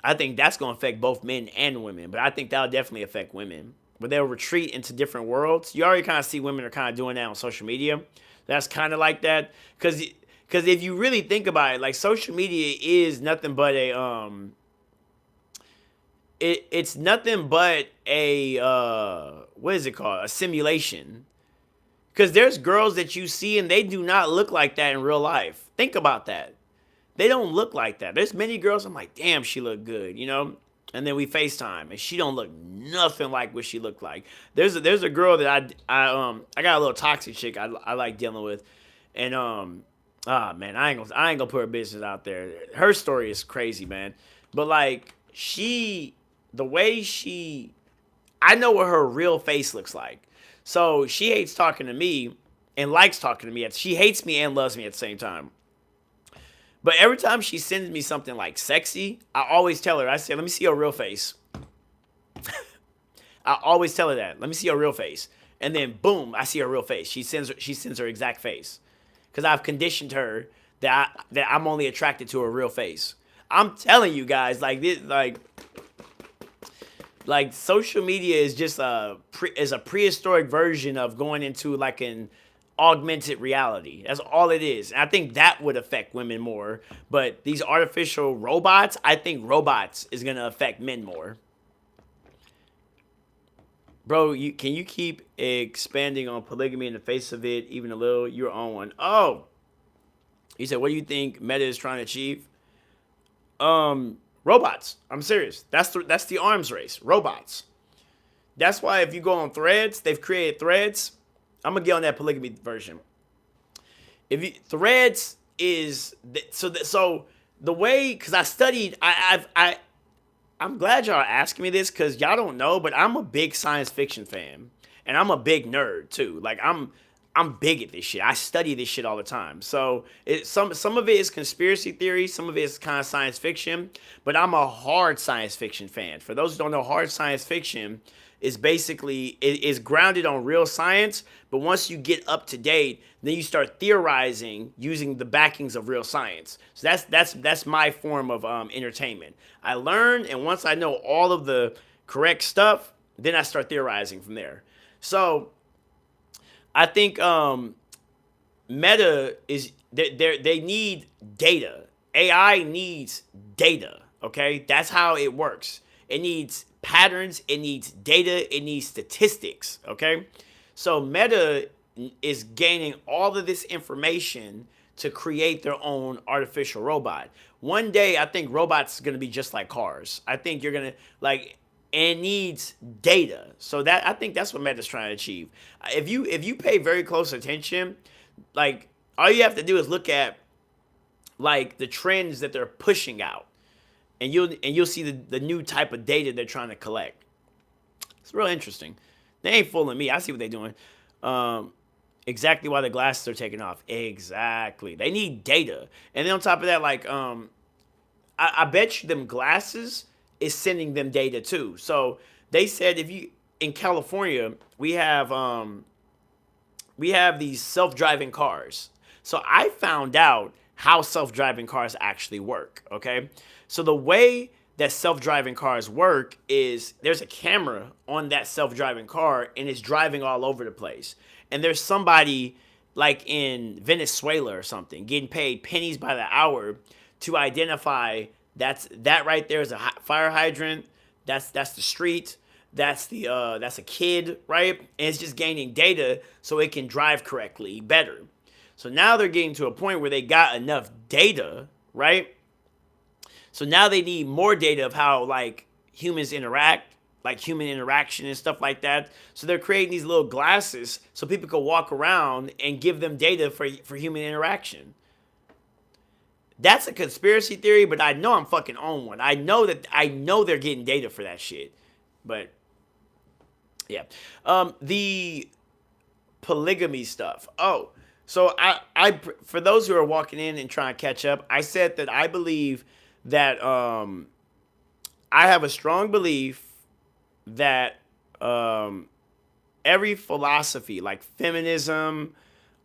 I think that's going to affect both men and women, but I think that'll definitely affect women. But they'll retreat into different worlds. You already kind of see women are kind of doing that on social media. That's kind of like that because if you really think about it, like social media is nothing but it's nothing but a what is it called? A simulation. Because there's girls that you see and they do not look like that in real life. Think about that. They don't look like that. There's many girls I'm like, damn, she look good, you know? And then we FaceTime and she don't look nothing like what she looked like. There's a girl that I got a little toxic chick I like dealing with. And man, I ain't gonna put her business out there. Her story is crazy, man. But like the way I know what her real face looks like. So she hates talking to me and likes talking to me. She hates me and loves me at the same time. But every time she sends me something like sexy, I always tell her, I say, let me see your real face. I always tell her that. Let me see your real face. And then boom, I see her real face. She sends her exact face. Because I've conditioned her that I'm only attracted to her real face. I'm telling you guys, like this, like social media is just a prehistoric version of going into like an augmented reality. That's all it is. And I think that would affect women more. But these artificial robots, I think robots is gonna affect men more. Bro, can you keep expanding on polygamy in the face of it even a little? You're on one. Oh, you said, what do you think Meta is trying to achieve? Robots. I'm serious. That's the arms race. Robots. That's why if you go on Threads, they've created Threads. I'm gonna get on that polygamy version. Threads is so the way, because I studied. I'm glad y'all are asking me this because y'all don't know, but I'm a big science fiction fan and I'm a big nerd too. Like I'm big at this shit. I study this shit all the time. So some of it is conspiracy theory, some of it is kind of science fiction, but I'm a hard science fiction fan. For those who don't know, hard science fiction is basically it is grounded on real science, but once you get up to date, then you start theorizing using the backings of real science. So that's my form of entertainment. I learn, and once I know all of the correct stuff, then I start theorizing from there. So I think Meta is they need data. AI needs data. Okay, that's how it works. It needs patterns. It needs data. It needs statistics. Okay, so Meta is gaining all of this information to create their own artificial robot. One day, I think robots are gonna be just like cars. I think you're gonna like. And needs data. So that I think that's what Meta's trying to achieve. If you pay very close attention, like all you have to do is look at like the trends that they're pushing out, and you'll see the new type of data they're trying to collect. It's real interesting. They ain't fooling me. I see what they're doing. Exactly why the glasses are taking off. Exactly. They need data, and then on top of that, like I bet you them glasses is sending them data too. So they said if you in California we have these self-driving cars. So I found out how self-driving cars actually work. Okay, so the way that self-driving cars work is there's a camera on that self-driving car and it's driving all over the place. And there's somebody like in Venezuela or something, getting paid pennies by the hour to identify that right there is a fire hydrant. That's the street. That's a kid, right? And it's just gaining data so it can drive correctly better. So now they're getting to a point where they got enough data, right? So now they need more data of how like humans interact, like human interaction and stuff like that. So they're creating these little glasses so people can walk around and give them data for human interaction. That's a conspiracy theory, but I know I'm fucking on one. I know they're getting data for that shit. But yeah. The polygamy stuff. Oh, so I for those who are walking in and trying to catch up, I said that I believe that I have a strong belief that every philosophy, like feminism,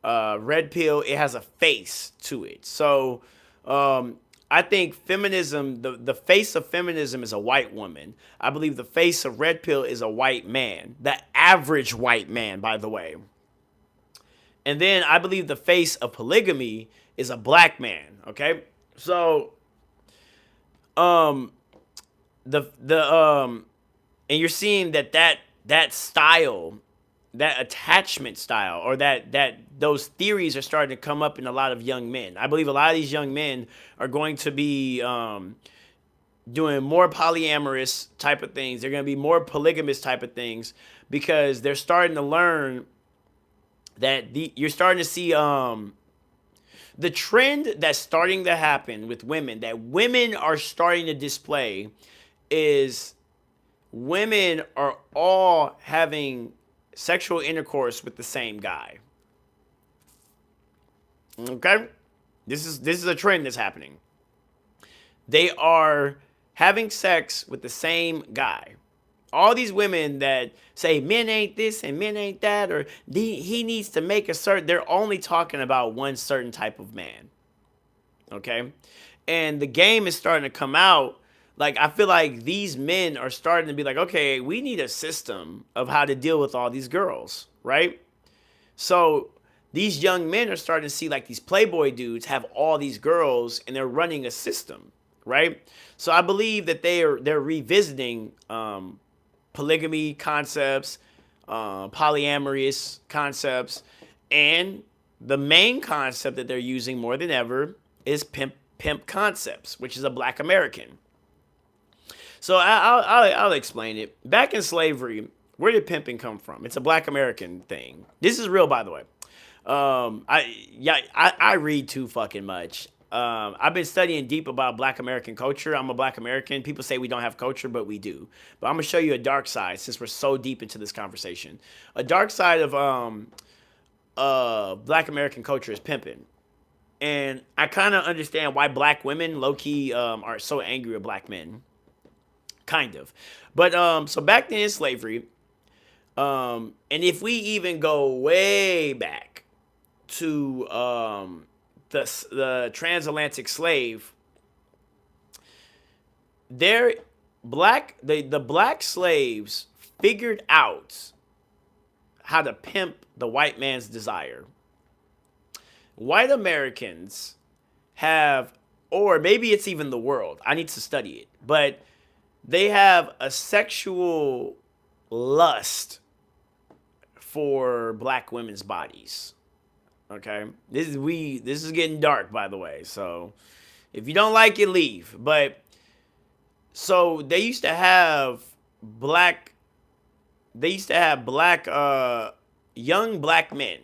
red pill, it has a face to it. So I think feminism, the face of feminism is a white woman. I believe the face of red pill is a white man, the average white man, by the way. And then I believe the face of polygamy is a black man. Okay, so and you're seeing that style, that attachment style, or that those theories are starting to come up in a lot of young men. I believe a lot of these young men are going to be doing more polyamorous type of things. They're going to be more polygamous type of things because they're starting to learn that you're starting to see the trend that's starting to happen with women, that women are starting to display, is women are all having sexual intercourse with the same guy. Okay? This is a trend that's happening. They are having sex with the same guy. All these women that say men ain't this and men ain't that, or he needs to make a certain, they're only talking about one certain type of man. Okay? And the game is starting to come out. Like, I feel like these men are starting to be like, okay, we need a system of how to deal with all these girls, right? So these young men are starting to see like these Playboy dudes have all these girls and they're running a system, right? So I believe that they're revisiting polygamy concepts, polyamorous concepts, and the main concept that they're using more than ever is pimp concepts, which is a black American. So I'll explain it. Back in slavery, where did pimping come from? It's a black American thing. This is real, by the way. I read too fucking much. I've been studying deep about black American culture. I'm a black American. People say we don't have culture, but we do. But I'm going to show you a dark side since we're so deep into this conversation. A dark side of black American culture is pimping. And I kind of understand why black women, low-key, are so angry with black men. Kind of. But so back then in slavery, and if we even go way back to the transatlantic slave, the black slaves figured out how to pimp the white man's desire. White Americans have, or maybe it's even the world, I need to study it, but they have a sexual lust for black women's bodies. Okay, this is getting dark, by the way. So if you don't like it, leave. But so they used to have young black men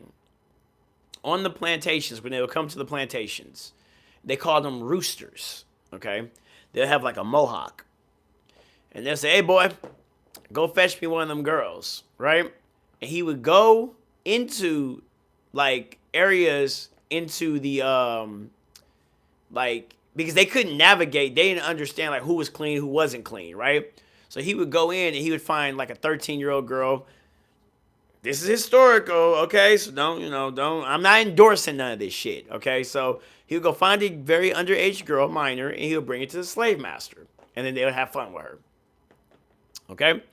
on the plantations. When they would come to the plantations, they called them roosters. Okay, they'll have like a mohawk. And they'll say, hey, boy, go fetch me one of them girls, right? And he would go into, like, areas into the, because they couldn't navigate. They didn't understand, like, who was clean, who wasn't clean, right? So he would go in and he would find, like, a 13-year-old girl. This is historical, okay? So I'm not endorsing none of this shit, okay? So he would go find a very underage girl, minor, and he would bring it to the slave master. And then they would have fun with her. Okay?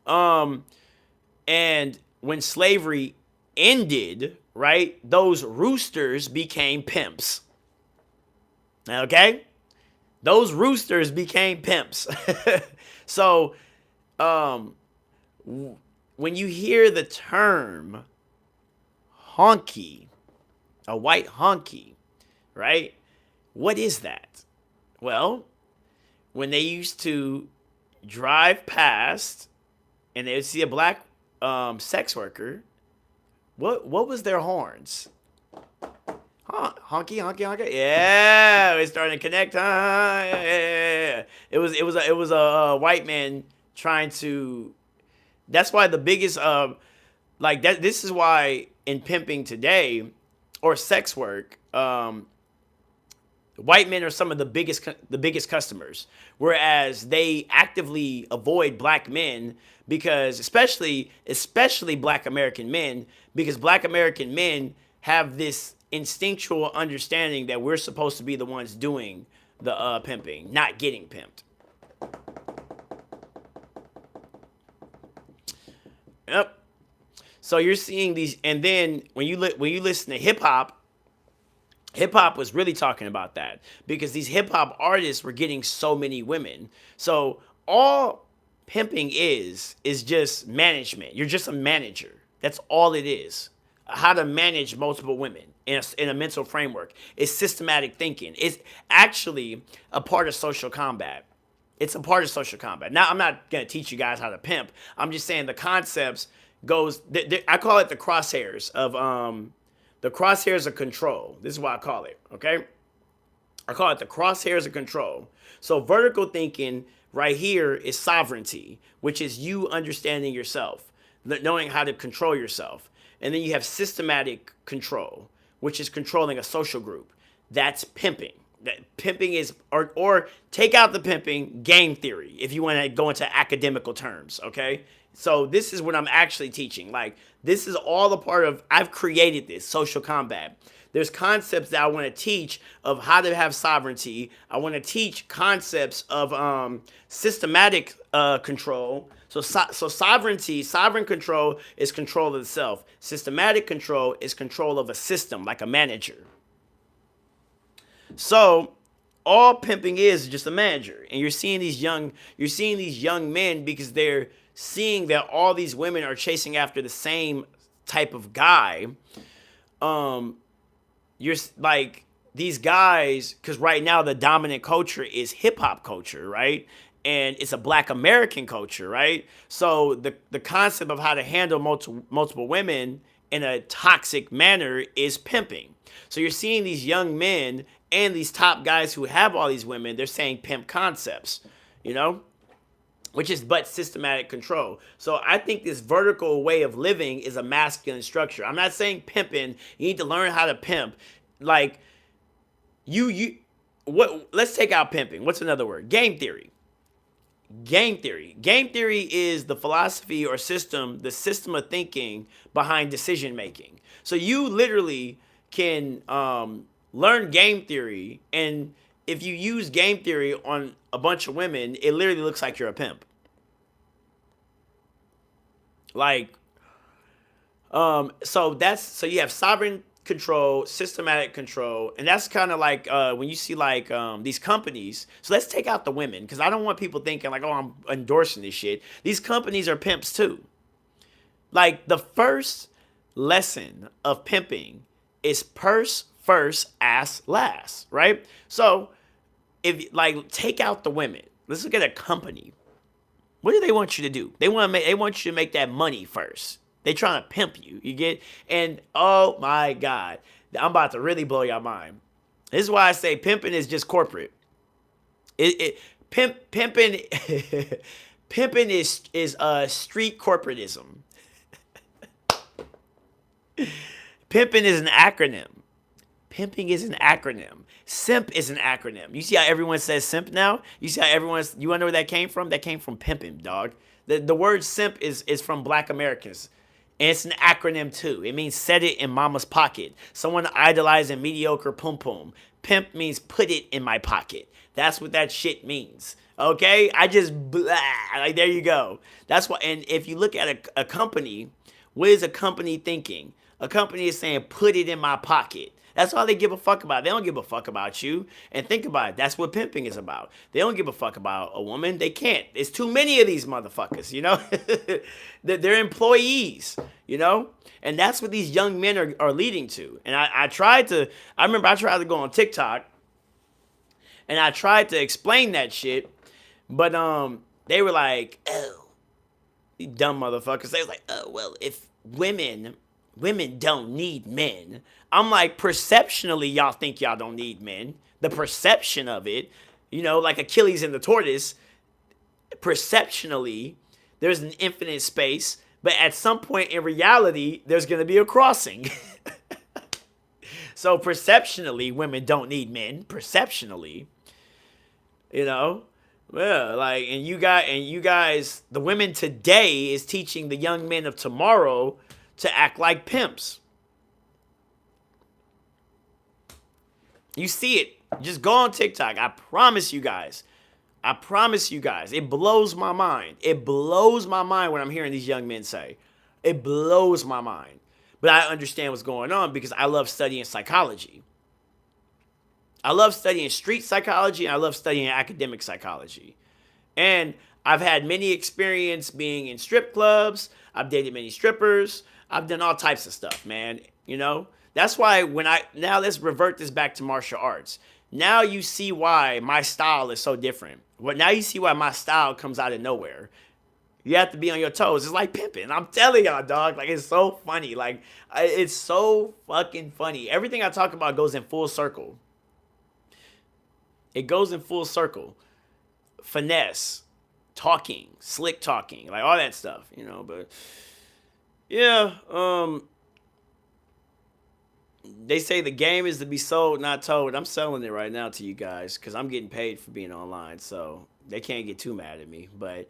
And when slavery ended, right? Those roosters became pimps. Okay? Those roosters became pimps. So, um, when you hear the term honky, a white honky, right? What is that? Well, when they used to drive past and they would see a black sex worker, what was their horns? Honky, honky, honky. Yeah, it's starting to connect. Yeah. It was a white man trying to. That's why the biggest like that. This is why in pimping today, or sex work, white men are some of the biggest customers, whereas they actively avoid black men because especially black American men, because black American men have this instinctual understanding that we're supposed to be the ones doing the pimping, not getting pimped. Yep. So you're seeing these, and then when you listen to hip hop was really talking about that because these hip hop artists were getting so many women. So all pimping is just management. You're just a manager. That's all it is. How to manage multiple women in a mental framework. It's systematic thinking. It's actually a part of social combat. It's a part of social combat. Now, I'm not going to teach you guys how to pimp. I'm just saying the concepts goes, I call it the crosshairs of control. This is what I call it, okay? I call it the crosshairs of control. So vertical thinking right here is sovereignty, which is you understanding yourself, knowing how to control yourself. And then you have systematic control, which is controlling a social group. That's pimping. That pimping is, or take out the pimping, game theory, if you want to go into academical terms, okay? So this is what I'm actually teaching. Like, this is all a part of, I've created this, social combat. There's concepts that I want to teach of how to have sovereignty. I want to teach concepts of systematic control. So sovereign control is control of the self. Systematic control is control of a system, like a manager. So all pimping is just a manager, and you're seeing these young men because they're seeing that all these women are chasing after the same type of guy. You're like these guys, because right now the dominant culture is hip hop culture, right? And it's a black American culture, right? So the concept of how to handle multiple women in a toxic manner is pimping. So you're seeing these young men and these top guys who have all these women, they're saying pimp concepts, which is but systematic control. So I think this vertical way of living is a masculine structure. I'm not saying pimping. You need to learn how to pimp. Like let's take out pimping. What's another word? Game theory. Game theory. Game theory is the philosophy or system, the system of thinking behind decision making. So you literally can learn game theory, and if you use game theory on a bunch of women, it literally looks like you're a pimp. Like, so you have sovereign control, systematic control, and that's kind of like when you see like these companies. So let's take out the women, because I don't want people thinking like, oh, I'm endorsing this shit. These companies are pimps too. Like, the first lesson of pimping is purse first, ass last, right? So if like take out the women, let's look at a company. What do they want you to do? They want you to make that money first. They trying to pimp you. You get, and oh my God, I'm about to really blow your mind. This is why I say pimping is just corporate. Pimping pimping is street corporatism. Pimping is an acronym. Pimping is an acronym. Simp is an acronym. You see how everyone says simp now? You see how you want to know where that came from? That came from pimping, dog. The word simp is from black Americans. And it's an acronym too. It means set it in mama's pocket. Someone idolizing mediocre pum pum. Pimp means put it in my pocket. That's what that shit means. Okay? I just blah. Like, there you go. That's what. And if you look at a company, what is a company thinking? A company is saying, put it in my pocket. That's all they give a fuck about. They don't give a fuck about you. And think about it. That's what pimping is about. They don't give a fuck about a woman. They can't. There's too many of these motherfuckers, you know? They're employees, you know? And that's what these young men are leading to. And I remember I tried to go on TikTok and I tried to explain that shit. But they were like, oh, you dumb motherfuckers. They was like, oh, well, if women don't need men. I'm like, perceptionally, y'all think y'all don't need men. The perception of it, you know, like Achilles and the tortoise, perceptionally, there's an infinite space, but at some point in reality, there's going to be a crossing. So perceptionally, women don't need men. Perceptionally, you know, well, like, and you guys, the women today is teaching the young men of tomorrow to act like pimps. You see it. Just go on TikTok. I promise you guys. It blows my mind. It blows my mind when I'm hearing these young men say. It blows my mind. But I understand what's going on because I love studying psychology. I love studying street psychology and I love studying academic psychology. And I've had many experience being in strip clubs. I've dated many strippers. I've done all types of stuff, man. You know? That's why now let's revert this back to martial arts. Now you see why my style is so different. Now you see why my style comes out of nowhere. You have to be on your toes. It's like pimping. I'm telling y'all, dog. Like, it's so funny. Like, it's so fucking funny. Everything I talk about goes in full circle. It goes in full circle. Finesse, talking, slick talking, like all that stuff, you know. But yeah, they say the game is to be sold, not told. I'm selling it right now to you guys because I'm getting paid for being online, so they can't get too mad at me. But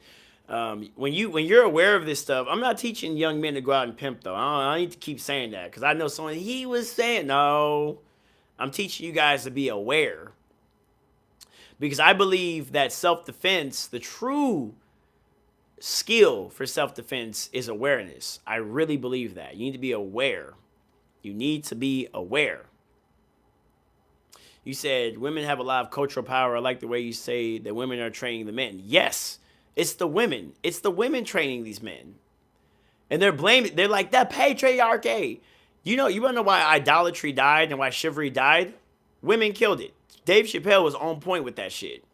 when you're aware of this stuff, I'm not teaching young men to go out and pimp though. I need to keep saying that because I know someone he was saying no. I'm teaching you guys to be aware because I believe that self-defense, the true skill for self-defense is awareness. I really believe that. You need to be aware. You need to be aware. You said women have a lot of cultural power. I like the way you say that women are training the men. Yes, it's the women. It's the women training these men. And they're like, that patriarchy. You want to know why idolatry died and why chivalry died? Women killed it. Dave Chappelle was on point with that shit.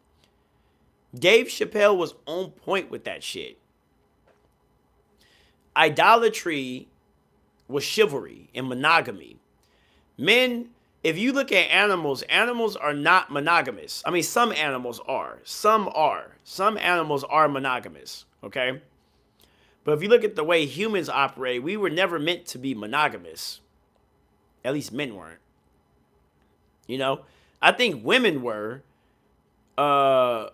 Idolatry was chivalry and monogamy. Men, if you look at animals are not monogamous. I mean, some animals are. Some animals are monogamous, okay? But if you look at the way humans operate, we were never meant to be monogamous. At least men weren't. You know? I think women were, but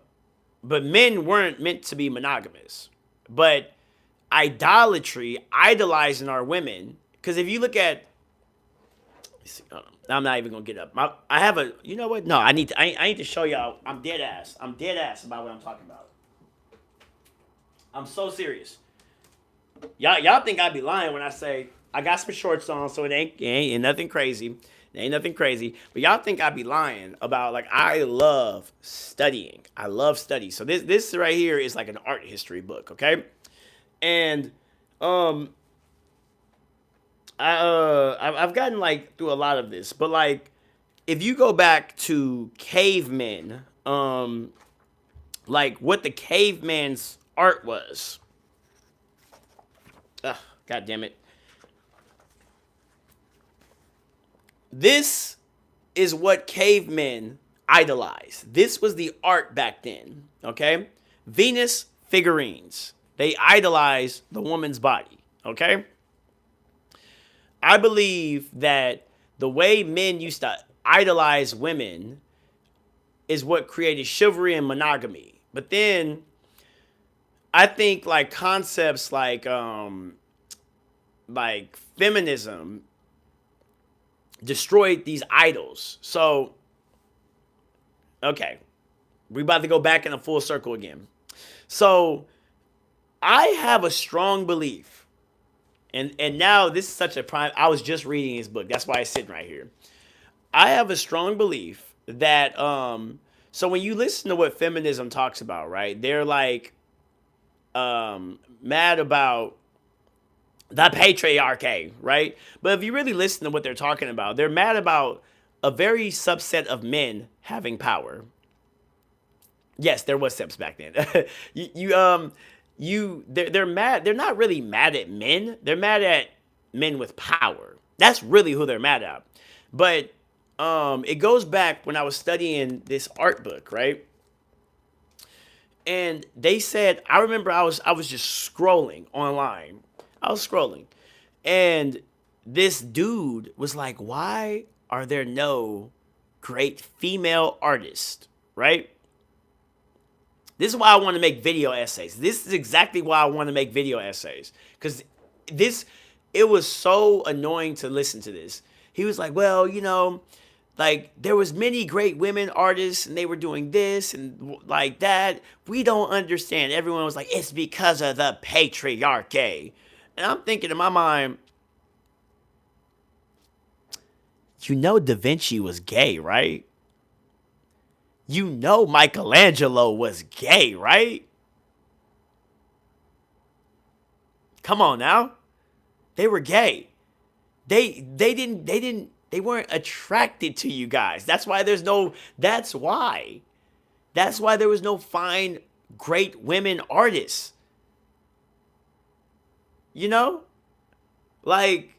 men weren't meant to be monogamous. But idolatry, idolizing our women, because if you look at, I'm not even gonna get up. I have a, you know what? No, I need to show y'all. I'm dead ass about what I'm talking about. I'm so serious. Y'all think I'd be lying when I say I got some shorts on, so it ain't nothing crazy. It ain't nothing crazy. But y'all think I'd be lying about, like, I love studying. I love study. So this right here is like an art history book, okay? And I've gotten like through a lot of this, but like if you go back to cavemen, like what the caveman's art was. God damn it. This is what cavemen idolized. This was the art back then, okay? Venus figurines. They idolized the woman's body, okay? I believe that the way men used to idolize women is what created chivalry and monogamy. But then I think like concepts like feminism destroyed these idols. So, okay, we about to go back in a full circle again. So I have a strong belief, And now this is such a prime. I was just reading his book. That's why it's sitting right here. I have a strong belief that so when you listen to what feminism talks about, right? They're like mad about the patriarchy, right? But if you really listen to what they're talking about, they're mad about a very subset of men having power. Yes, there was steps back then. They're mad. They're not really mad at men. They're mad at men with power. That's really who they're mad at. But it goes back when I was studying this art book, right? And they said, I remember I was just scrolling online. I was scrolling, and this dude was like, "Why are there no great female artists?" Right? This is why I want to make video essays. This is exactly why I want to make video essays. Because this, it was so annoying to listen to this. He was like, well, like there was many great women artists and they were doing this and like that. We don't understand. Everyone was like, it's because of the patriarchy. And I'm thinking in my mind, Da Vinci was gay, right? Michelangelo was gay, right? Come on now. They were gay. They weren't attracted to you guys. That's why that's why there was no fine great women artists. Like,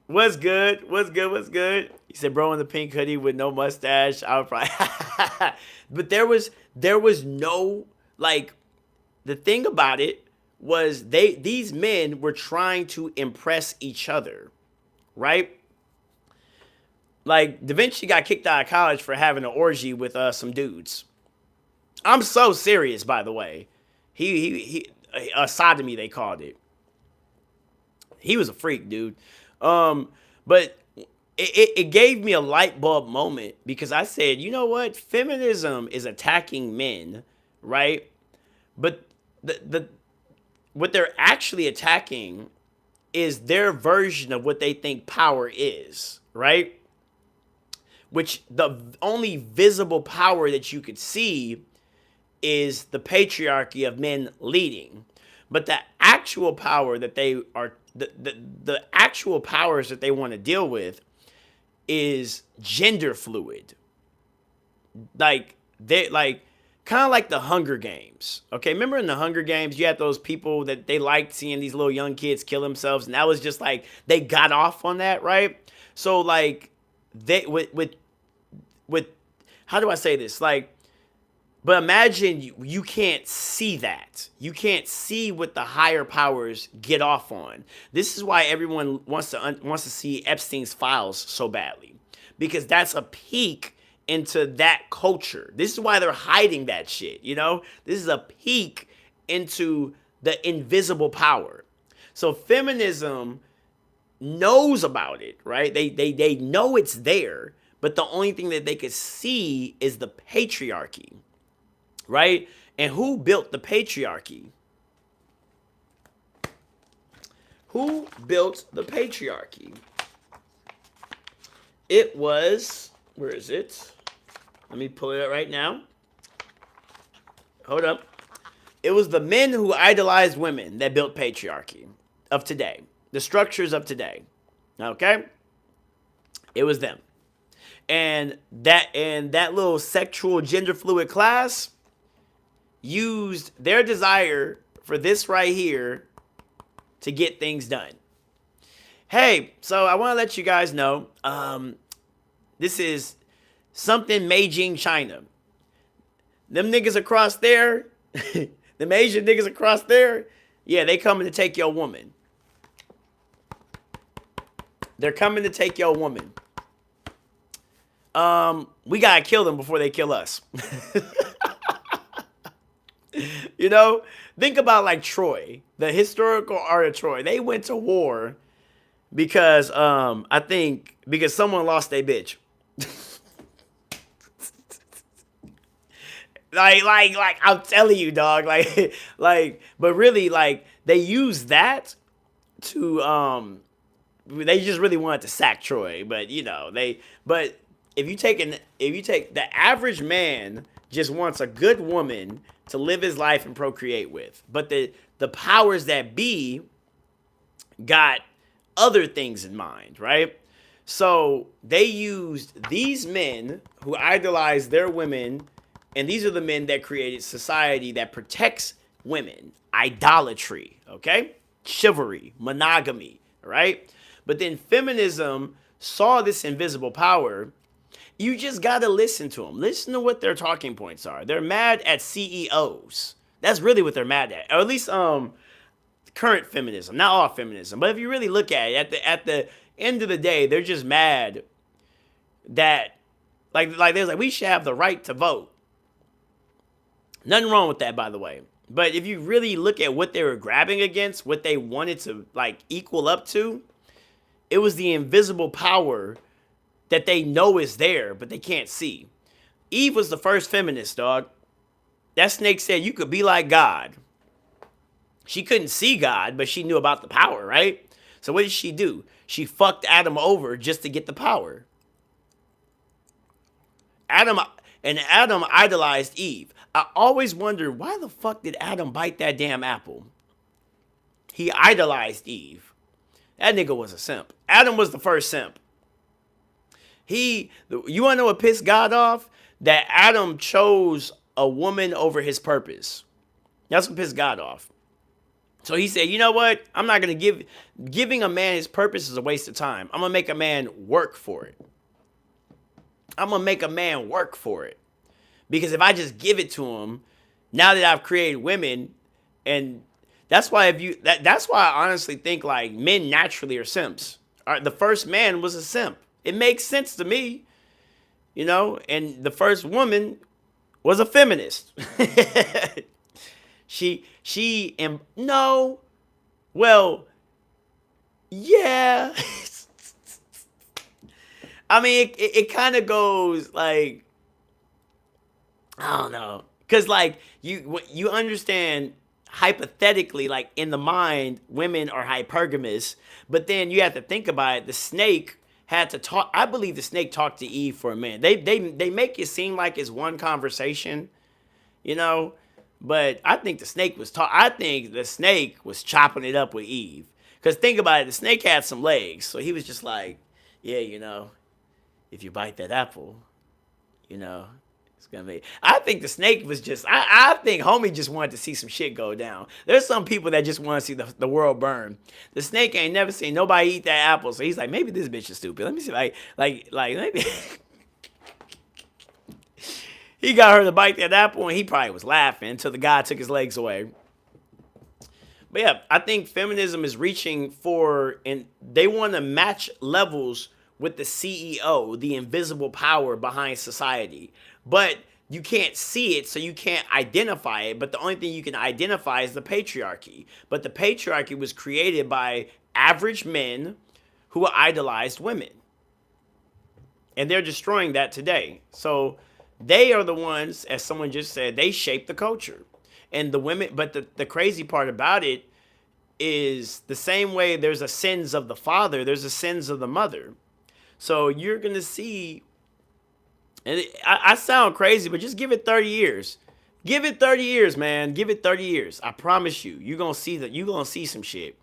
what's good? What's good? What's good? He said, bro in the pink hoodie with no mustache. I would probably but there was no, like, the thing about it was these men were trying to impress each other, right? Like, Da Vinci got kicked out of college for having an orgy with some dudes. I'm so serious, by the way. He sodomy, they called it. He was a freak, dude. But it gave me a light bulb moment because I said, you know what? Feminism is attacking men, right? But the what they're actually attacking is their version of what they think power is, right? Which the only visible power that you could see is the patriarchy of men leading. But the actual power that they are the actual powers that they want to deal with is gender fluid. Like they like kind of like the Hunger Games. Okay, remember in the Hunger Games you had those people that they liked seeing these little young kids kill themselves, and that was just like they got off on that, right? So like they with how do I say this? Like, but imagine you can't see that. You can't see what the higher powers get off on. This is why everyone wants to see Epstein's files so badly, because that's a peek into that culture. This is why they're hiding that shit. This is a peek into the invisible power. So feminism knows about it, right? They know it's there, but the only thing that they could see is the patriarchy. Right? And who built the patriarchy? Who built the patriarchy? It was, where is it? Let me pull it up right now. Hold up. It was the men who idolized women that built patriarchy of today. The structures of today. Okay? It was them. And that little sexual gender fluid class used their desire for this right here to get things done. Hey, so I want to let you guys know, this is something Beijing, China. Them niggas across there, them Asian niggas across there, yeah, they coming to take your woman. They're coming to take your woman. We gotta kill them before they kill us. Think about like Troy, the historical art of Troy. They went to war because I think because someone lost their bitch. Like I'm telling you, dog. But really, like they use that to they just really wanted to sack Troy, but but if you take the average man just wants a good woman to live his life and procreate with, but the powers that be got other things in mind, right? So they used these men who idolized their women, and these are the men that created society that protects women. Idolatry, okay? Chivalry, monogamy, right? But then feminism saw this invisible power. You just gotta listen to them. Listen to what their talking points are. They're mad at CEOs. That's really what they're mad at, or at least current feminism, not all feminism. But if you really look at it, at the end of the day, they're just mad that they're like we should have the right to vote. Nothing wrong with that, by the way. But if you really look at what they were grabbing against, what they wanted to like equal up to, it was the invisible power that they know is there, but they can't see. Eve was the first feminist, dog. That snake said you could be like God. She couldn't see God, but she knew about the power, right? So what did she do? She fucked Adam over just to get the power. Adam idolized Eve. I always wondered, why the fuck did Adam bite that damn apple? He idolized Eve. That nigga was a simp. Adam was the first simp. You want to know what pissed God off? That Adam chose a woman over his purpose. That's what pissed God off. So he said, you know what? I'm not going to giving a man his purpose is a waste of time. I'm going to make a man work for it. Because if I just give it to him, now that I've created women, and that's why that's why I honestly think like men naturally are simps. The first man was a simp. It makes sense to me, and the first woman was a feminist. No, well, yeah. I mean, it kind of goes like, I don't know, because like you understand hypothetically, like in the mind, women are hypergamous, but then you have to think about it. The snake had to talk. I believe the snake talked to Eve for a minute. They make it seem like it's one conversation, but I think the snake was chopping it up with Eve. Because think about it, the snake had some legs, so he was just like, yeah, if you bite that apple, it's gonna be. I think the snake was just. I think homie just wanted to see some shit go down. There's some people that just want to see the world burn. The snake ain't never seen nobody eat that apple, so he's like, maybe this bitch is stupid. Let me see, like maybe. He got her to bite that apple, and he probably was laughing until the guy took his legs away. But yeah, I think feminism is reaching for, and they want to match levels with the CEO, the invisible power behind society. But you can't see it, so you can't identify it. But the only thing you can identify is the patriarchy. But the patriarchy was created by average men who idolized women. And they're destroying that today. So they are the ones, as someone just said, they shape the culture. And the women, but the crazy part about it is the same way there's a sins of the father, there's a sins of the mother. So you're going to see, and I sound crazy, but just give it 30 years. Give it 30 years, man. Give it 30 years. I promise you, you're going to see that. You're going to see some shit.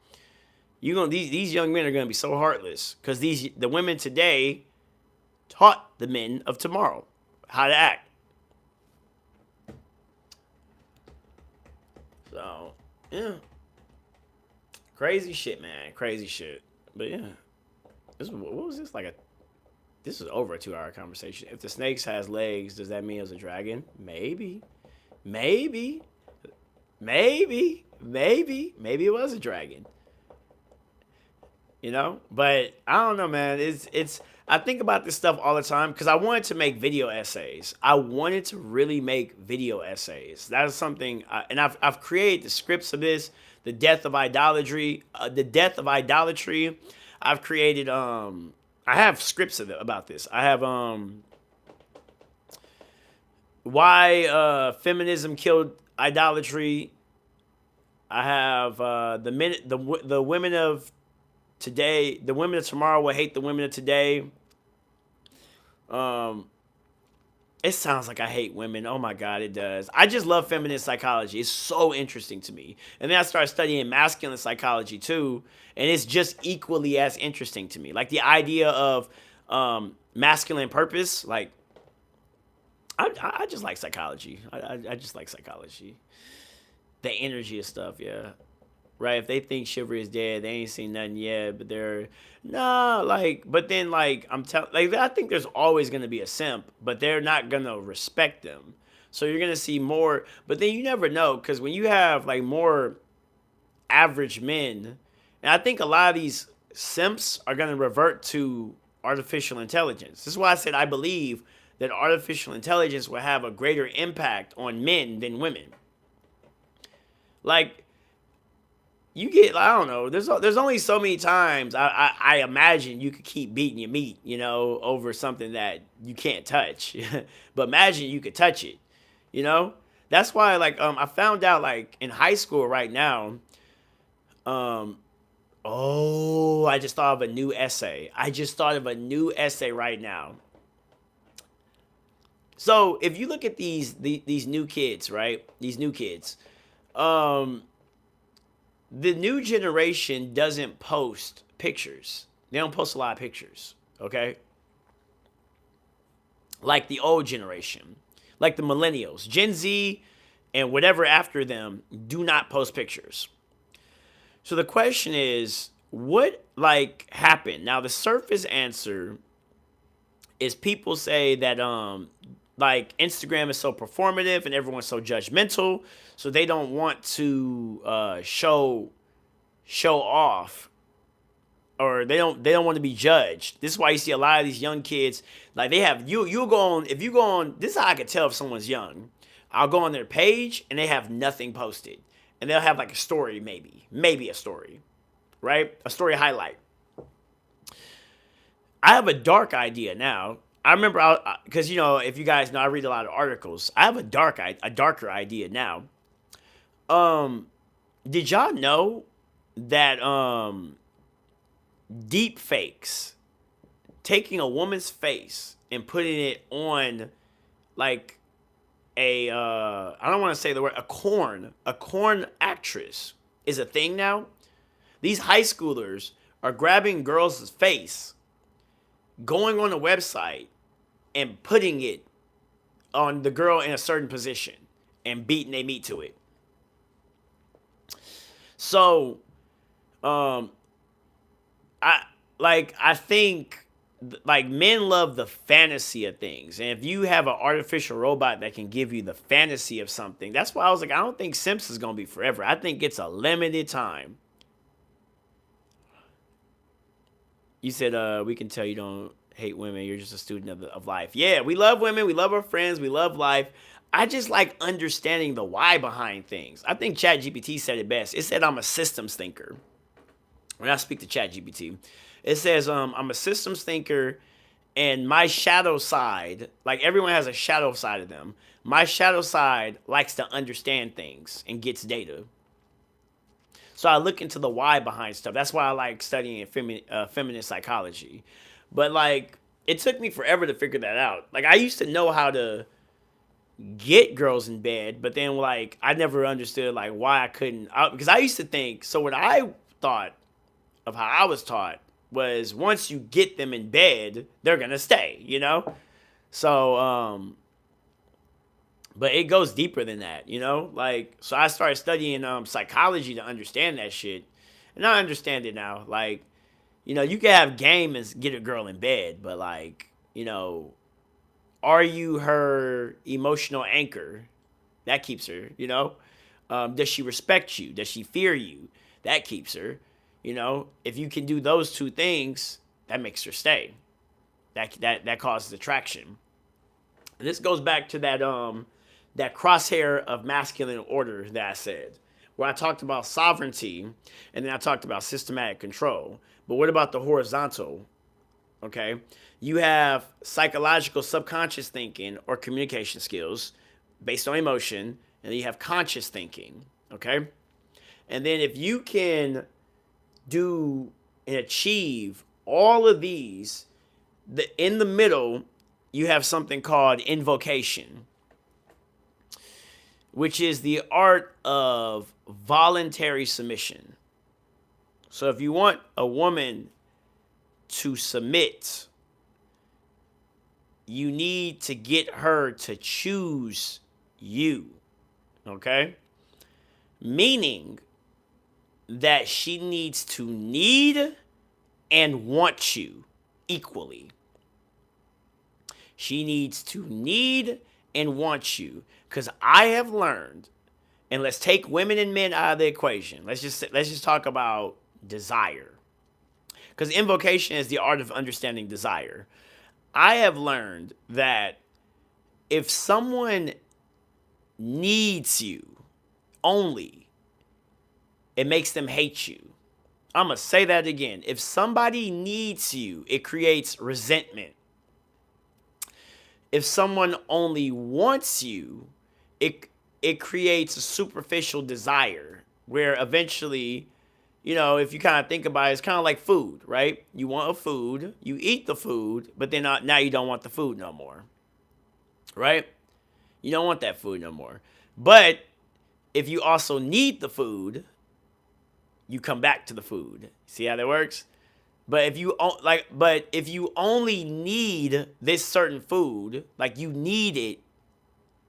These young men are going to be so heartless because the women today taught the men of tomorrow how to act. So, yeah. Crazy shit, man. Crazy shit. But yeah. What was this? This is over a 2-hour conversation. If the snake has legs, does that mean it was a dragon? Maybe. Maybe it was a dragon. But I don't know, man. It's I think about this stuff all the time because I wanted to make video essays. I wanted to really make video essays. That is something, and I've created the scripts of this, the death of idolatry, I've created I have scripts about this. I have Why feminism killed idolatry. I have the women of today. The women of tomorrow will hate the women of today. Um, it sounds like I hate women. Oh my god, it does. I just love feminist psychology. It's so interesting to me. And then I started studying masculine psychology too, and it's just equally as interesting to me. Like the idea of masculine purpose. Like I just like psychology. I just like psychology. The energy of stuff, yeah. Right? If they think chivalry is dead, they ain't seen nothing yet. But they're nah, like. But then, like, I'm telling, like, I think there's always gonna be a simp, but they're not gonna respect them. So you're gonna see more. But then you never know, because when you have like more average men, and I think a lot of these simps are gonna revert to artificial intelligence. This is why I said I believe that artificial intelligence will have a greater impact on men than women. Like you get, I don't know. There's only so many times I imagine you could keep beating your meat, over something that you can't touch. But imagine you could touch it, you know. That's why, like, I found out, like, in high school right now. Um, oh, I just thought of a new essay. I just thought of a new essay right now. So if you look at these new kids, right? These new kids, um, the new generation doesn't post pictures. They don't post a lot of pictures, okay? Like the old generation, like the millennials, Gen Z, and whatever after them do not post pictures. So the question is, what like happened? Now the surface answer is people say that like Instagram is so performative and everyone's so judgmental, so they don't want to show off, or they don't want to be judged. This is why you see a lot of these young kids, like, they have you go on, if you go on, this is how I can tell if someone's young. I'll go on their page and they have nothing posted, and they'll have like a story, maybe a story, right? A story highlight. I have a dark idea now. I remember, because if you guys know, I read a lot of articles. I have a darker idea now. Um, did y'all know that deep fakes, taking a woman's face and putting it on, like, I don't want to say the word, a corn actress is a thing now? These high schoolers are grabbing girls' face, going on a website, and putting it on the girl in a certain position and beating their meat to it. So, um, I think, like, men love the fantasy of things, and if you have an artificial robot that can give you the fantasy of something, that's why I was like, I don't think Sims is gonna be forever. I think it's a limited time. You said, we can tell you don't hate women. You're just a student of life. Yeah, we love women. We love our friends. We love life. I just like understanding the why behind things. I think ChatGPT said it best. It said I'm a systems thinker. When I speak to ChatGPT, it says I'm a systems thinker, and my shadow side, like, everyone has a shadow side of them. My shadow side likes to understand things and gets data. So I look into the why behind stuff. That's why I like studying feminist psychology. But, like, it took me forever to figure that out. Like, I used to know how to get girls in bed, but then, like, I never understood, like, why I couldn't. Because I used to think, so what I thought of how I was taught was, once you get them in bed, they're going to stay, So, but it goes deeper than that, Like, so I started studying psychology to understand that shit. And I understand it now. Like, you can have game and get a girl in bed, but, like, are you her emotional anchor? That keeps her, Does she respect you? Does she fear you? That keeps her, If you can do those two things, that makes her stay. That causes attraction. And this goes back to that crosshair of masculine order that I said, where I talked about sovereignty, and then I talked about systematic control. But what about the horizontal Okay. You have psychological subconscious thinking or communication skills based on emotion, and then you have conscious thinking. Okay. And then if you can do and achieve all of these, in the middle, you have something called invocation, which is the art of voluntary submission. So if you want a woman to submit, you need to get her to choose you. Okay? Meaning that she needs to need and want you equally. She needs to need and want you. Because I have learned, and let's take women and men out of the equation. Let's just talk about desire. Because invocation is the art of understanding desire. I have learned that if someone needs you only, it makes them hate you. I'm going to say that again. If somebody needs you, it creates resentment. If someone only wants you, it creates a superficial desire where eventually, if you kind of think about it, it's kind of like food, right? You want a food, you eat the food, but then now you don't want the food no more, right? You don't want that food no more. But if you also need the food, you come back to the food. See how that works? But if you only need this certain food, like you need it,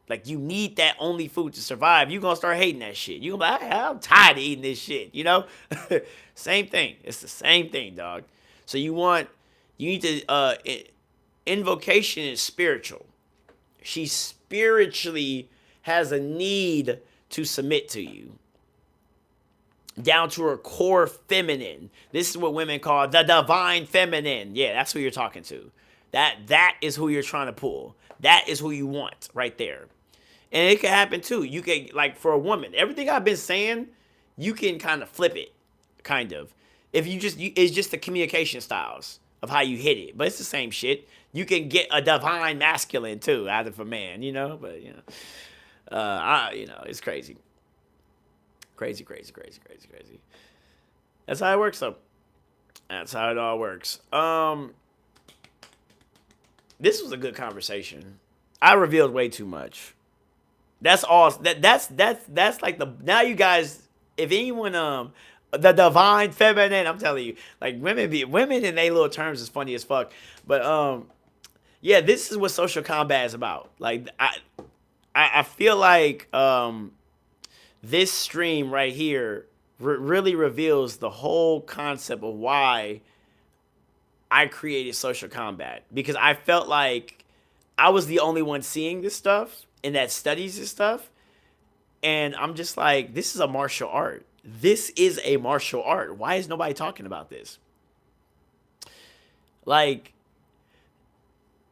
like you need that only food to survive, you're gonna start hating that shit. You're gonna be like, I'm tired of eating this shit, Same thing. It's the same thing, dog. So you need to invocation is spiritual. She spiritually has a need to submit to you. Down to her core feminine. This is what women call the divine feminine. Yeah, that's who you're talking to. That is who you're trying to pull. That is who you want right there. And it can happen too. You can, like, for a woman, everything I've been saying, you can kind of flip it, kind of. If it's just the communication styles of how you hit it. But it's the same shit. You can get a divine masculine too out of a man, but it's crazy. Crazy. That's how it works, though. That's how it all works. This was a good conversation. I revealed way too much. That's all. That's like now you guys. If anyone the divine feminine, I'm telling you, like women in their little terms is funny as fuck. But yeah, this is what social combat is about. Like I feel like this stream right here really reveals the whole concept of why I created social combat, because I felt like I was the only one seeing this stuff and that studies this stuff. And I'm just like, this is a martial art. This is a martial art. Why is nobody talking about this? Like,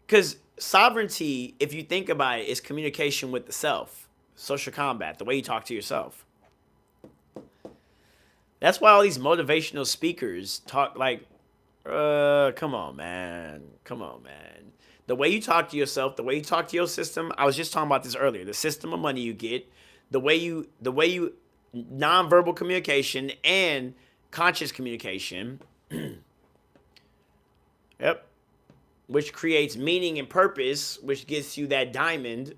because sovereignty, if you think about it, is communication with the self. Social combat, the way you talk to yourself. That's why all these motivational speakers talk like, come on, man. The way you talk to yourself, the way you talk to your system. I was just talking about this earlier. The system of money you get, the way you nonverbal communication and conscious communication. Yep. Which creates meaning and purpose, which gets you that diamond,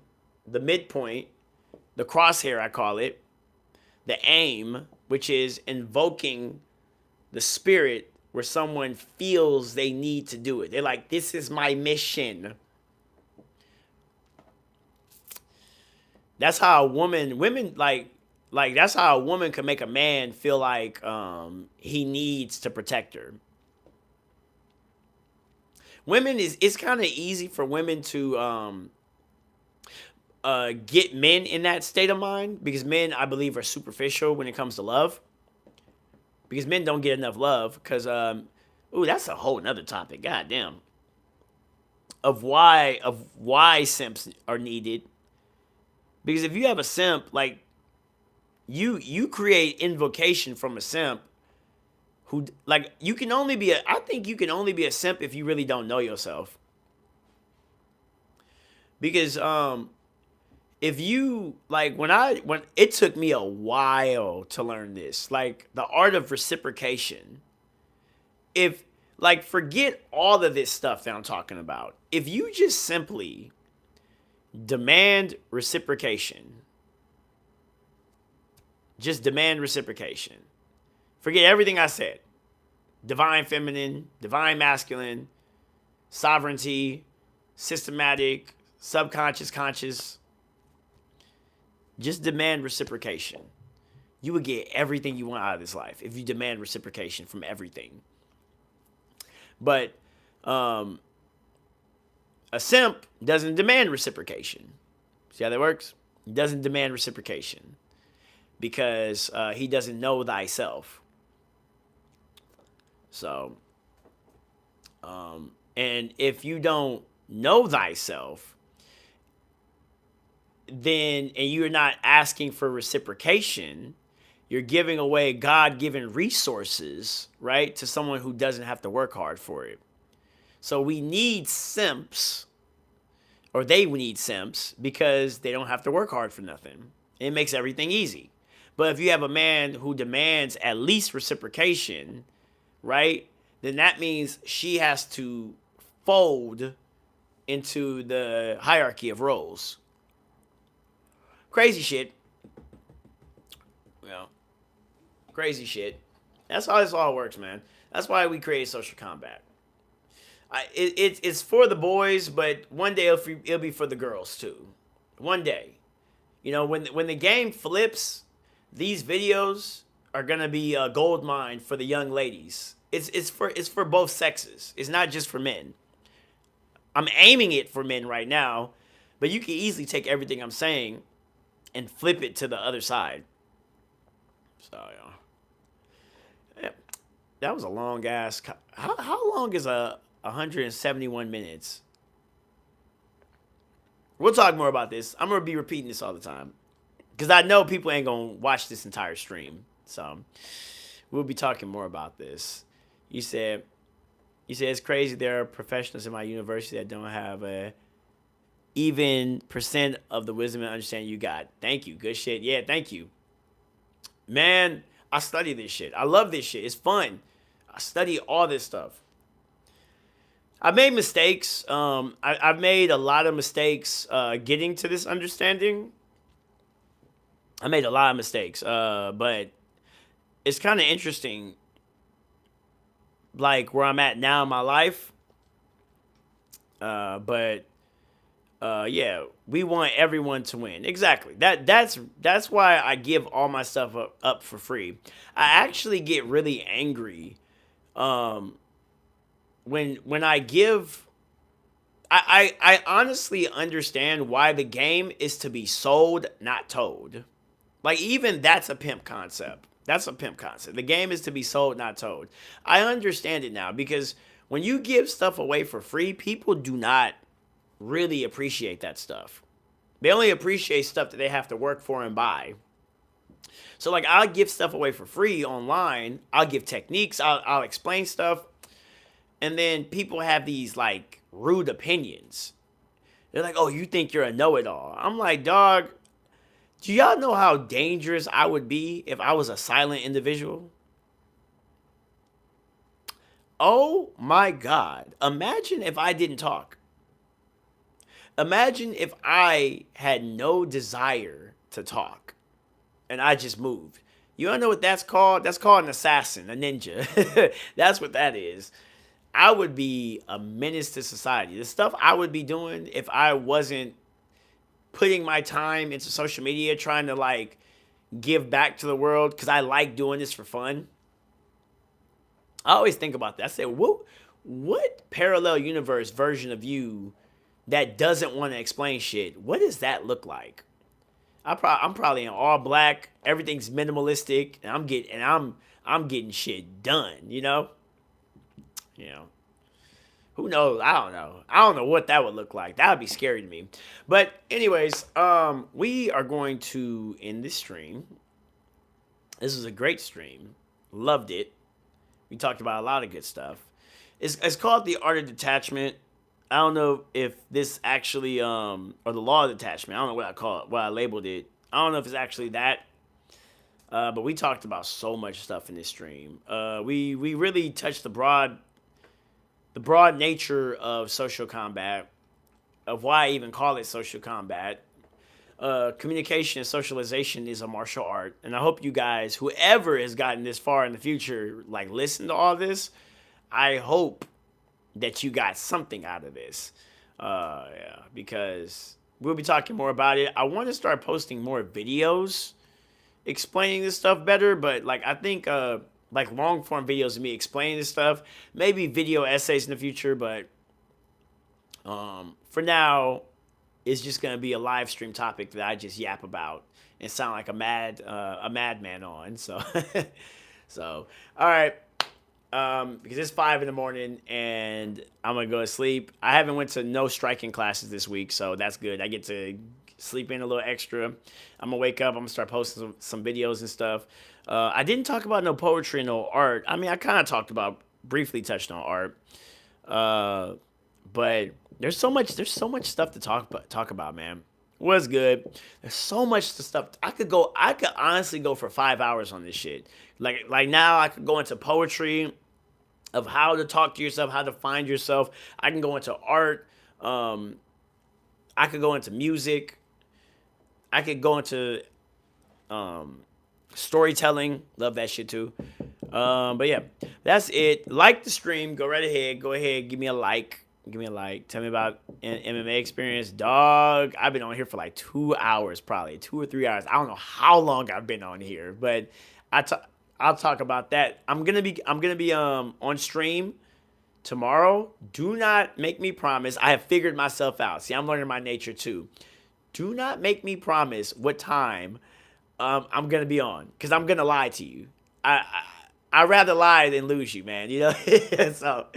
the midpoint, the crosshair, I call it, the aim, which is invoking the spirit where someone feels they need to do it. They're like, this is my mission. That's how women that's how a woman can make a man feel like he needs to protect her. It's kind of easy for women to get men in that state of mind, because men, I believe, are superficial when it comes to love. Because men don't get enough love. Because that's a whole nother topic. Goddamn. Of why simps are needed. Because if you have a simp, like you create invocation from a simp who like you can only be a I think you can only be a simp if you really don't know yourself. Because if you like when it took me a while to learn this, like the art of reciprocation. If like forget all of this stuff that I'm talking about. If you just simply demand reciprocation, just demand reciprocation. Forget everything I said. Divine feminine, divine masculine, sovereignty, systematic, subconscious, conscious. Just demand reciprocation. You would get everything you want out of this life if you demand reciprocation from everything. But a simp doesn't demand reciprocation. See how that works? He doesn't demand reciprocation because he doesn't know thyself. So, and if you don't know thyself, then and you're not asking for reciprocation, you're giving away God-given resources, right, to someone who doesn't have to work hard for it. So we need simps, or they need simps, because they don't have to work hard for nothing. It makes everything easy. But if you have a man who demands at least reciprocation, right, then that means she has to fold into the hierarchy of roles. Crazy shit. Yeah. Crazy shit. That's how this all works, man. That's why we create Social Combat. It's for the boys, but one day it'll be for the girls too. One day. You know, when the game flips, these videos are gonna be a gold mine for the young ladies. It's for both sexes. It's not just for men. I'm aiming it for men right now, but you can easily take everything I'm saying and flip it to the other side. So yeah, that was a long ass. How long is 171 minutes? We'll talk more about this. I'm gonna be repeating this all the time because I know people ain't gonna watch this entire stream. So we'll be talking more about this. You said it's crazy. There are professionals in my university that don't have a even percent of the wisdom and understanding you got. Thank you. Good shit. Yeah, thank you. Man, I study this shit. I love this shit. It's fun. I study all this stuff. I've made mistakes. I've made a lot of mistakes getting to this understanding. I made a lot of mistakes. But it's kind of interesting, like where I'm at now in my life. But yeah, we want everyone to win. Exactly. That's why I give all my stuff up for free. I actually get really angry when I give. I honestly understand why the game is to be sold, not told. Like even that's a pimp concept. That's a pimp concept. The game is to be sold, not told. I understand it now because when you give stuff away for free, people do not really appreciate that stuff. They only appreciate stuff that they have to work for and buy. So like I'll give stuff away for free online. I'll give techniques. I'll explain stuff. And then people have these like rude opinions. They're like, oh, you think you're a know-it-all. I'm like, dog, do y'all know how dangerous I would be if I was a silent individual? Oh my God. Imagine if I didn't talk. Imagine if I had no desire to talk and I just moved. You don't know what that's called? That's called an assassin, a ninja. That's what that is. I would be a menace to society. The stuff I would be doing if I wasn't putting my time into social media, trying to like give back to the world because I like doing this for fun. I always think about that. I say, what parallel universe version of you that doesn't want to explain shit, what does that look like? I'm probably in all black, everything's minimalistic, and I'm getting shit done, you know? You know. Who knows? I don't know. I don't know what that would look like. That would be scary to me. But anyways, we are going to end this stream. This was a great stream. Loved it. We talked about a lot of good stuff. It's called the Art of Detachment. I don't know if this actually or the Law of Detachment. I don't know what I call it, what I labeled it. I don't know if it's actually that. But we talked about so much stuff in this stream. We really touched the broad nature of social combat, of why I even call it social combat. Communication and socialization is a martial art, and I hope you guys, whoever has gotten this far in the future, like listen to all this. I hope that you got something out of this, yeah, because we'll be talking more about it. I want to start posting more videos explaining this stuff better, but like I think like long form videos of me explaining this stuff, maybe video essays in the future, but for now it's just gonna be a live stream topic that I just yap about and sound like a madman on. So so all right. Because it's 5 in the morning and I'm gonna go to sleep. I haven't went to no striking classes this week, so that's good. I get to sleep in a little extra. I'm gonna wake up. I'm gonna start posting some videos and stuff. I didn't talk about no poetry and no art. I mean, I kind of talked about, briefly touched on art, but there's so much stuff to talk about, man. Was good. There's so much stuff. I could honestly go for 5 hours on this shit. Like now I could go into poetry of how to talk to yourself, how to find yourself. I can go into art. I could go into music. I could go into storytelling. Love that shit too. But yeah, that's it. Like the stream. Go right ahead. Go ahead. Give me a like. Give me a like. Tell me about MMA experience. Dog, I've been on here for like 2 hours, probably 2 or 3 hours. I don't know how long I've been on here, but I'll talk about that. I'm gonna be on stream tomorrow. Do not make me promise. I have figured myself out. See, I'm learning my nature too. Do not make me promise what time I'm gonna be on, because I'm gonna lie to you. I'd rather lie than lose you, man. You know. So,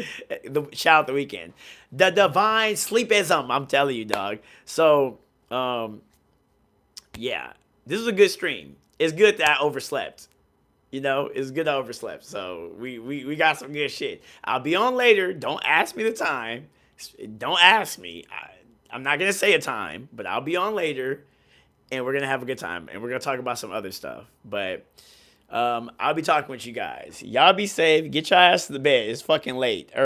shout out the weekend, the divine sleepism. I'm telling you, dog. So, yeah, this is a good stream. It's good that I overslept. You know, it's good I overslept. So we got some good shit. I'll be on later. Don't ask me the time. Don't ask me. I'm not gonna say a time, but I'll be on later, and we're gonna have a good time, and we're gonna talk about some other stuff. But I'll be talking with you guys. Y'all be safe. Get your ass to the bed. It's fucking late.